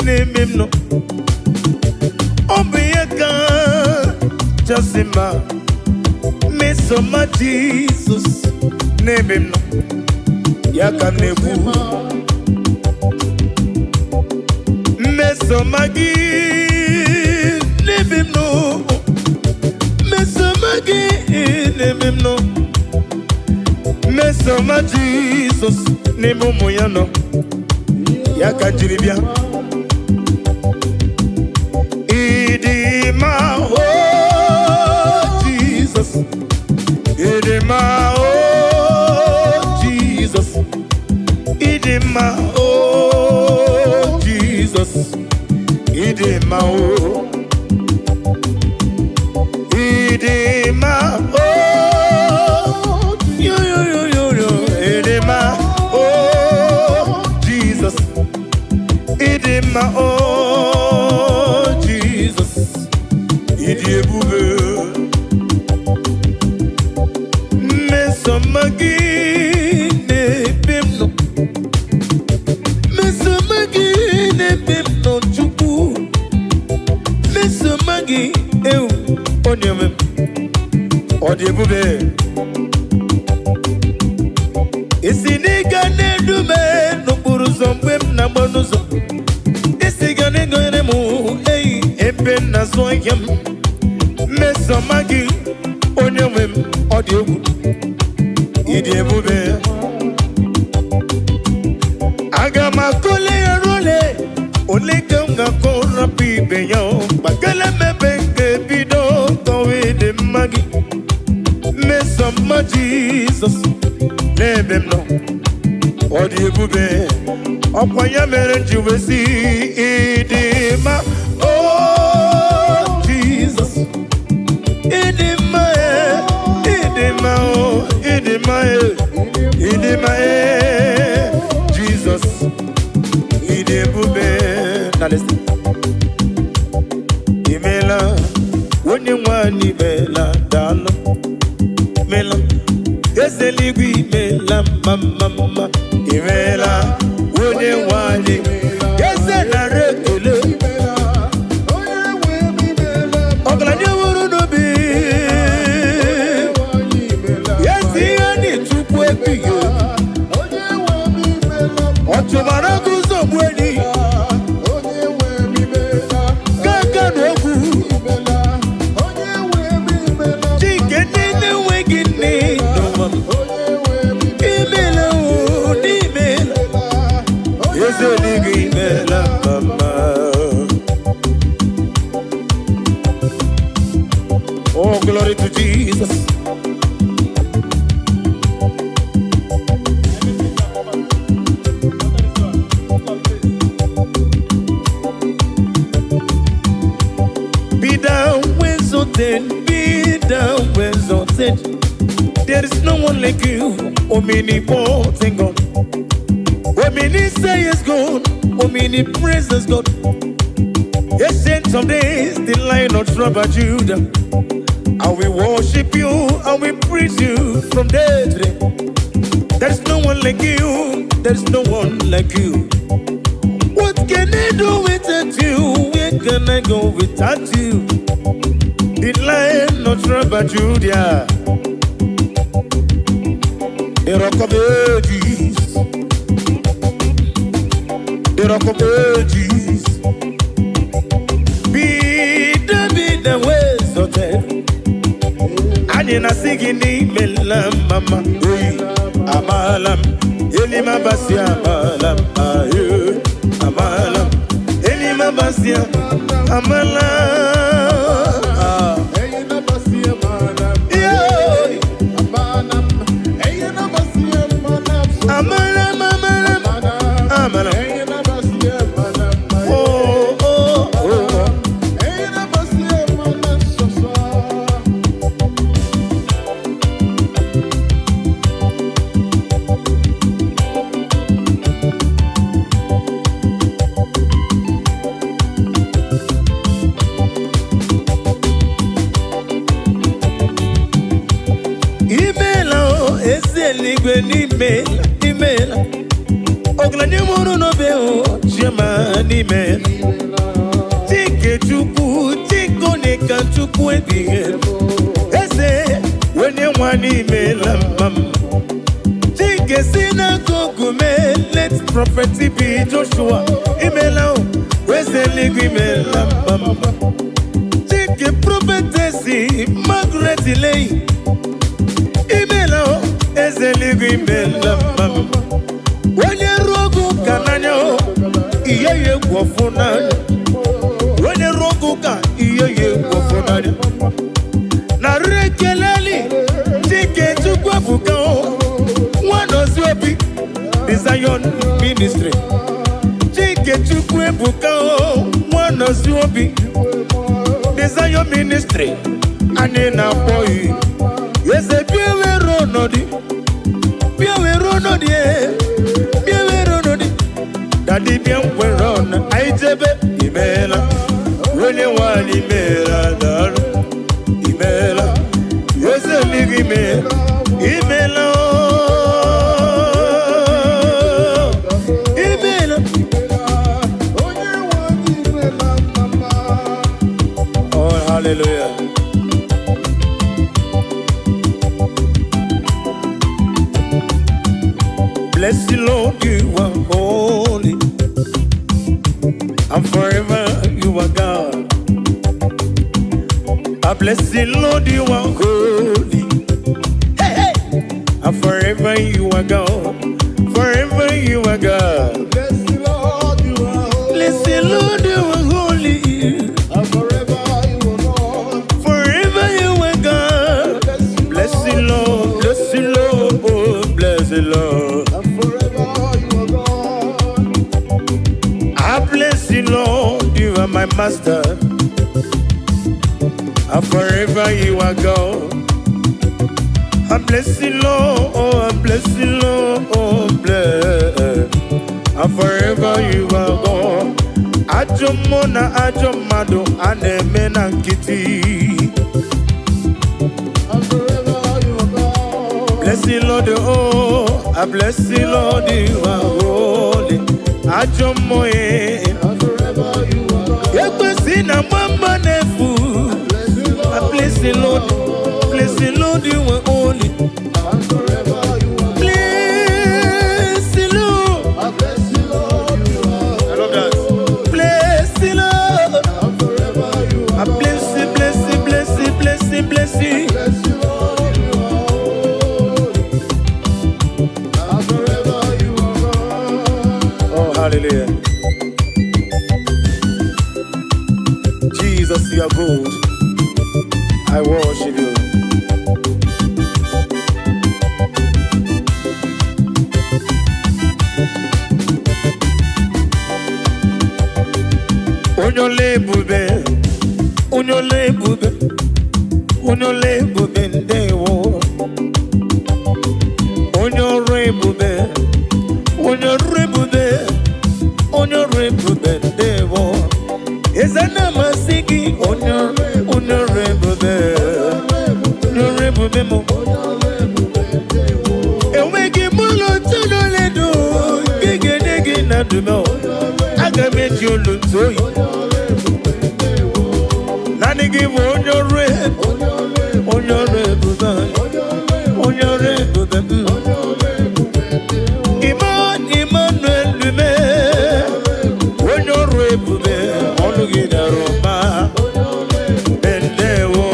nememno obeyaka jasima mesoma Jesus nememno yakanebu mesomagi nememno mesomagi nememno mesoma Jesus nemomoyano yakanjiribia idima oh Jesus idima oh Jesus idima oh Jesus idima oh idima oh yo idima oh ebube mesomagi nebemno mesomagi nebemno chukwu mesomagi eu onyeme odi ebube isiniga nedume n'okporo ụzọ mgbe m na-agba n'ụzọ isiga n'egonyere m eyi ebe m na-azụ ahịa m mmesoma gị onye nwe m ọ dị egwu ịdị ebube aga m akọle ya role ole ka m ga-akọ rapụ ibe ya gbakele mebe nke bido kọwa ịdị mma gị mmesoma Jizọs n'ebe m nọ ọ dị ebube ọkwa ya mere m ji wee sị ịdị mma oh Jesus ịdị mma ịdị mma ịdị mma ịdị mma Jesus ịdị ebube na listen imela onye nwanyị imela daalụ imela ezeligwe imela mama imela onye nwanyị eze nara ekele ọgaranya nwụrụ n'obi ezi ihe dị Chukwu ebighị ọ tụbara gị ụzọ gbuenyi gaga n'okwu chike ndị na-enweghị nne n'ụwa imela n'imela eze eluigwe imela mama oh glory to Jesus be thou exalted there is no one like you omnipotent God omniscience is God omnipresence God ancient of days the Lion of tribe of Judah and we worship you and we praise you from day to day there is no one like you there is no one like you what can I do without you where can I go without you the Lion of tribe of Judah the Rock of Ages the Rock of Ages be the ways of death anyị na-asị gị n'imela mama amalam elima basi amalam amalam elima basi amalam Imela oglanye muru no be o chema imela tike Chukwu tiko nika Chukwu ebighị eze wenye nwanyị imela mama tike sina kogume let prophet be Joshua imela weze ligu imela mama tike prophetesi Margaret Lay imela ezeligwe imela mama onye rogu kananya iye gwofuna onye rogu ka iye gwofuna na rekeleli tike Chukwu buka one obi the Zion ministry tike Chukwu buka one obi the Zion ministry ani na boy yese biwe ronodi Daddy bien weron aijebe imela wenye wani imela daru bless the Lord, you are holy, and forever you are God. I bless the Lord, you are holy, hey, hey. And forever you are God, forever you are God. Bless the Lord, you are holy. Bless the Lord, you are holy, And forever you are God. forever you are God. Bless the Lord, bless the Lord, oh, bless the Lord. And forever you are God. I bless the Lord, you are my master, and forever you are God. I bless the Lord, oh, I bless the Lord, oh, bless, and forever you are God. Ajomona, Ajomado, Anemena Kitty. And forever you are God. Bless the Lord, oh, I bless the Lord, you are holy. Ajomoye. And forever you are God. Yekwesina mama nefu. I bless the Lord, bless the Lord, you are holy. And forever you are God. Bless the Lord. I bless you, Lord, you are I love that. Bless the Lord. and forever you I are God. bless it, bless it, bless it, bless it, bless it. Bless you, Lord, you are holy. And forever you are God. Oh, hallelujah. Jesus, you are good. I worship you. Onyole bube, onyole bube, onyole bube ndewo. Onyore bube, onyore bube, onyore bube ndewo. Ezana masiki, onyore bube, onyore bube mo. Ewegi mulo tunole do, gege negi na dumo. Agameji olutoyi. Nani give onyore, onyore bube, onyore bube. Emmanuel lume, onyore bube, onugida roma, bendewo.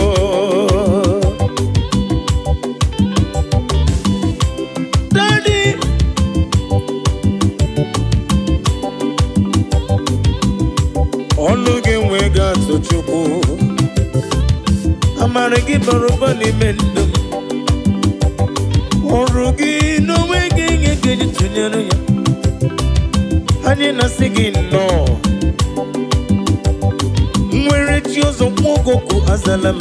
Daddy, onuge wega tochukwu, amara gị bara ụba n'ime ndụ m. Ọrụ gị n'onweghị ihe ga-eji tụnyere ya. Anyị na-asị gị nnọọ. Nwere chi ọzọ nwa ogogo azala m.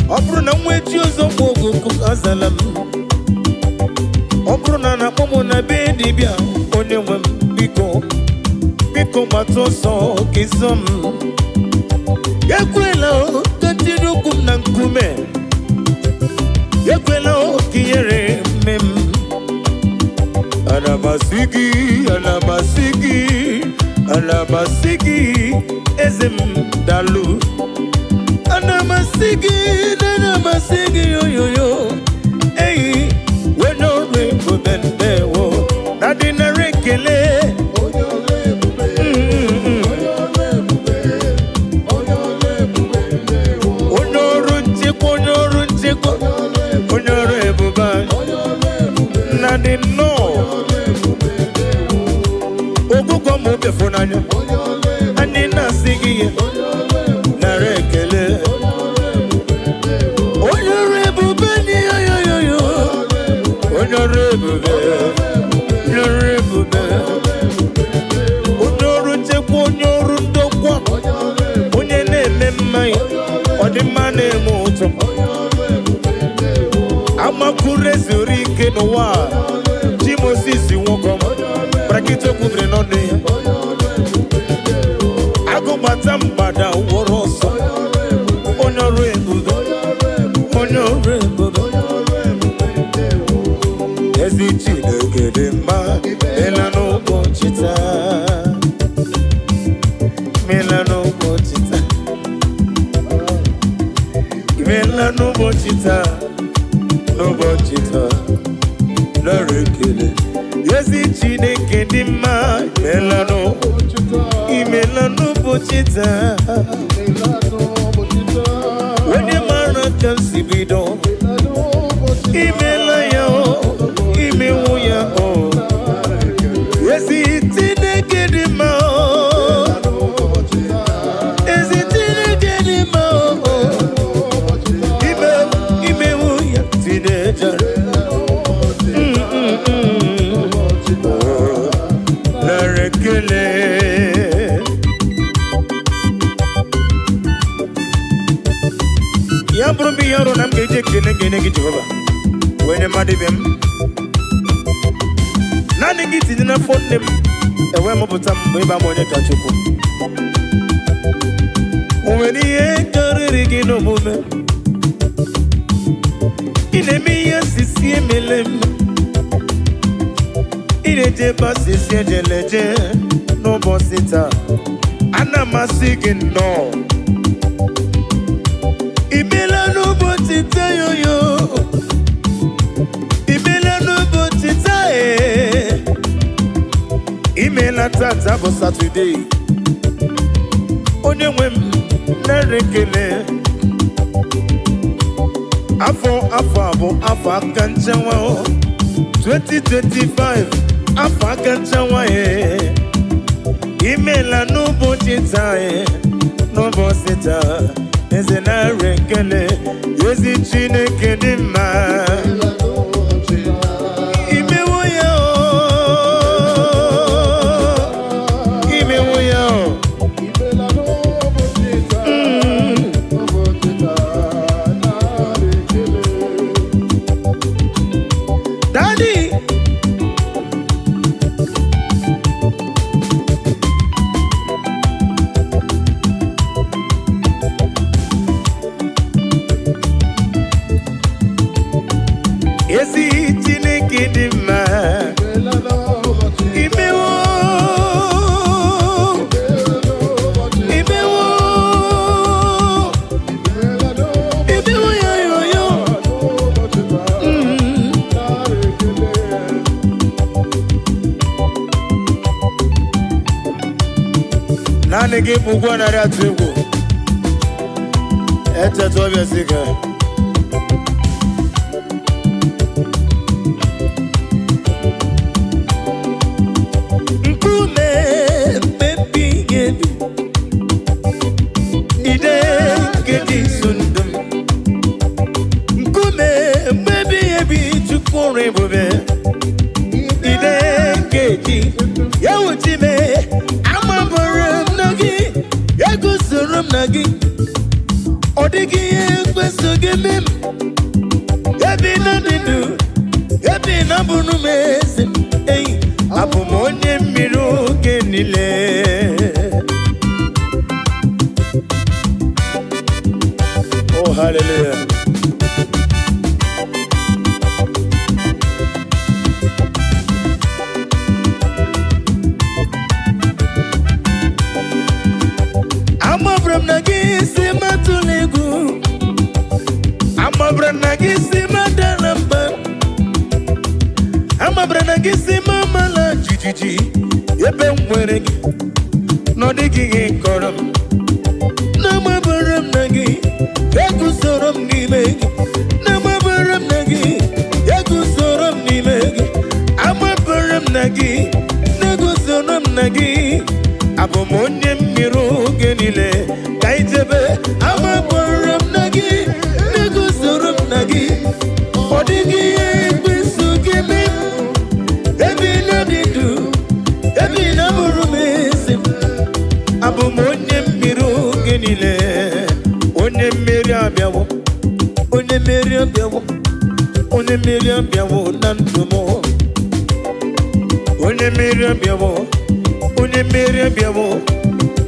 Ọ bụrụ na nwee chi ọzọ nwa ogogo azala m. Ọ bụrụ na na-akpọ m na be dibịa, onye nwe m biko, biko gbata ọsọ ka ịzọ m. Ekwela ka tinye ụkwụ m na nkume. Ekwela ka ihere mme m. Ana masị gị, ana masị gị, ana masị gị, eze m dalụ. Ana masị gị, ana masị gị, yoyoyo. Eyi, onye ọrụ ebube ndewo. Na dị nara ekele. Onye ọrụ nchekwa, onye ọrụ nchekwa, onye ọrụ ebube anyị. Na dị nnọọ. Ogugo m obefu n'anya. Anyị na-asị gị ihe. Nara ekele. Onye ọrụ ebube dị yoyoyo. Onye ọrụ ebube. Onye ọrụ ebube. Onye ọrụ nchekwa, onye ọrụ ndokwa. Onye na-eme mmanya. Ọ dị mma na-eme ụtọ. Amakuru ezuru ike n'ụwa. Ji Moses nwoke m. Brakito kwubere n'ọnụ ya. Agụbata mgbada wụrụ ọsọ. Onye ọrụ ebube. Onye ọrụ ebube. Ezi Chineke dị mma. Mela n'ụbọchị taa. Mela n'ụbọchị taa. Mela n'ụbọchị taa. N'ụbọchị taa. narekele ezi Chineke dị mma imelano bochita onye mara ka si bido imela ya imewu ya ezi Chineke dị mma ezi Chineke dị mma imewu ya Chineke ya bụrụ mbe ihe ọrụ na m ga-eji ekene gị Jehova wee nye mmadụ ibe m naanị gị tinye n'afọ nne m enwe mụpụta m mgbe ịba m onye ka Chukwu o nwere ihe karịrị gị n'omume ị na-eme ihe sisi emele m ị na-eje ebe asịsị ejeleje n'ụbọchị taa ana amasị gị nnọọ imela n'ụbọchị taa yoyo imela n'ụbọchị taa imela tata bụ Satọde onye nwe m na-ekele afọ abụ afọ aka nchanwa 2025 afọ aka nchanwa imela n'ụbọchị taa n'ụbọchị taa eze na-ekele ezi Chineke dị mma imewo ya imewo ya Daddy ezi Chineke dị mma imewo ya yoyo naanị gị bụ ụgwọ narị atụ egwu echeta ọbịa si gị ọ dịghị ihe kwesị gị mem ebe na ndụ ebe na bụrụ m eze eyi abụ m onye mmiri oge niile oh hallelujah amabra na gị si mamala jijiji ebe m nwere gị n'ọdịghị gị kọrọ m n'amabara m na gị egusoro m n'ime gị n'amabara m na gị egusoro m n'ime gị amabara m na gị n'egusoro m na gị abụ m onye mmiri oge niile ka ijebe amabara m na gị n'egusoro m na gị ọ dịghị ihe ekwesu gị mee ebe na dị ndụ ebe na bụrụ m eze abụ m onye mmiri oge niile onye mmeri abịawo onye mmeri abịawo onye mmeri abịawo na ndụ m onye mmeri abịawo onye mmeri abịawo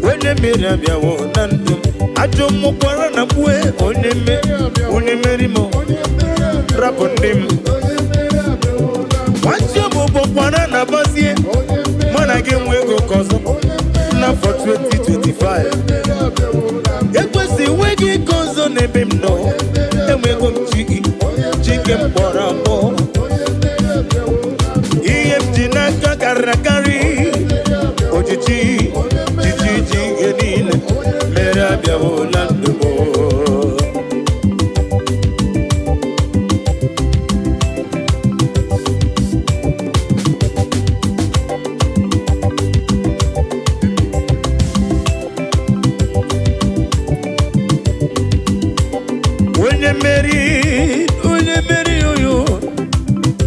onye mmeri abịawo na ndụ m ajọ mmụkwara na mgbe onye mmeri m rapụ ndị m nwanchi ọbụbụ kwara na bazie mana gị nwe ego ka ọzọ n'afọ 2025 ekwesị nwe gị ka ọzọ n'ebe m nọ enwego m chi gị chike m kpọrọ abụọ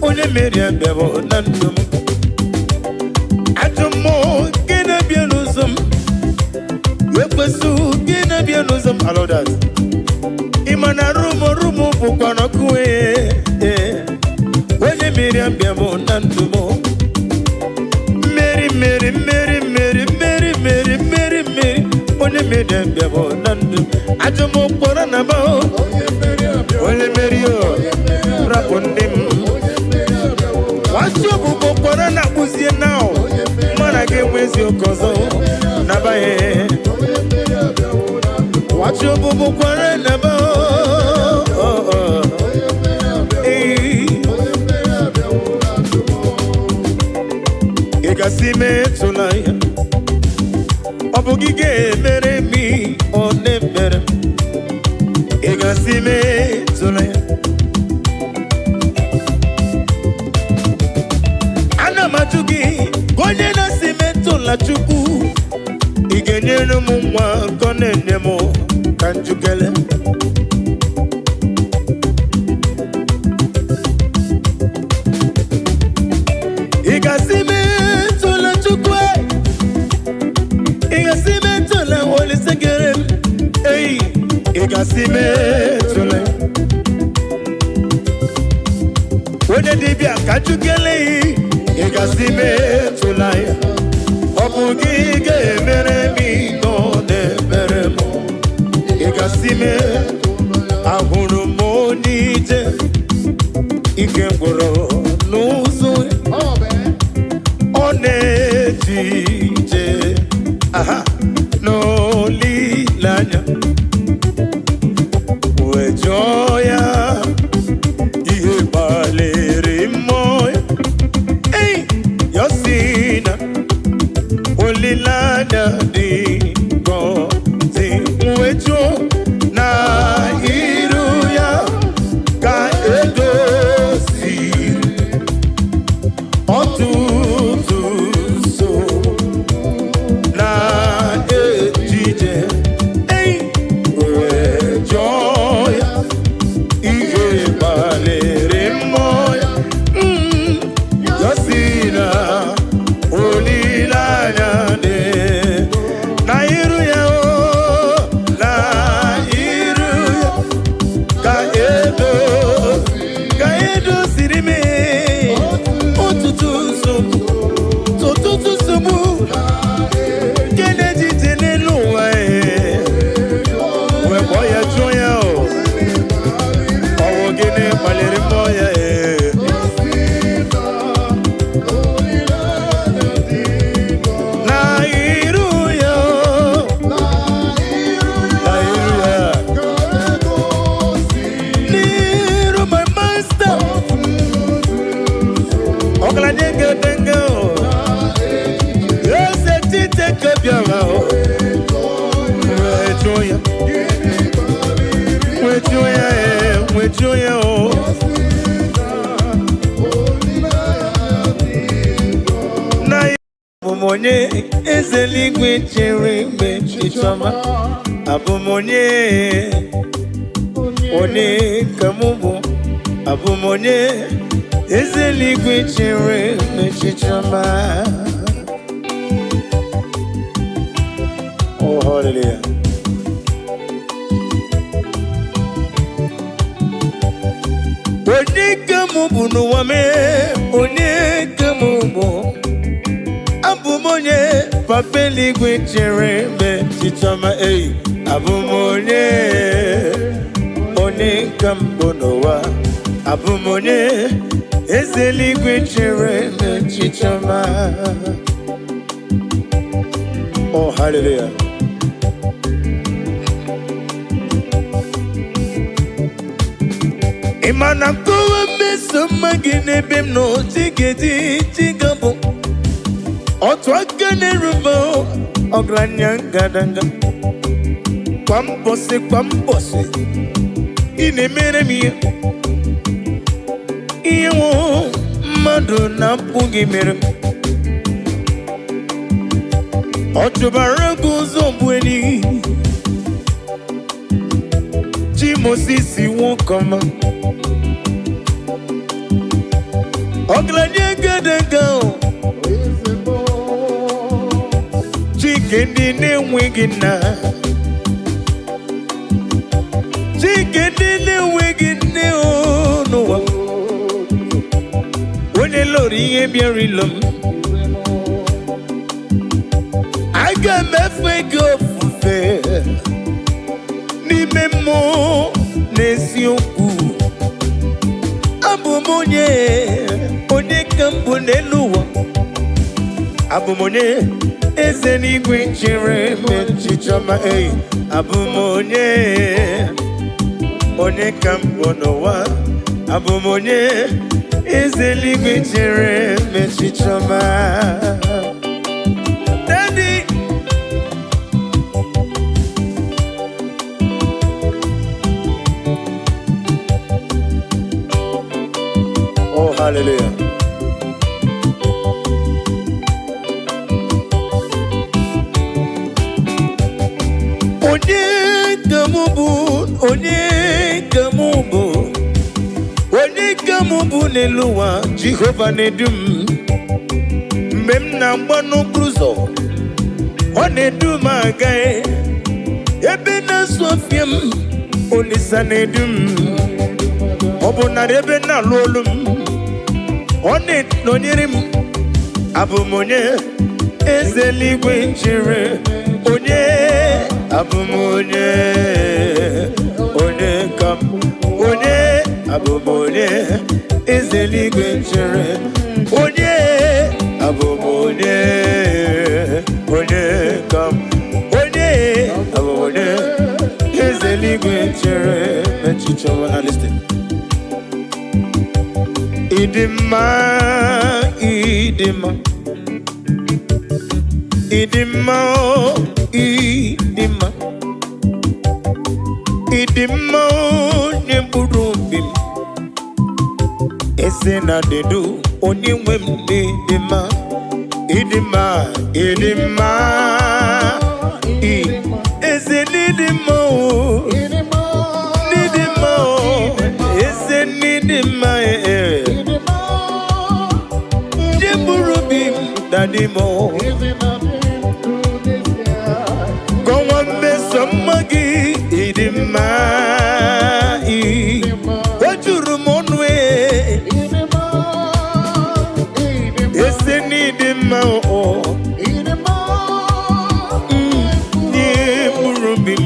onye mere abịabụ na ndụ m ajọ mmụọ gị na-abịa n'ụzọ m ekwesu gị na-abịa n'ụzọ m alọdat ịma na rumo bụkwa n'ọkụ onye mere abịabụ na ndụ m mmeri onye mere abịabụ na ndụ m ajọ m kpọrọ na ba onye mere rapụ ndị m wachi ọbụbụ kpọrọ na kpụzie na mana ga-enwezi oke ọzọ nabaghị wachi ọbụbụ kpọrọ na ba ị gasị metụla ya ọ bụ gị ga-emere m ọ na-emere ị gasị metụla ya ana m ajụ gị onye na-asị metụla Chukwu ị ga-enyere m nwa nke ọ na-enye m ka njukele ị gasị metụla Chukwu ị gasị metụla Olise kere m ị gasị metụla onye dibịa ka njukele ị gasị metụla ya ọ bụ gị ga-emere m nọ na-emere m ị gasị ahụrụ m onye ije ike gwụrụ n'ụzọ ọ na-eji ije n'olileanya wee jụọ ya ihe gbalịrị mmụọ ya si na olileanya dị ngọzi wee jụọ na iru ya ka edoziri ọtụtụ so na ejije wee jụọ ya ihe gbalịrị mmụọ ya ya si na olileanya dị na iru ya na iru ya ka edoziri m ụtụtụ nsogbu nke na-ejije n'elu ụwa wee kpọọ ya jụọ ya ọwụ gịnị kpaliri mmụọ ya na iru ya n'iru my master ọgaranya ga-edenge eze Chiteke bịara wee jụọ ya na ya abụ m onye eze eluigwe chere mgbe chichọma abụ m onye ka m bụ abụ m onye eze eluigwe chere mgbe chichọma. Oh, hallelujah. Onye ka m bụ n'ụwa onye ka m bụ abụ m onye papa eluigwe chere mgbe chichọma abụ m onye ka m bụ n'ụwa abụ m onye eze eluigwe chere mgbe chichọma. Oh, hallelujah. Imana kowe meso magi n'ebe m nọ tigedi tigabo otu aka n'erubo ọgaranya ngadanga kwa mbọsị ị na-emere m ihe nwo mmadụ na-apụghị mere m ọ chụbara gị ụzọ bụ enyi Moses won't come Oglanye gadagao Chikendi ne na Chikendi ne no Wone lori ye biarilum Aga mefe go fe Ni memo nesioku Abumonye Onye kambu neluwa Abumonye Ezeni gwichere Menchichoma Abumonye Onye kambu nowa Abumonye Ezeni gwichere Menchichoma Daddy Oh hallelujah Onye kamubu neluwa Jehovah nedum Mem na mbano cruzo Onedum agae Ebe na sofiam Olisa nedum Obuna ebe na lolum Onet nonyirim Abumonye Ezeligwe chere Onye Abumonye Onye kam Onye Abumonye Ezeligwe chere Onye Abumonye Onye kam Onye Abumonye Ezeligwe chere Mechicho analyst Idima Idima Idima Idima Idima Nyemburubim Esena dedu Onyemwem Idima Idima Idima Esenidima Nidima Esenidima Nyemburubim Dadimo Somagi idima Wajurumonwe Eseni idima Ni murubim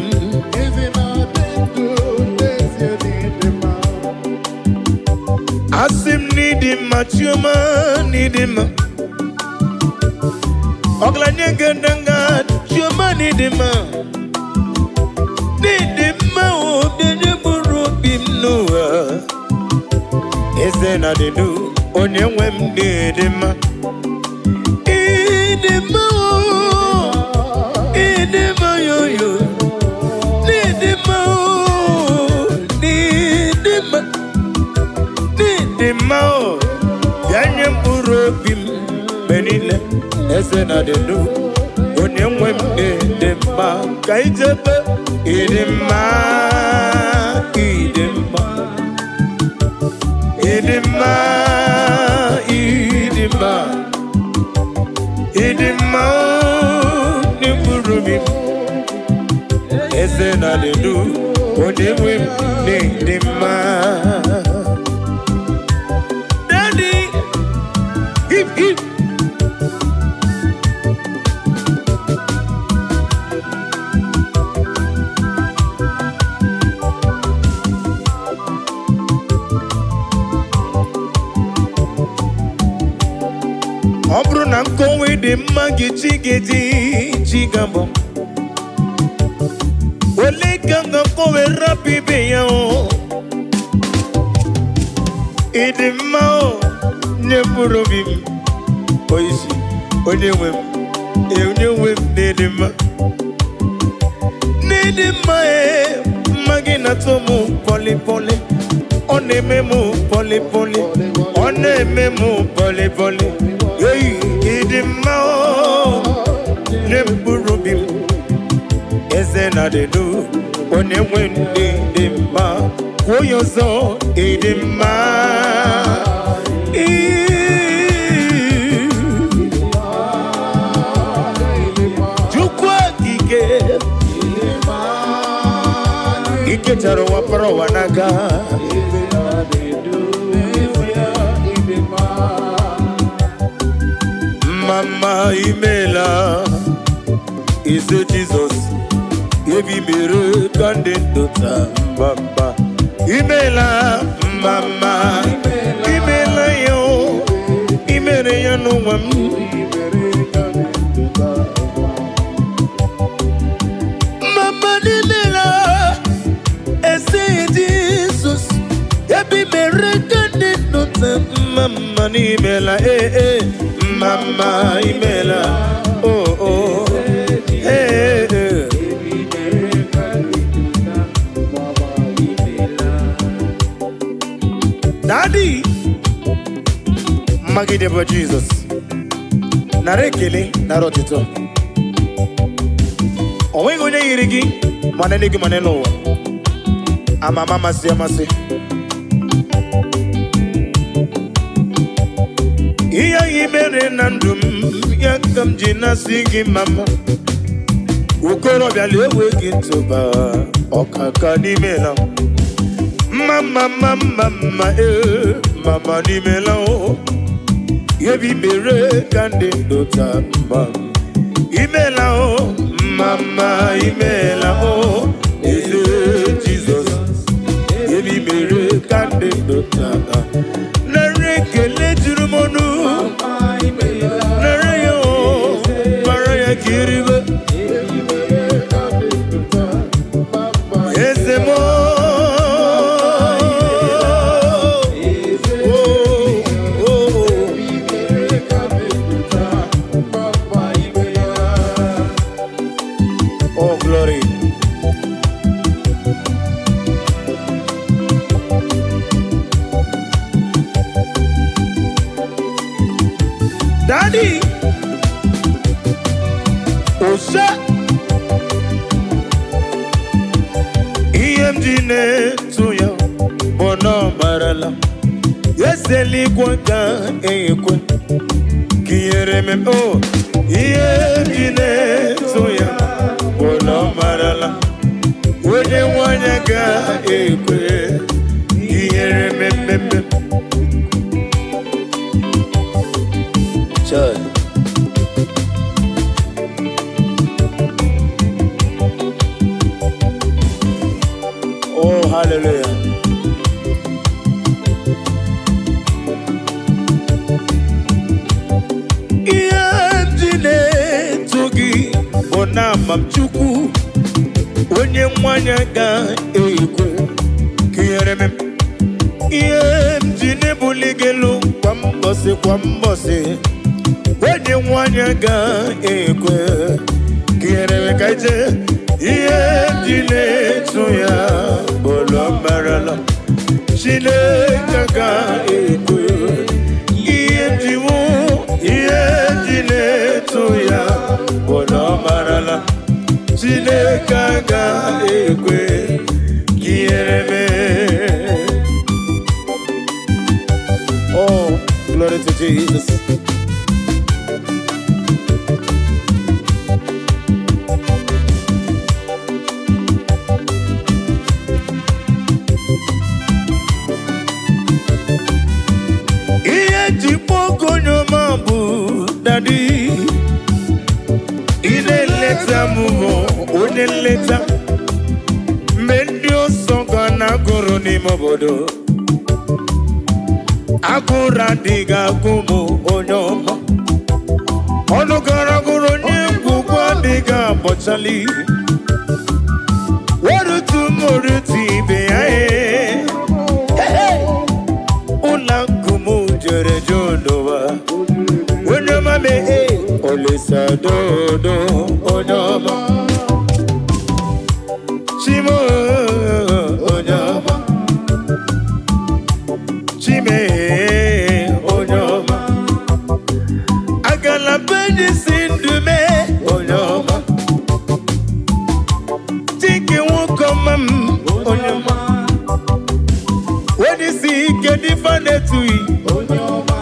Asim nidima Chuma nidima Oglanye gendanga Chuma nidima Nidima o dede burubim noa Esena dedu Onyemwem nidima Idima o Idima yoyo Nidima o Nidima Nidima o Yanyem burubim Benile Esena dedu Onyemwem nidima Kaijebe Idima, Idima, Idima, Idima, Idima, Nimburubim, Esena dedu, Onyemwem Idima. Daddy, hip. Obru na nkowe di magi chigabo Ole kanga kowe rapi beyo Idima o Nyemburubim Oisi Onyemwem Nidima Nidima Magi na tomu poli Onememu poli Onememu poli Idima o Nyemburubim Esena dedu Onyemwem Nidima Koyozo Idima wetara ụwa para ụwa n'aka. Mama imela ise Jesus ebi mere kande ndota mama imela mama imela yo imere ya n'ụwa m. Mama imela ese Jesus ebi mere kande ndota mama imela Mama imela, oh oh, hey, hey. Daddy, Magidebo Jesus, narekele narotito. Owengo nye irigi, manenegi maneno. Amama masi amasi. Iya imere na ndụ m ya ka m ji na-asị gị mama okorobịa lewe gị ntụba ọkaka n'imela mama mama n'imela o yebi mere ka ndị ndụta mma imela o mama imela o eze Jizọs yebi mere ka ndị ndụta nare kele juru monu nare yo maraya kiribe ese mo oh glory. Daddy, Osa, EMG to you, Bono Marala, yes, Eliquaka, Equa, Kiereme, oh, EMG to you, Bono Marala, when you want to go, Equa, Kiereme. Church. Oh, hallelujah. Iandine togi bona mamchuku onye mwanya ga ekwe kiyereme iandine buligelu kwa mbose wenye mwanya ga ekwe kiyereme kaije iandine tuya bolo marala chile kaga ekwe iandimu iandine tuya bolo marala chile kaga ekwe kiyereme. Oh, glory to Jesus. Daddy, ineleta mumo, uneleta mendio songa na guru ni mobodo akura diga kumu onyoma onugara guru ni kukwa diga bochali warutu moruti beae ula kumu jere jodowa onyoma me olisa dodo onyoma chimo onyoma chime onyoma agala beji sindume onyoma tiki wukomam onyoma wedi si kedi fanetui onyoma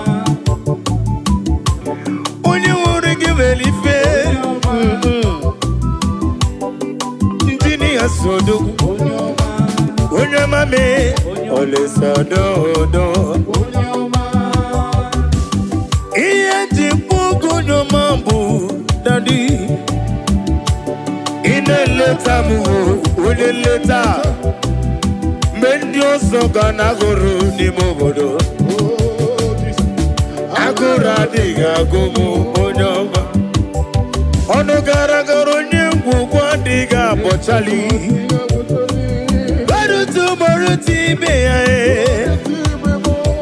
onye nwere gị welife onye mame olesadodo ihe jikwa onye ọma bụ dadi ị na-eleta m onye nleta mgbe ndị ọzọ ga na-agụrụ n'ime obodo agụrụ adịghị agụ m onye ọma ọnụ gara gara onye ngwugwu adịghị abọchali barutu morutu ibe ya